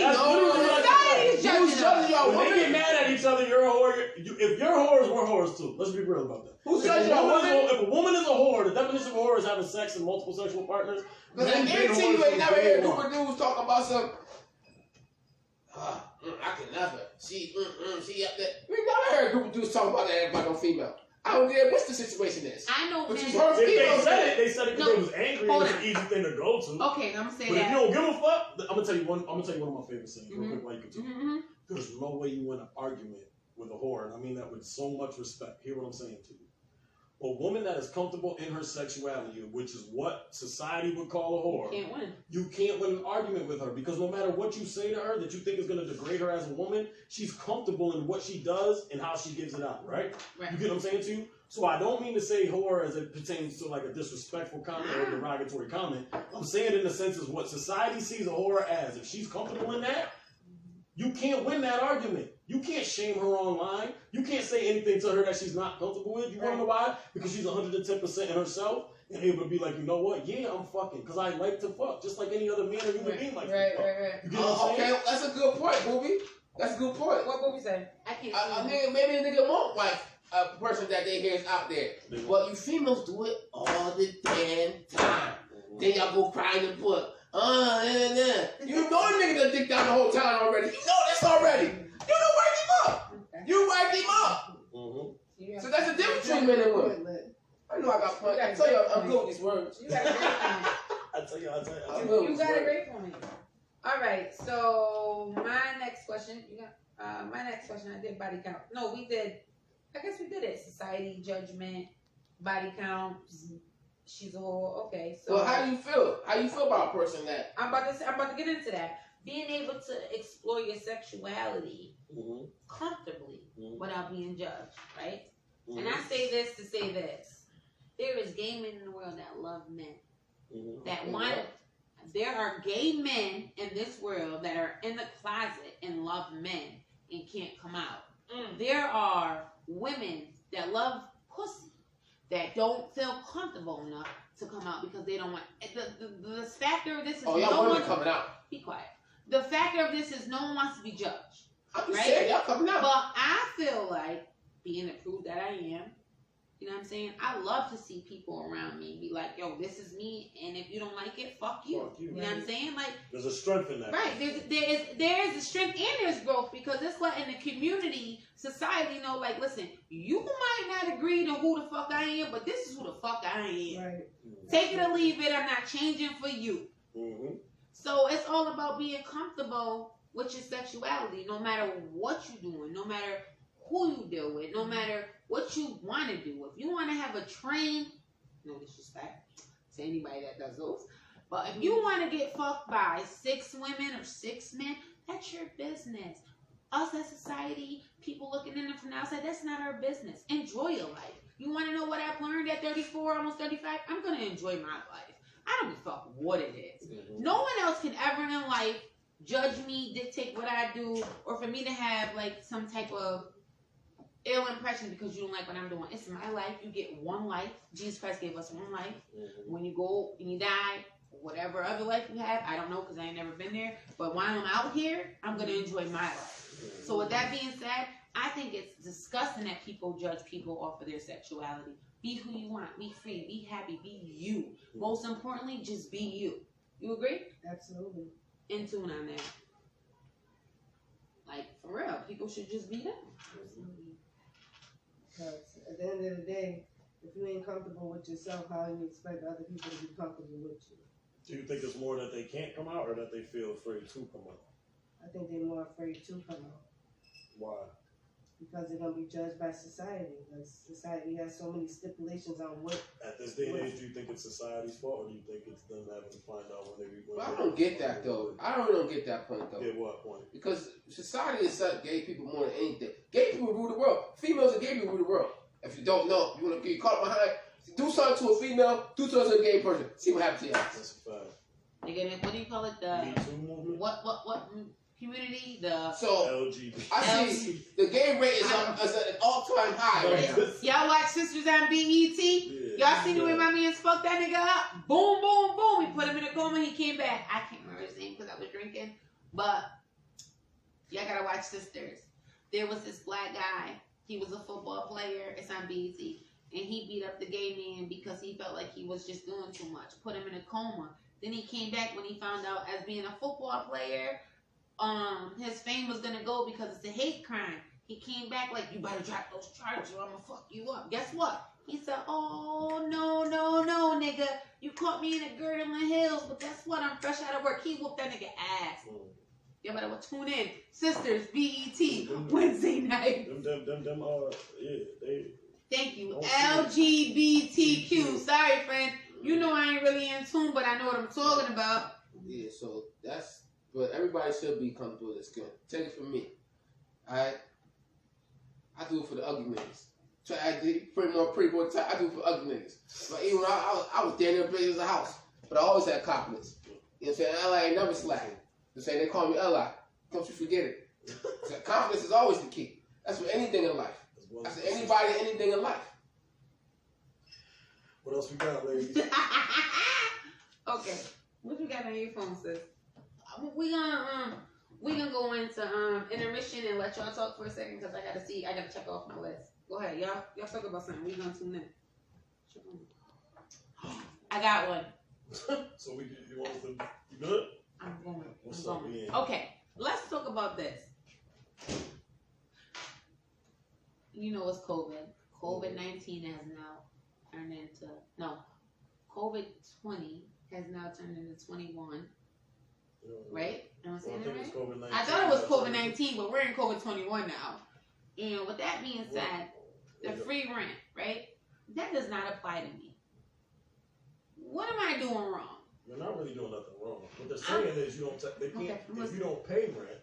That's literally what I just society said. is judging Who's judging us. y'all, When they women? get mad at each other, you're a whore. If you're whores, we're whores too. Let's be real about that. Who's If judging y'all, women? if a woman is a whore, the definition of a whore is having sex with multiple sexual partners. Because I Men been guarantee you whores ain't never from heard day a one. group of dudes talking about some. I can never. She up there. We never heard a group of dudes talking about that about no female. I don't care what the situation is. I know But men. you heard If females they said it because No. they was angry. Hold It's on. an easy thing to go to. Okay, I'm gonna say But if that. you don't give a fuck, I'm gonna tell you one. I'm gonna tell you one of my favorite sayings real quick while you continue. Mm-hmm. There's no way you win an argument with a whore, and I mean that with so much respect. Hear what I'm saying to you. A woman that is comfortable in her sexuality, which is what society would call a whore, Can't win. you can't win an argument with her because no matter what you say to her that you think is going to degrade her as a woman, she's comfortable in what she does and how she gives it out, right? Right. You get what I'm saying to you? So I don't mean to say whore as it pertains to like a disrespectful comment or a derogatory comment. I'm saying it in the sense of what society sees a whore as. If she's comfortable in that, you can't win that argument. You can't shame her online. You can't say anything to her that she's not comfortable with. You want to know why? Because she's 110% in herself and able to be like, you know what? Yeah, I'm fucking. Because I like to fuck. Just like any other man or human being likes to fuck. Right. You get what I'm saying? Okay, that's a good point, Booby. That's a good point. What Booby say? I can't I mean, maybe a nigga won't like a person that they hear is out there. But you females do it all the damn time. Then y'all go cry in the book. You know the nigga done dick down the whole time already. You know this already. You done wiped him up. You wiped him up. Mm-hmm. So that's the difference between men and women. I know I got point. I tell you, I'm good with these words. You got a great point. I tell you. I'm good with You these got a words. great point. All right. So my next question. My next question. I did body count. No, we did. I guess we did it. Society, judgment, body count. She's a whole. Okay. So Well, how do you feel? How you feel about a person that? I'm about to get into that. Being able to explore your sexuality comfortably without being judged, right? And I say this to say this. There is gay men in the world that love men. That want. There are gay men in this world that are in the closet and love men and can't come out. There are women that love pussy that don't feel comfortable enough to come out because they don't want. The factor of this is y'all women coming out. Be quiet. The factor of this is no one wants to be judged. I'm just saying, y'all coming out. But I feel like being the proof that I am. You know what I'm saying? I love to see people around me be like, yo, this is me, and if you don't like it, fuck you. Fuck you. You know what I'm saying? Like, there's a strength in that. Right. There is a strength and there's growth because it's letting the community, society know, like, listen, you might not agree to who the fuck I am, but this is who the fuck I am. Right. Take it or leave it. I'm not changing for you. So it's all about being comfortable with your sexuality, no matter what you're doing, no matter who you deal with, no matter what you want to do. If you want to have a train, no disrespect to anybody that does those, but if you want to get fucked by 6 women or 6 men, that's your business. Us as society, people looking in it from the outside, that's not our business. Enjoy your life. You want to know what I've learned at 34, almost 35? I'm going to enjoy my life. I don't give a fuck what it is. No one else can ever in life judge me, dictate what I do, or for me to have like some type of ill impression because you don't like what I'm doing. It's my life. You get one life. Jesus Christ gave us one life. When you go and you die, whatever other life you have, I don't know because I ain't never been there. But while I'm out here, I'm going to enjoy my life. So with that being said, I think it's disgusting that people judge people off of their sexuality. Be who you want. Be free. Be happy. Be you. Most importantly, just be you. You agree? Absolutely. In tune on that. Like, for real, people should just be them. Because at the end of the day, if you ain't comfortable with yourself, how do you expect other people to be comfortable with you? Do you think it's more that they can't come out or that they feel afraid to come out? I think they're more afraid to come out. Why? Because they're going to be judged by society. Because society has so many stipulations on what. At this day and age, do you think it's society's fault or do you think it's them having to find out when they... Well, I don't get that, though. I really don't get that point, though. Get what point? Because society has set gay people more than anything. Gay people rule the world. Females and gay people rule the world. If you don't know, you want to get caught behind, do something to a female, do something to a gay person. See what happens to you. That's a fact. Nigga, what do you call it? Me Too movement? What community? So, LGBT. I see the gay rate is at an all-time high right now. Y'all watch Sisters on BET? Y'all seen the way my man's fucked that nigga up? Boom, boom, boom. We put him in a coma. He came back. I can't remember his name because I was drinking. But y'all gotta watch Sisters. There was this black guy. He was a football player. It's on BET. And he beat up the gay man because he felt like he was just doing too much. Put him in a coma. Then he came back when he found out as being a football player, his fame was gonna go because it's a hate crime. He came back like, you better drop those charges or I'm gonna fuck you up. Guess what? He said, oh, no, nigga. You caught me in a girl in the hills, but guess what? I'm fresh out of work. He whooped that nigga ass. You better tune in. Sisters, BET, Wednesday night. They... Thank you. LGBTQ. Sorry, friend. You know I ain't really in tune, but I know what I'm talking about. Yeah, so that's... But everybody should be comfortable with their skin. Take it from me. Alright? I do it for the ugly niggas. I do pretty boy type. I do for ugly niggas. But even when I was damn near big as a house, but I always had confidence. You know what I'm saying? LA ain't never slacking. They say they call me Li. Don't you forget it. So confidence is always the key. That's for anything in life. That's for anybody, anything in life. What else we got, ladies? Okay, what you got on your phone, sis? We gonna go into intermission and let y'all talk for a second because I gotta check off my list. Go ahead, y'all talk about something. We gonna tune in. I got one. So you want us to, you good? I'm going. What's up, man? Okay, let's talk about this. You know it's COVID. COVID-19 has now turned into COVID-20 has now turned into 21. Right? Am I saying that right? I thought it was COVID-19, but we're in COVID-21 now. And with that being said, the free rent, right? That does not apply to me. What am I doing wrong? You're not really doing nothing wrong. What they're saying is you don't. If you don't pay rent,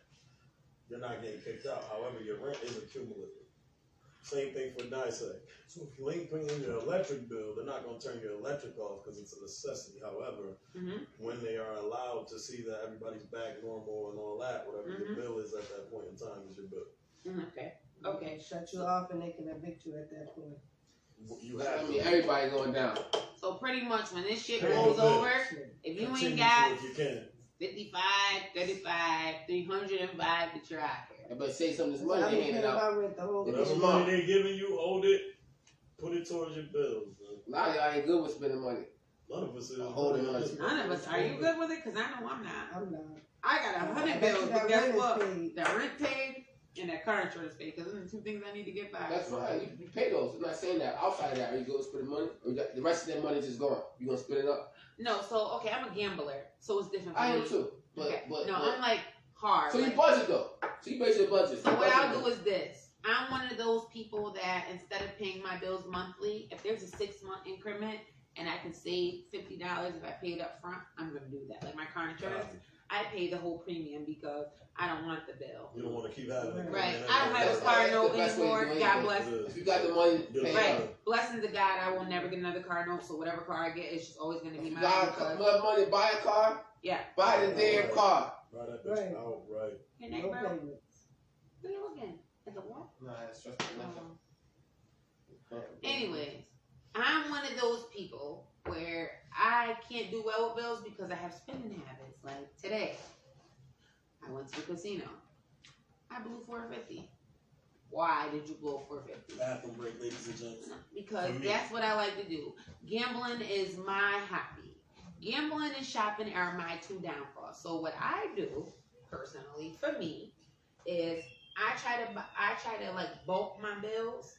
you're not getting kicked out. However, your rent is accumulative. Same thing for NYSEG. So if you ain't paying your electric bill, they're not going to turn your electric off because it's a necessity. However, when they are allowed to see that everybody's back normal and all that, whatever your bill is at that point in time is your bill. Okay. Shut you off and they can evict you at that point. You have. I mean, everybody going down. So pretty much when this shit rolls over, if you ain't got 55, 35, 305, that you're out here. I better say something this money they handed out. Whatever money they giving you, hold it, put it towards your bills. A lot of y'all ain't good with spending money. None of us is. Holding money. None of us. Are you good with it? Because I know I'm not. I'm not. I got 100 bills, but guess what? The rent paid and that car insurance paid. Because those are the two things I need to get back. That's right. You pay those. I'm not saying that. Outside of that, are you going to spend the money? Or the rest of that money just gone? You going to spend it up? No. So, okay, I'm a gambler. So it's different for me. I am too. But I'm like hard. So you budget though. So you base your budget. So what I'll do is this. I'm one of those people that instead of paying my bills monthly, if there's a 6-month increment and I can save $50 if I pay it up front, I'm going to do that. Like my car insurance, I pay the whole premium because I don't want the bill. You don't want to keep having it. Right. I don't have a car note anymore. God bless. If you got the money, pay right. Blessings to God, I will never get another car note. So whatever car I get, it's just always going to be mine. Got money, buy a car. Yeah. Buy the damn car. Buy that bitch out, right. Hey, neighbor. What are you looking at? The what? Nah, that's just Anyways, I'm one of those people where I can't do well with bills because I have spending habits. Like today, I went to the casino. I blew $450. Why did you blow $450? Bathroom break, ladies and gents. Because that's what I like to do. Gambling is my hobby. Gambling and shopping are my two downfalls. So what I do, personally, for me, is I try to like bulk my bills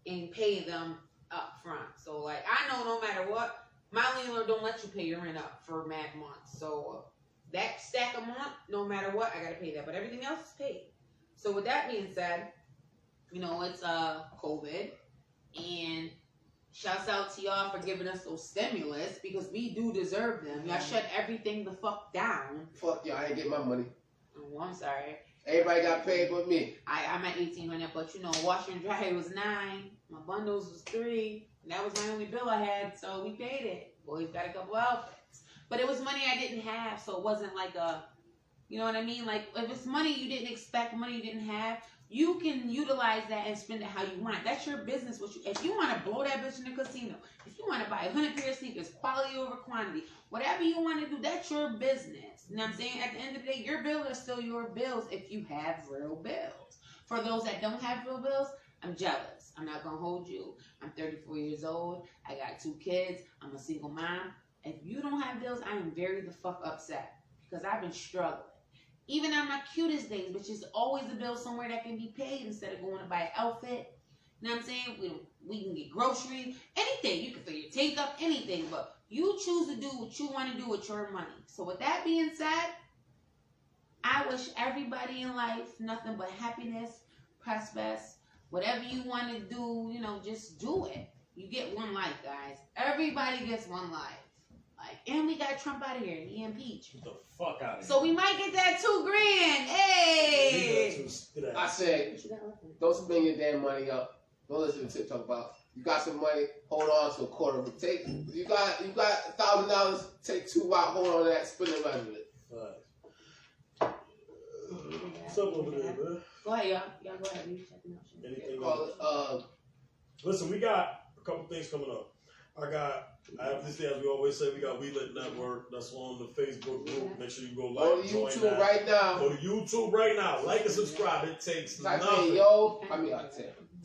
and pay them up front. So like I know no matter what, my landlord don't let you pay your rent up for mad months. So that stack a month, no matter what, I gotta pay that. But everything else is paid. So with that being said, you know, it's COVID, and shouts out to y'all for giving us those stimulus because we do deserve them. Y'all shut everything the fuck down. Fuck y'all, I ain't get my money. Oh, I'm sorry. Everybody got paid but me. I'm at $1,800, but you know, washer and dryer was $9. My bundles was $3. And that was my only bill I had, so we paid it. Boys got a couple outfits. But it was money I didn't have, so it wasn't like a, you know what I mean? Like, if it's money you didn't expect, money you didn't have, you can utilize that and spend it how you want. That's your business. If you want to blow that bitch in the casino, if you want to buy 100 pair of sneakers, quality over quantity, whatever you want to do, that's your business. You know what I'm saying? At the end of the day, your bills are still your bills if you have real bills. For those that don't have real bills, I'm jealous. I'm not going to hold you. I'm 34 years old. I got 2 kids. I'm a single mom. If you don't have bills, I am very the fuck upset because I've been struggling. Even on my cutest days, which is always a bill somewhere that can be paid instead of going to buy an outfit. You know what I'm saying? We can get groceries, anything. You can fill your tank up, anything. But you choose to do what you want to do with your money. So with that being said, I wish everybody in life nothing but happiness, prosperous. Whatever you want to do, you know, just do it. You get one life, guys. Everybody gets one life. And we got Trump out of here. He impeached. Get the fuck out of here. So we might get that $2,000. Hey! I said, don't spend your damn money up. Don't listen to Tip talk about. You got some money, hold on to a quarter of it. Take. If you got $1,000, take 2 out, hold on to that, spend the rest of it. What's up over there, man? Go ahead, y'all. Y'all go ahead. You checking out shit. Anything else? Listen, we got a couple things coming up. Obviously, as we always say, we got We Lit Network. That's on the Facebook group. Make sure you go like, Go to join YouTube that. right now. Go to YouTube right now. Like and subscribe. It takes Type nothing. in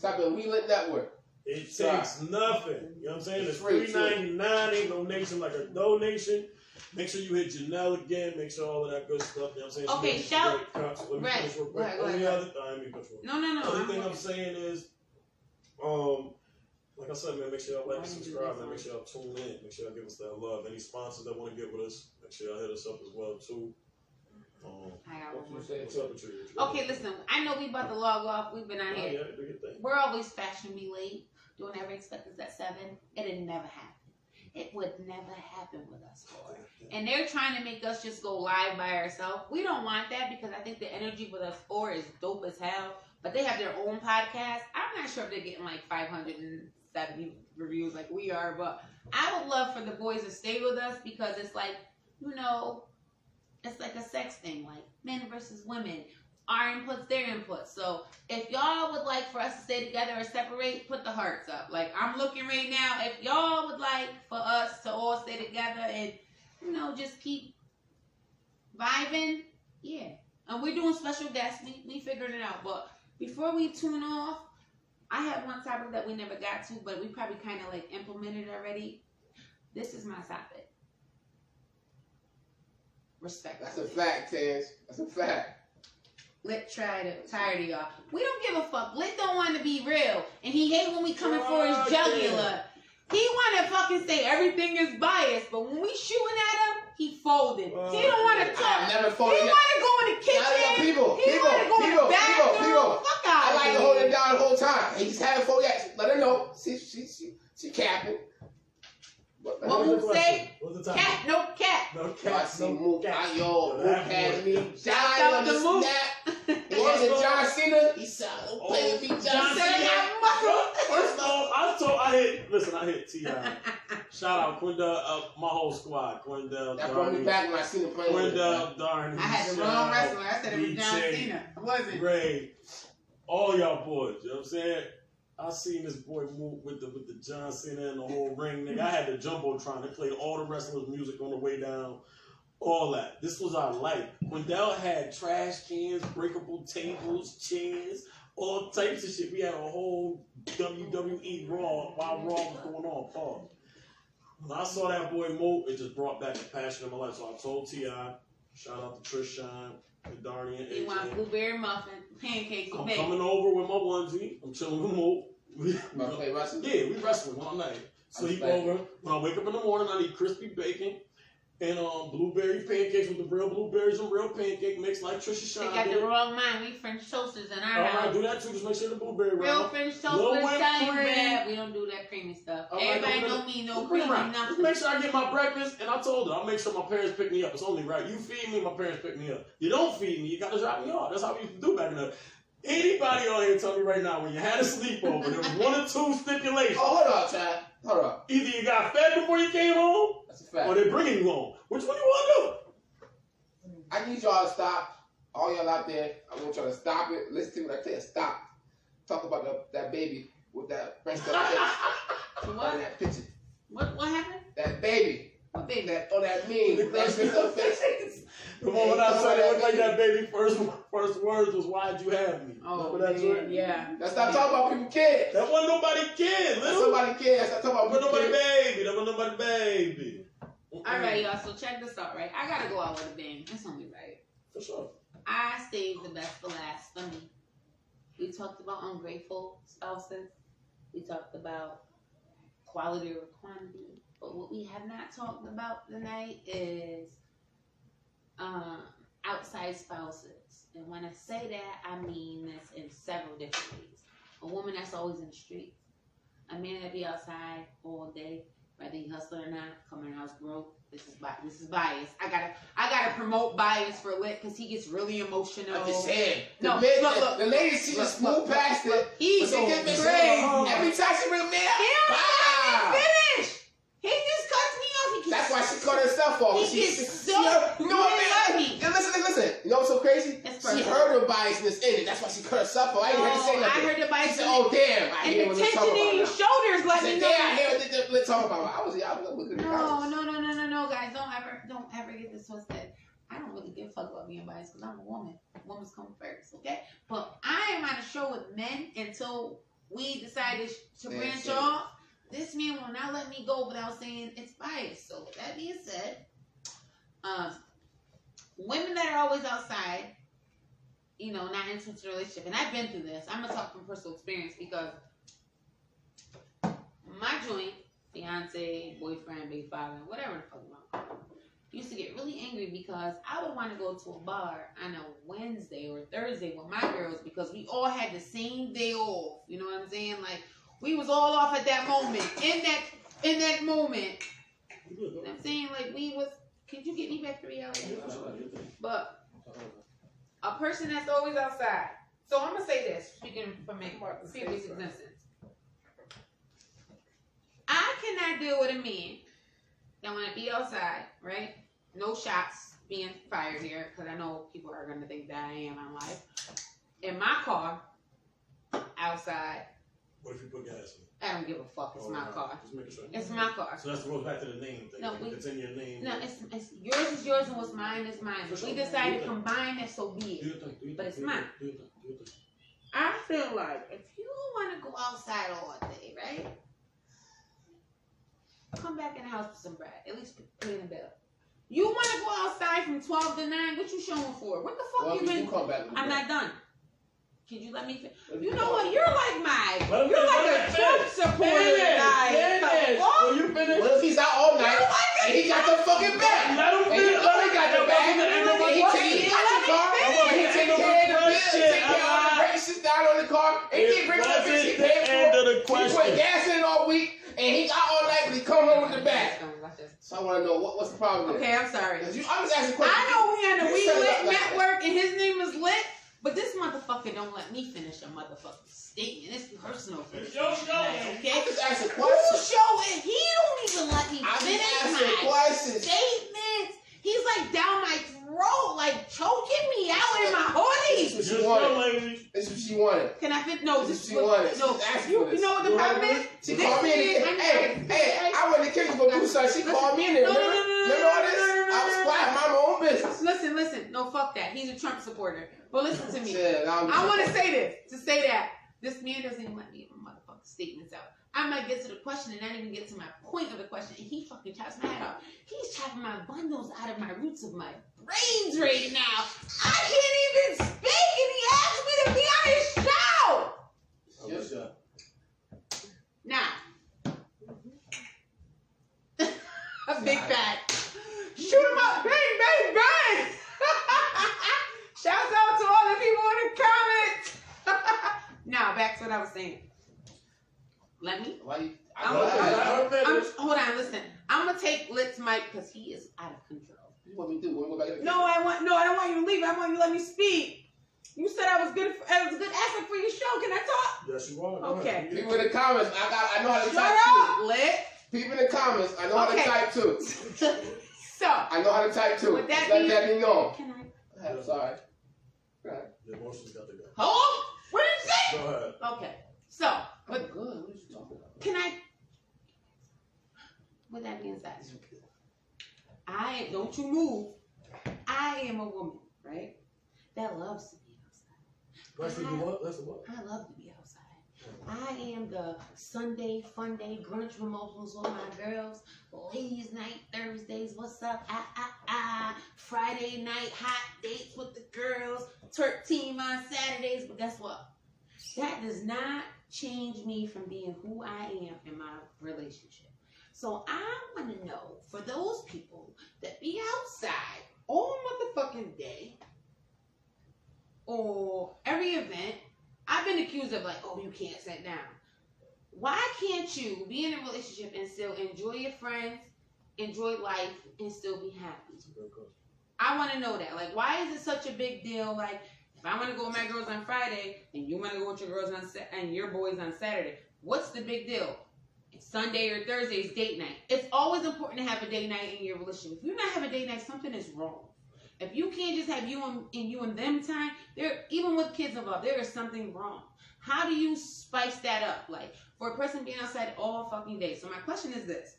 type in We Lit Network. It takes nothing. You know what I'm saying? It's free, $3.99. Ain't no nation like a donation. Make sure you hit Janelle again. Make sure all of that good stuff. You know what I'm saying? Okay, shout. Right. Go ahead. No. Only thing I'm saying is, like I said, man, make sure y'all like and subscribe, and make sure y'all tune in. Make sure y'all give us that love. Any sponsors that want to get with us, make sure y'all hit us up as well too. I got one more. What's up with you? Okay, listen. I know we about to log off. We've been out here. Yeah, do your thing. We're always fashionably late. Don't ever expect us at 7. It'd never happen. It would never happen with us, boy. And they're trying to make us just go live by ourselves. We don't want that because I think the energy with us 4 is dope as hell. But they have their own podcast. I'm not sure if they're getting like 570 reviews like we are. But I would love for the boys to stay with us because it's like, you know, it's like a sex thing. Like men versus women. Our inputs, their inputs. So if y'all would like for us to stay together or separate, put the hearts up. Like I'm looking right now. If y'all would like for us to all stay together and, you know, just keep vibing, yeah. And we're doing special guests. We figured it out. But before we tune off, I have one topic that we never got to, but we probably kind of like implemented already. This is my topic. Respect. That's a fact, Taz. That's a fact. Lit tired of y'all. We don't give a fuck. Lit don't want to be real. And he hate when we coming for his jugular. He want to fucking say everything is biased, but when we shooting at him, he folded. He don't want to talk. I never folded. He want to go in the kitchen. People. Fuck out. I like to hold him down the whole time. He just had full action. Let her know. She capping. What Mook say? What's the time? Cat, no cat. No cat. I see No Mook. cat. Mook had me Shout dying out on to the Mook. snap. He had the John Cena. He said, "Don't play with me, John Cena." First of all, I hit T.I. Shout out Quindell, my whole squad. Quindell, That brought me back when I seen him playing. Quindell, Darn. I had the wrong wrestler. I said it was John Cena. It wasn't. Ray. All y'all boys. You know what I'm saying? I seen this boy move with the John Cena and the whole ring, nigga. I had the Jumbotron. They played all the wrestlers' music on the way down. All that. This was our life. Quindell had trash cans, breakable tables, chairs, all types of shit. We had a whole WWE Raw while Raw was going on. Pause. When I saw that boy move, it just brought back the passion of my life. So I told T.I., shout out to Trish Shine, and Darnie, and AJ. You want blueberry muffin, pancakes, I'm and bacon. coming over with my onesie. I'm chilling with Mo. Play wrestling? Yeah, we wrestling all night. Sleep over. When I wake up in the morning, I need crispy bacon and blueberry pancakes with the real blueberries and real pancake mix like Trisha Shine. They got the wrong mind. We French toasters in our house. Alright, do that too. Just make sure the blueberry real French toast with Italian bread. We don't do that creamy stuff. Everybody know me, no creamy nothing. Just make sure I get my breakfast, and I told her, I'll make sure my parents pick me up. It's only right. You feed me, my parents pick me up. You don't feed me, you gotta drop me off. That's how we used to do back in the day. Anybody on here tell me right now, when you had a sleepover, there was one or two stipulations. Oh, hold on, Chad. Hold on. Either you got fed before you came home, That's a fact. or they're bringing you home. Which one you want to do? I need y'all to stop. All y'all out there, I want y'all to stop it. Listen to what I tell you. Stop. Talk about that baby with that French face. What? That picture. What happened? That baby. What baby? That mean French face. The moment I said it looked like that baby, first words was, "Why'd you have me?" Oh, remember that man, yeah. Let's not talk about people kids. That wasn't nobody kid, That's little. somebody kid. Let's not talk about That people wasn't nobody kids. baby. That wasn't nobody baby. All right, y'all. So check this out, right? I gotta go out with a bang. It's only right. For sure. I saved the best for last for me. We talked about ungrateful spouses. We talked about quality over quantity. But what we have not talked about tonight is outside spouses. And when I say that, I mean this in several different ways. A woman that's always in the streets. A man that be outside all day, whether he hustling or not, coming in the house broke. This is bias. I gotta promote bias for Lit because he gets really emotional. I'm just saying. No, the ladies, she just moved past it. He's so crazy. crazy. Every time she bring me up, He don't finish. He just cuts me off. That's why she cut herself off. He gets so. You know what, man? Listen. You know what's so crazy? She heard her biasness in it. That's why she cut herself off. I didn't hear her say nothing. I heard the bias. She said, "Oh damn!" I hear what they're talking about. And the tension in your shoulders let me know. I hear what they're talking about. I was looking at the No, guys, don't ever get this twisted. I don't really give a fuck about being biased because I'm a woman. Women's come first, okay? But I am on a show with men until we decided to branch off. This man will not let me go without saying it's biased. So with that being said, women that are always outside, you know, not into a relationship, and I've been through this. I'm gonna talk from personal experience because my joint, fiance, boyfriend, baby father, whatever the fuck you want to call him, used to get really angry because I would want to go to a bar on a Wednesday or Thursday with my girls because we all had the same day off. You know what I'm saying? Like, we was all off at that moment. In that moment. You know what I'm saying? Like, we was... Could you get me back 3 hours? But a person that's always outside. So I'm going to say this, speaking from my previous existence. I cannot deal with a man that want to be outside, right? No shots being fired here, because I know people are going to think that I am on live. In my car, outside. What if you put gas in? I don't give a fuck. It's my car. Just making sure. It's my car. So that goes back to the name thing. No, it's in your name. No, it's yours is yours and what's mine is mine. If we decide to combine it, so be it. But it's mine. I feel like if you want to go outside all day, right? Come back in the house with some bread. At least put in the bill. You want to go outside from 12 to 9? What you showing for? What the fuck you been? I'm not done. Can you let me finish? You know what? You're like a Trump supporter guy. Well, you finish. What if he's out all night and he got the fucking bag? Let him finish. He got the bag. And he take the car. And he take care of the bill. He take care of all the races down on the car. And he bring up the he paid for. He put gas in all week. And he got all night, but he come home with the bag. So I want to know what's the problem there. Okay, I'm sorry. I'm just asking questions. I know we on the We Lit network, and his name is Lit. But this motherfucker don't let me finish a motherfucking statement. It's personal for me. Your show, okay? I just asked a question. Whose show is he? Don't even let me finish my statements. He's like down my throat, like choking me out in my hoodies. This is what she wanted. This is what she wanted. Can I fit? No, this is what she wanted. No, you know what the problem is? She called me in. Hey, I went to kitchen for do something. She called me in there. Remember all this? I was quiet, mind my own business. Listen. No, fuck that. He's a Trump supporter. But listen to me. I want to say this. To say that this man doesn't even let me get my motherfucking statements out. I might get to the question and not even get to my point of the question, and he fucking chops my head off. He's chopping my bundles out of my roots of my brains right now. I can't even speak, and he asked me to be on his show. Yes, sir. Now, a big fat. Shoot him up, bang, bang, bang. Shouts out to all the people in the comments. Now, back to what I was saying. Let me. Hold on, listen. I'm gonna take Lit's mic because he is out of control. What we do? We go back to the I don't want you to leave. I want you to let me speak. You said I was good. I was a good asset for your show. Can I talk? Yes, you are. Okay. People in the comments, I know how to Shut type up, too. Lit. People in the comments, I know how to type too. So I know how to type too. With that Let that be known. Can I? I'm sorry. Go ahead. The emotions got to go. Hold on. What did you say? Go ahead. Okay. So, But good. What are you talking about? Can I? With that being said, don't you move. I am a woman, right? That loves to be outside. Let's do what? Let's do what? I love to be outside. I am the Sunday fun day grunge mimosas with my girls. Ladies night Thursdays, what's up? Friday night hot dates with the girls. Turk team on Saturdays. But guess what? That does not change me from being who I am in my relationship. So I want to know, for those people that be outside all motherfucking day or every event, I've been accused of like, oh, you can't sit down. Why can't you be in a relationship and still enjoy your friends, enjoy life, and still be happy? I want to know that. Like, why is it such a big deal? Like, if I want to go with my girls on Friday and you want to go with your girls and your boys on Saturday, what's the big deal? It's Sunday or Thursday is date night. It's always important to have a date night in your relationship. If you're not having a date night, something is wrong. If you can't just have you and them time, even with kids involved, there is something wrong. How do you spice that up? Like, for a person being outside all fucking day. So my question is this.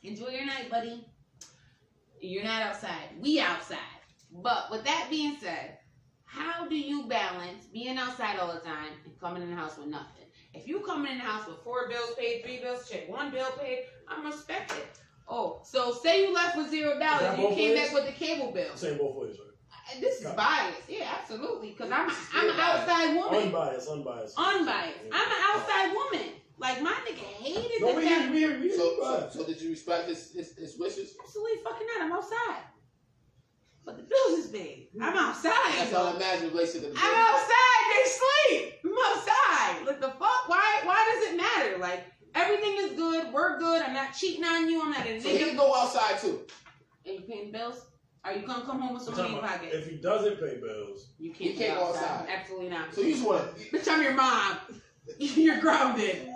Enjoy your night, buddy. You're not outside. We outside. But with that being said, how do you balance being outside all the time and coming in the house with nothing? If you come in the house with 4 bills paid, 3 bills checked, 1 bill paid, I'm respect it. Oh, so say you left with $0 and you came back with the cable bill. Same both ways, right? This is biased. Yeah, absolutely. Because I'm an outside woman. Unbiased. I'm an outside woman. Like, my nigga hated no, the fact. So did you respect his wishes? Absolutely fucking not. I'm outside. But the bills is paid. I'm outside. That's all that matters in relationship. I'm outside. They sleep. I'm outside. Like, the fuck? Why does it matter? Like, everything is good. We're good. I'm not cheating on you. I'm not a nigga. So he can go outside too. And you paying the bills? Are you gonna come home with some money in your pocket? If he doesn't pay bills, you can't go outside. Absolutely not. So you just want to... Bitch, I'm your mom. You're grounded.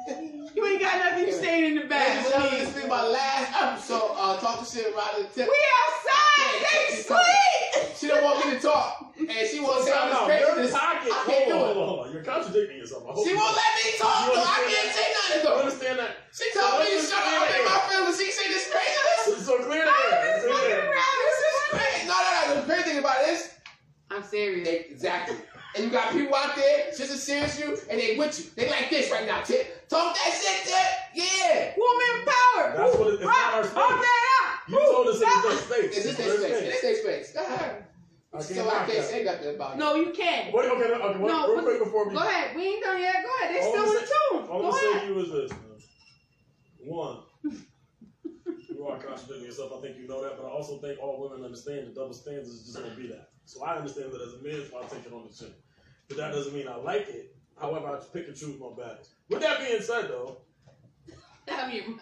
You ain't got nothing staying in the bag. This is my last episode. Talk to shit about the tip. We outside. They sleep. She don't want me to talk, and she won't say all this craziness. I can't do it. Hold on. You're contradicting yourself. She won't let me talk. Though. I can't say nothing though. You understand that? She told me to shut up in my feelings. She say this craziness. So clear that. This is crazy. No. The crazy thing about this. I'm serious. Exactly. And you got people out there just as serious as you, and they with you. They like this right now, Tip. Talk that shit, Tip. Yeah. Woman power. That's what it's not our space. You told us it was their space. It's their space. It's their space. Go ahead. So I can't say nothing about it. No, you can't. Okay. Real quick before we... Go ahead. We ain't done yet. Go ahead. They still in tune. All I'm going to say to you is this, man. One, you are contradicting yourself. I think you know that, but I also think all women understand the double standards is just going to be that. So I understand that as a man, so I take it on the chin. But that doesn't mean I like it. However, I just pick and choose my battles. With that being said, though... I'm your mom.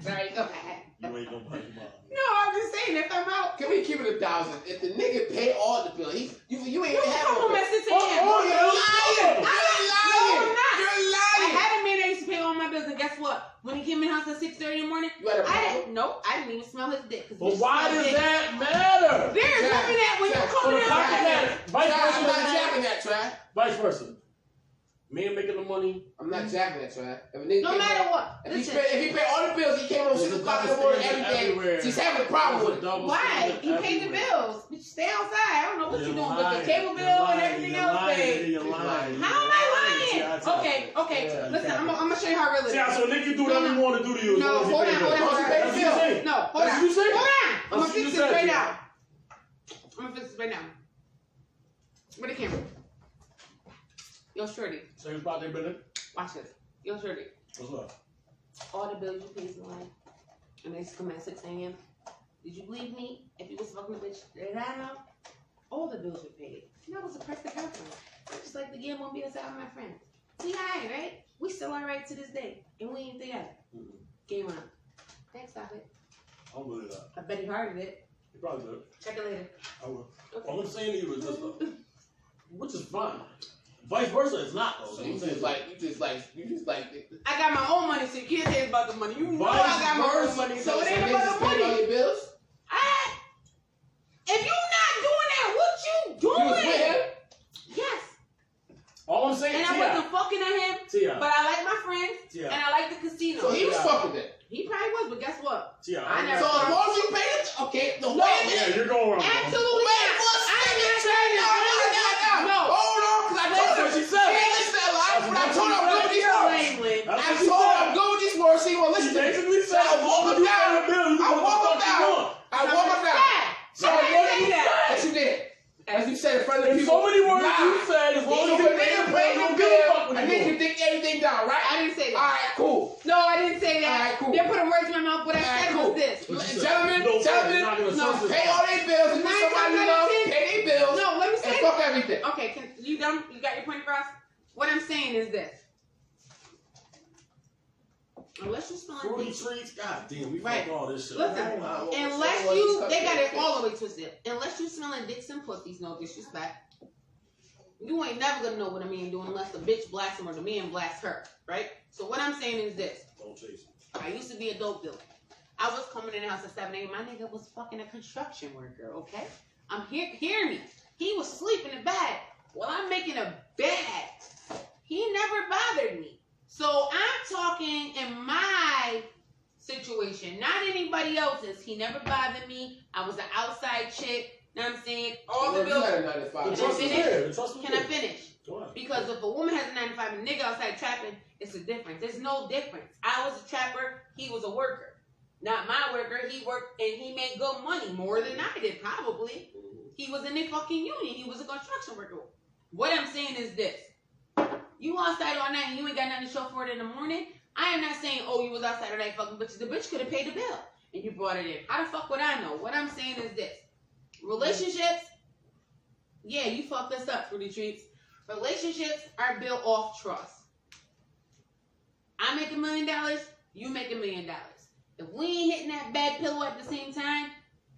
Sorry, go ahead. You ain't gonna buy your mom. No, I'm just saying, if I'm out... Can we keep it 1,000? If the nigga pay all the bills, you ain't even have no bill. You're lying! You're lying! I had a man that used to pay all my bills, and guess what? When he came in the house at 6:30 in the morning, you had a problem? I didn't even smell his dick. But why does that matter? There's women that when you come in I'm not jacking that, Trav. Vice versa. Man making the money. I'm not jacking that, Trav. No matter what. If he paid all the bills, he came home 6 o'clock in the morning every day. She's having a problem with it. Why? He paid the bills. Bitch, stay outside. I don't know what you're doing with the cable bill and everything else paid. How am I lying? Okay. Listen, I'm gonna show you how real it is. Yeah, so Nick, you do whatever you want to do to you. No, hold on. That's what you say. No, hold on. I'm gonna fix this right now. Where the camera? Yo, Shorty. Same spot they been in. Watch this. Yo, Shorty. What's up? All the bills you paid in life, and they come at 6 a.m. Did you believe me? If you was fucking a bitch that out, all the bills were paid. And I was a perfect girlfriend. I just like to get one be outside with my friends. We alright, right? We still alright to this day, and we ain't together. Game on. Thanks, stop it. I don't believe that. I bet he hearted it. You probably did. Check it later. I will. Okay. All I'm saying to you is this, though. Which is fine. Vice versa, it's not though. So you just like. I got my own money, so you can't say it's about the money. You know I got my own money, so it ain't about the money. All your bills? If you not doing that, what you doing? You was with him? Yes. All I'm saying, and I wasn't fucking at him, but I like my friends, and I like the casino. So he was fucking it. He probably was, but guess what? I never. So as long as you pay it, okay. No, yeah, you're going wrong. Absolutely. No. Hold on, because I told her. She said. She ain't listen to a lot, but I told her I'm good with these words. I told her I'm good with these words. She won't listen to me. So I walk her down. I walk her down. So I walk her down. Yes, you did. As you said in front of the people. So many words you said. As long as you pay the bill, I need you to think everything down, right? I didn't say that. All right, cool. No, I didn't say that. All right, cool. They're putting words in my mouth. What I said was this. Gentlemen, pay all their bills. If somebody you love, pay their bills. No, let me say and fuck everything. Okay, you done? You got your point across? What I'm saying is this. Unless you smelling Fruity dick. treats, god damn, we Right. fuck all this shit. Listen, unless you, they got it all the way twisted. Unless you smelling dicks and pussies, no disrespect. You ain't never gonna know what a man doing unless the bitch blasts him or the man blasts her, right? So what I'm saying is this. Don't chase it. I used to be a dope dealer. I was coming in the house at 7 a.m. My nigga was fucking a construction worker, okay? Hear me. He was sleeping in bed while I'm making a bed. He never bothered me. So I'm talking in my situation, not anybody else's. He never bothered me. I was an outside chick. Know what I'm saying? All the bills. The trust is there. The trust is Can there. I finish? Go ahead. Because if a woman has a 9 to 5 and a nigga outside trapping, it's a difference. There's no difference. I was a trapper. He was a worker. Not my worker. He worked and he made good money. More than I did, probably. He was in a fucking union. He was a construction worker. What I'm saying is this. You outside all night and you ain't got nothing to show for it in the morning. I am not saying, oh, you was outside all night fucking bitches. The bitch could have paid the bill and you brought it in. How the fuck would I know? What I'm saying is this. Relationships, yeah, you fucked us up, Fruity Treats. Relationships are built off trust. I make $1 million, you make $1 million. If we ain't hitting that bad pillow at the same time,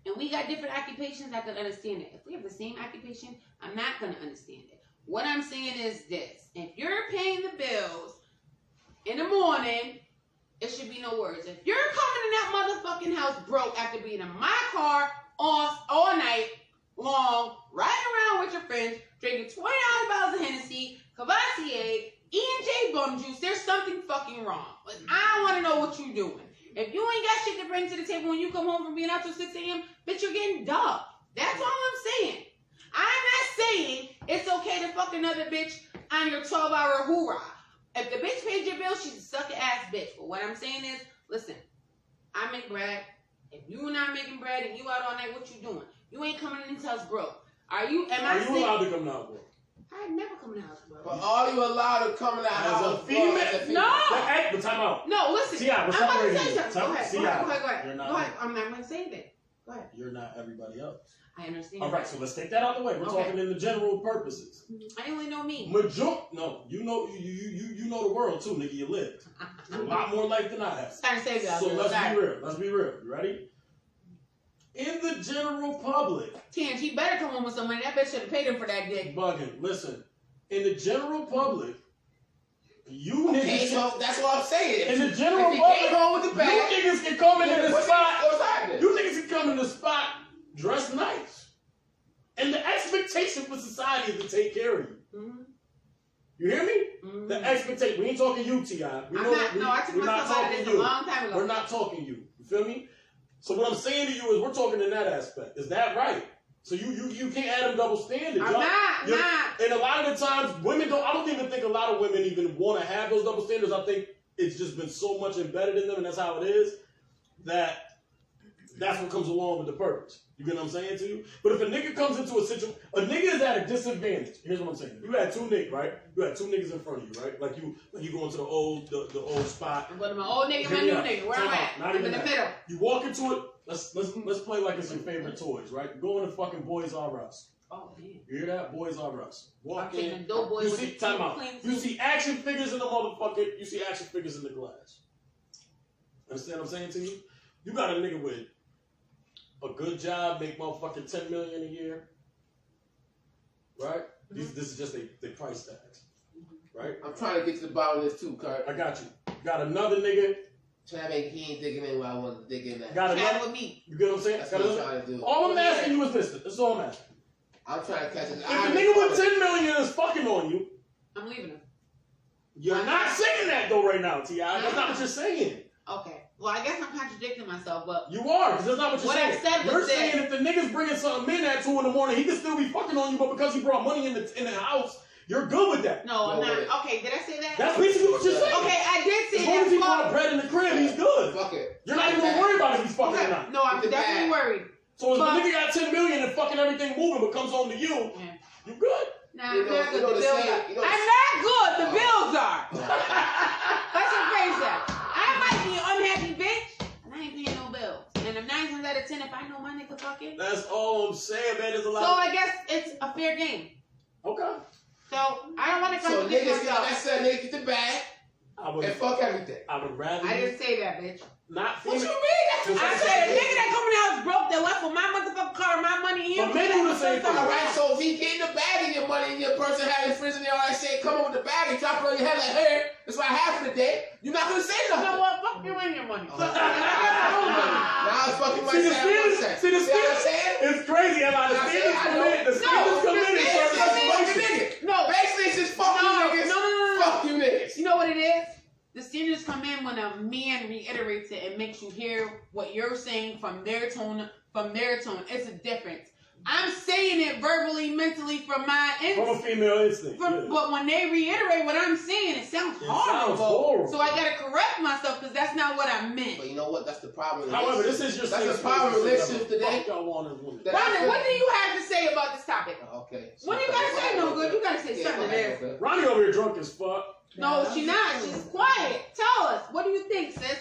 and we got different occupations, I can understand it. If we have the same occupation, I'm not going to understand it. What I'm saying is this. If you're paying the bills in the morning, it should be no words. If you're coming in that motherfucking house broke after being in my car all night long, riding around with your friends, drinking 20 bottles of Hennessy, Cavassier, E&J bum juice, there's something fucking wrong. Like, I want to know what you're doing. If you ain't got shit to bring to the table when you come home from being out till 6 a.m., bitch, you're getting dubbed. That's all I'm saying. I'm not saying it's okay to fuck another bitch on your 12-hour hoorah. If the bitch pays your bill, she's a sucker-ass bitch. But what I'm saying is, listen, I make bread. If you not making bread and you out all night, what you doing? You ain't coming in until it's broke. Are you allowed to come out, bro? I never come in the house, bro. But are you allowed to come in the house? As a female? No. But time out. No, listen. See, I'm about to say something. Go ahead. See, Go ahead. You're not. Go ahead. I'm not going to say anything. Go ahead. You're not everybody else. I understand. All right, so let's take that out the way. We're talking in the general purposes. I only know me. No, you know the world too, nigga. You live a lot more life than I have. Trying to save y'all. So let's be real. Let's be real. You ready? In the general public, Tan, she better come home with some money. That bitch should have paid him for that dick. Bugging. Listen, in the general public, you niggas. Okay, so that's what I'm saying. In the general if he public, came home with the bag, you niggas can come into the spot. What's happening? You niggas can come in the spot dressed nice, and the expectation for society is to take care of you. Mm-hmm. You hear me? Mm-hmm. The expectation. We ain't talking you, T.I. I took myself out of this a long time ago. We're not talking you. You feel me? So what I'm saying to you is we're talking in that aspect. Is that right? So you can't add them double standards. I'm not. And a lot of the times, women don't. I don't even think a lot of women even want to have those double standards. I think it's just been so much embedded in them, and that's how it is. That's what comes along with the purpose. You get what I'm saying to you? But if a nigga comes into a situation, a nigga is at a disadvantage. Here's what I'm saying. You had two niggas, right? You had two niggas in front of you, right? Like you going to the old spot. I'm going to my old nigga, my new nigga. Where I'm at? I'm in the middle. You walk into it. Let's play like it's your favorite toys, right? You go into fucking Boys R Us. Oh man. You hear that? Boys R Us. Walk I'm in. dope boy You with see, the time out. clean You suit. see action figures in the motherfucker. You see action figures in the glass. Understand what I'm saying to you? You got a nigga with a good job, make motherfucking $10 million a year, right? Mm-hmm. This is just they price tags, right? I'm trying to get to the bottom of this too, Kurt. I got you. Got another nigga. Trying to make he ain't digging in where I want to dig in at. Got Chat another. with me. You get what I'm saying? That's what I'm trying to do. All I'm asking you is this. That's all I'm asking. I'm trying to catch it. If the nigga with $10 million is fucking on you, I'm leaving him. you're not saying that though right now, T.I. That's not what you're saying. Okay. Well, I guess I'm contradicting myself, but You are, because that's not what you're What I saying. said was You're this. saying if the nigga's bringing something in at 2 a.m, he can still be fucking on you, but because he brought money in the house, you're good with that. no, I'm No, not. wait. Okay, did I say that? That's basically what you're saying. Okay, I did say As long as he that. brought bread in the crib, he's good. Fuck it. You're not even gonna worry about if he's fucking or Okay. not. No, I'm Get the definitely bag. worried. So if the But- nigga got $10 million and fucking everything moving but comes home to you, Yeah. you good. Nah, You I'm know- not you good. know The the bills saying- are. you know- I'm not good. The Oh. bills are. Let's just face that. I might be an unhappy bitch, and I ain't paying no bills. And if 9 times out of 10, if I know my nigga fucking, That's all I'm saying, man. There's a so lot. I guess it's a fair game. Okay. So I don't want to So contradict niggas, myself. that's nigga get the bag. And fuck everything. I would rather. I didn't say that, bitch. Not What female. you mean? That's what I you said a nigga that coming out is broke that left for my motherfucking car, my money, But men do the same thing. Alright, so if he getting the bag and your money and your person having friends and all that shit, come on with the bag and drop it on your head like, hey, that's what happened today. You're not gonna say You nothing. know what? Fuck you and your money. Now it's fucking my See the side. standards. See the See what I'm standards. saying? It's crazy. A lot of standards come in. The standards come in in certain situations. No. Basically, it's just fuck you niggas. No. Fuck you niggas. You know what it is? The standards come in when a man reiterates it and makes you hear what you're saying from their tone. It's a difference. I'm saying it verbally, mentally from my From a female instinct. But when they reiterate what I'm saying, it sounds horrible. So I gotta correct myself because that's not what I meant. But you know what? That's the problem. However, this is just that's the problem with relationships today. Rhonda, what do you have to say about this topic? Okay. What do you gotta say? No good. You gotta say something there. Ronnie over here drunk as fuck. No, she's not. She's quiet. Tell us. What do you think, sis?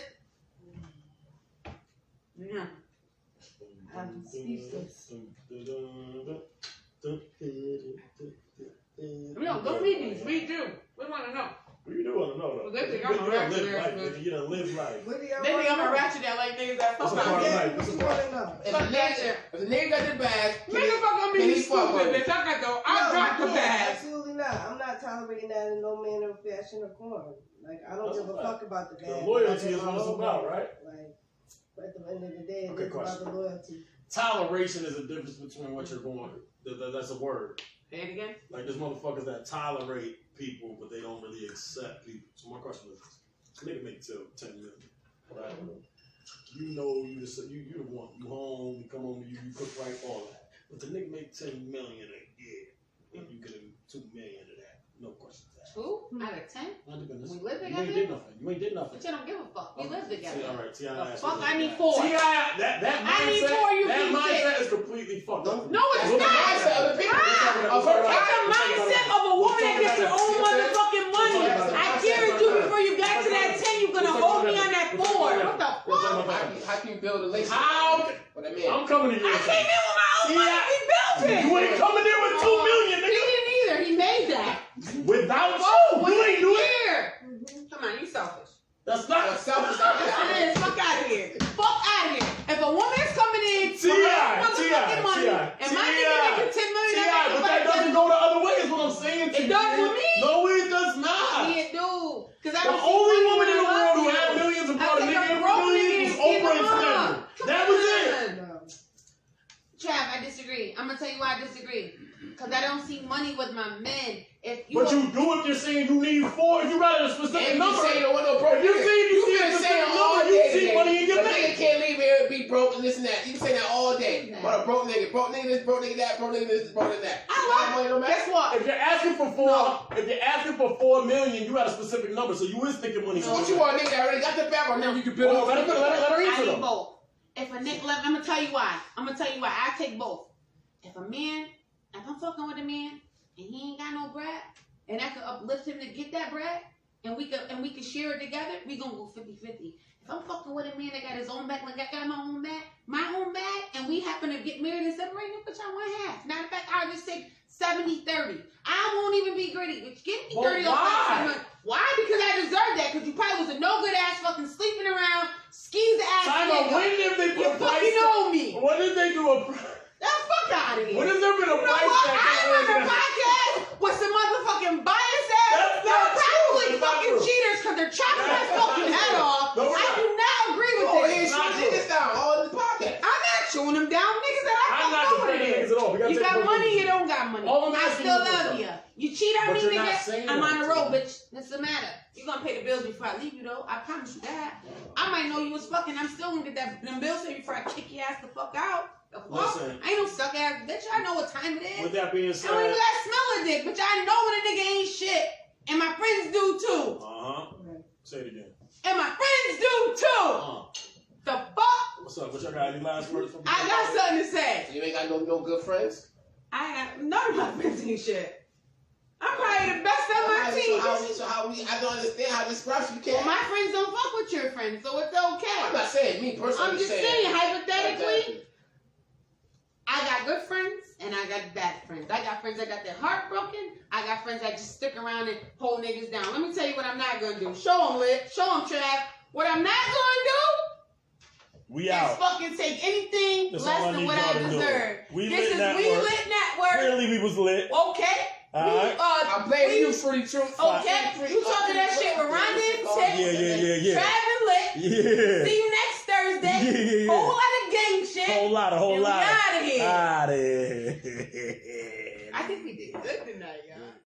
Yeah. I'm speechless. No, don't read these. Read you. We want to know. We do want to know though. They think You I'm a don't ratchet live life, ass nigga. You don't live life. What do y'all They think I'm a want ratchet that like niggas that That's fuck a part out of here. life. What you want to know? If the nigga got the bag, Nigga fuck on me, can you he fuck stupid, with bitch. I got the bag. Absolutely not. I'm not tolerating that in no manner, fashion, or form. Like, I don't That's give a a fact. fuck about the bag. The loyalty I is got what my it's own about, bag. right? Like, at the end of the day, Okay, it's about question. the loyalty. Toleration is the difference between what you're going. That's a word. Say it again. Like there's motherfuckers that tolerate people, but they don't really accept people. So my question is, this nigga make 10 million, right? You know, you the one. You home, you come home, you cook right, all that. But the nigga make 10 million a year, and you get him 2 million of that. No questions asked. 2 out of 10? My goodness. We live You together? ain't did nothing. You ain't did nothing. But you don't give a fuck. We live together. See, all right, T.I. The asked fuck, you I that. need 4. T.I. That I need mindset, 4, you that piece of mindset shit. is completely fucked up. No, it's That's the not. mindset of the people. Ah, Of her It's a mindset of a woman that gets her own motherfucking money. I guarantee you before you got to that 10, you're going to hold me on that 4. What the fuck? How can you build a relationship? How? What I mean? I'm coming to you. I came in with my own money. We built it. You ain't coming there with 2 million, He nigga. didn't either. He made that. Without Whoa, you ain't do it. here. Come on, you selfish. That's not Selfish. It is. Fuck out of here. Fuck out of here. If a woman is coming in with her motherfucking money, and my nigga making 10 million, but that doesn't go the other way. Is what I'm saying. It does for me. No, it does not. Yeah, dude. Because I The don't see only money woman in the when I world who love had you. millions and I brought a think nigga a in broke for millions nigga was is Oprah getting and money. Stephen. That was it. No. Trav, I disagree. I'm gonna tell you why I disagree. Because I don't see money with my men. If you But you do if you're saying you need 4. You got a specific And you number. say you don't want no broke If you nigga. see You a been specific saying all number, day you see today, money in your a bank. nigga can't leave here and be broke and this and that. You can say that all day. But a broke nigga this, broke nigga that, broke nigga this, broke nigga that. I love. Guess what? If you're asking for 4, if you're asking for 4 million, you got a specific number, so you is thinking money. So what you want, nigga that already got the back or now you can build up? Let her I answer need them. both. If a nigga, I'm gonna tell you why. I take both. If I'm fucking with a man and he ain't got no bread, and I could uplift him to get that bread, and we could share it together, we gonna go 50-50. If I'm fucking with a man that got his own bag, like I got my own bag, and we happen to get married and separate, bitch, I want half. Matter of fact, I'll just take 70-30. I won't even be greedy. Bitch, give me 30 Well, why? Why? Because I deserve that. Because you probably was a no good ass fucking sleeping around, skis ass Time nigga. out. When did they You put a price? fucking know me. When did they do a? That fuck out of here. When has there been a You know price what? tag? I run a podcast with some motherfucking bias ass. That's They're not true. probably That's not fucking true. cheaters because they're chopping my That's not fucking true. head off. No, we're I not. do not agree with Oh, this. yeah, shoot niggas down all in the podcast. I'm not chewing them down, niggas that I I'm fuck not over defending with. niggas at all. We gotta You take got both money, of you them. don't got money. All I'm I asking still you is love something. you. You cheat on But me, you're not nigga. saying I'm that on the to road, me. bitch. What's the matter? You gonna pay the bills before I leave you, though. I promise you that. I might know you was fucking. I'm still gonna get them bills paid before I kick your ass the fuck out. The fuck? Listen. I ain't no suck ass bitch. I know what time it is. With that being I don't even said, got smell of dick, bitch. I know when a nigga ain't shit. And my friends do too. say it again. And my friends do too. The fuck? What's up? What y'all got? Any last words from? I got something to say. You ain't got no good friends? I have none of my friends ain't shit. I'm probably the best on my team. I don't understand how this works. You can't. Well, my friends don't fuck with your friends, so it's okay. I'm not saying me personally. I'm just saying, hypothetically, I got good friends and I got bad friends. I got friends that got their heart broken. I got friends that just stick around and hold niggas down. Let me tell you what I'm not gonna do. Show them, Lit. Show them, Trav. What I'm not gonna do We is out. fucking take anything That's less all I than need what y'all I to do. deserve. We This Lit is Network. We Lit Network. Clearly we was lit. Okay. Alright. I blame you, Fruity Truth. Okay. You talking that shit with Ronda&Tip. Yeah. Travis Lit. Yeah. See you next Thursday. Yeah. Whole lot of gang shit. Whole lot. And we outta here. Out of here. I think we did good tonight, y'all.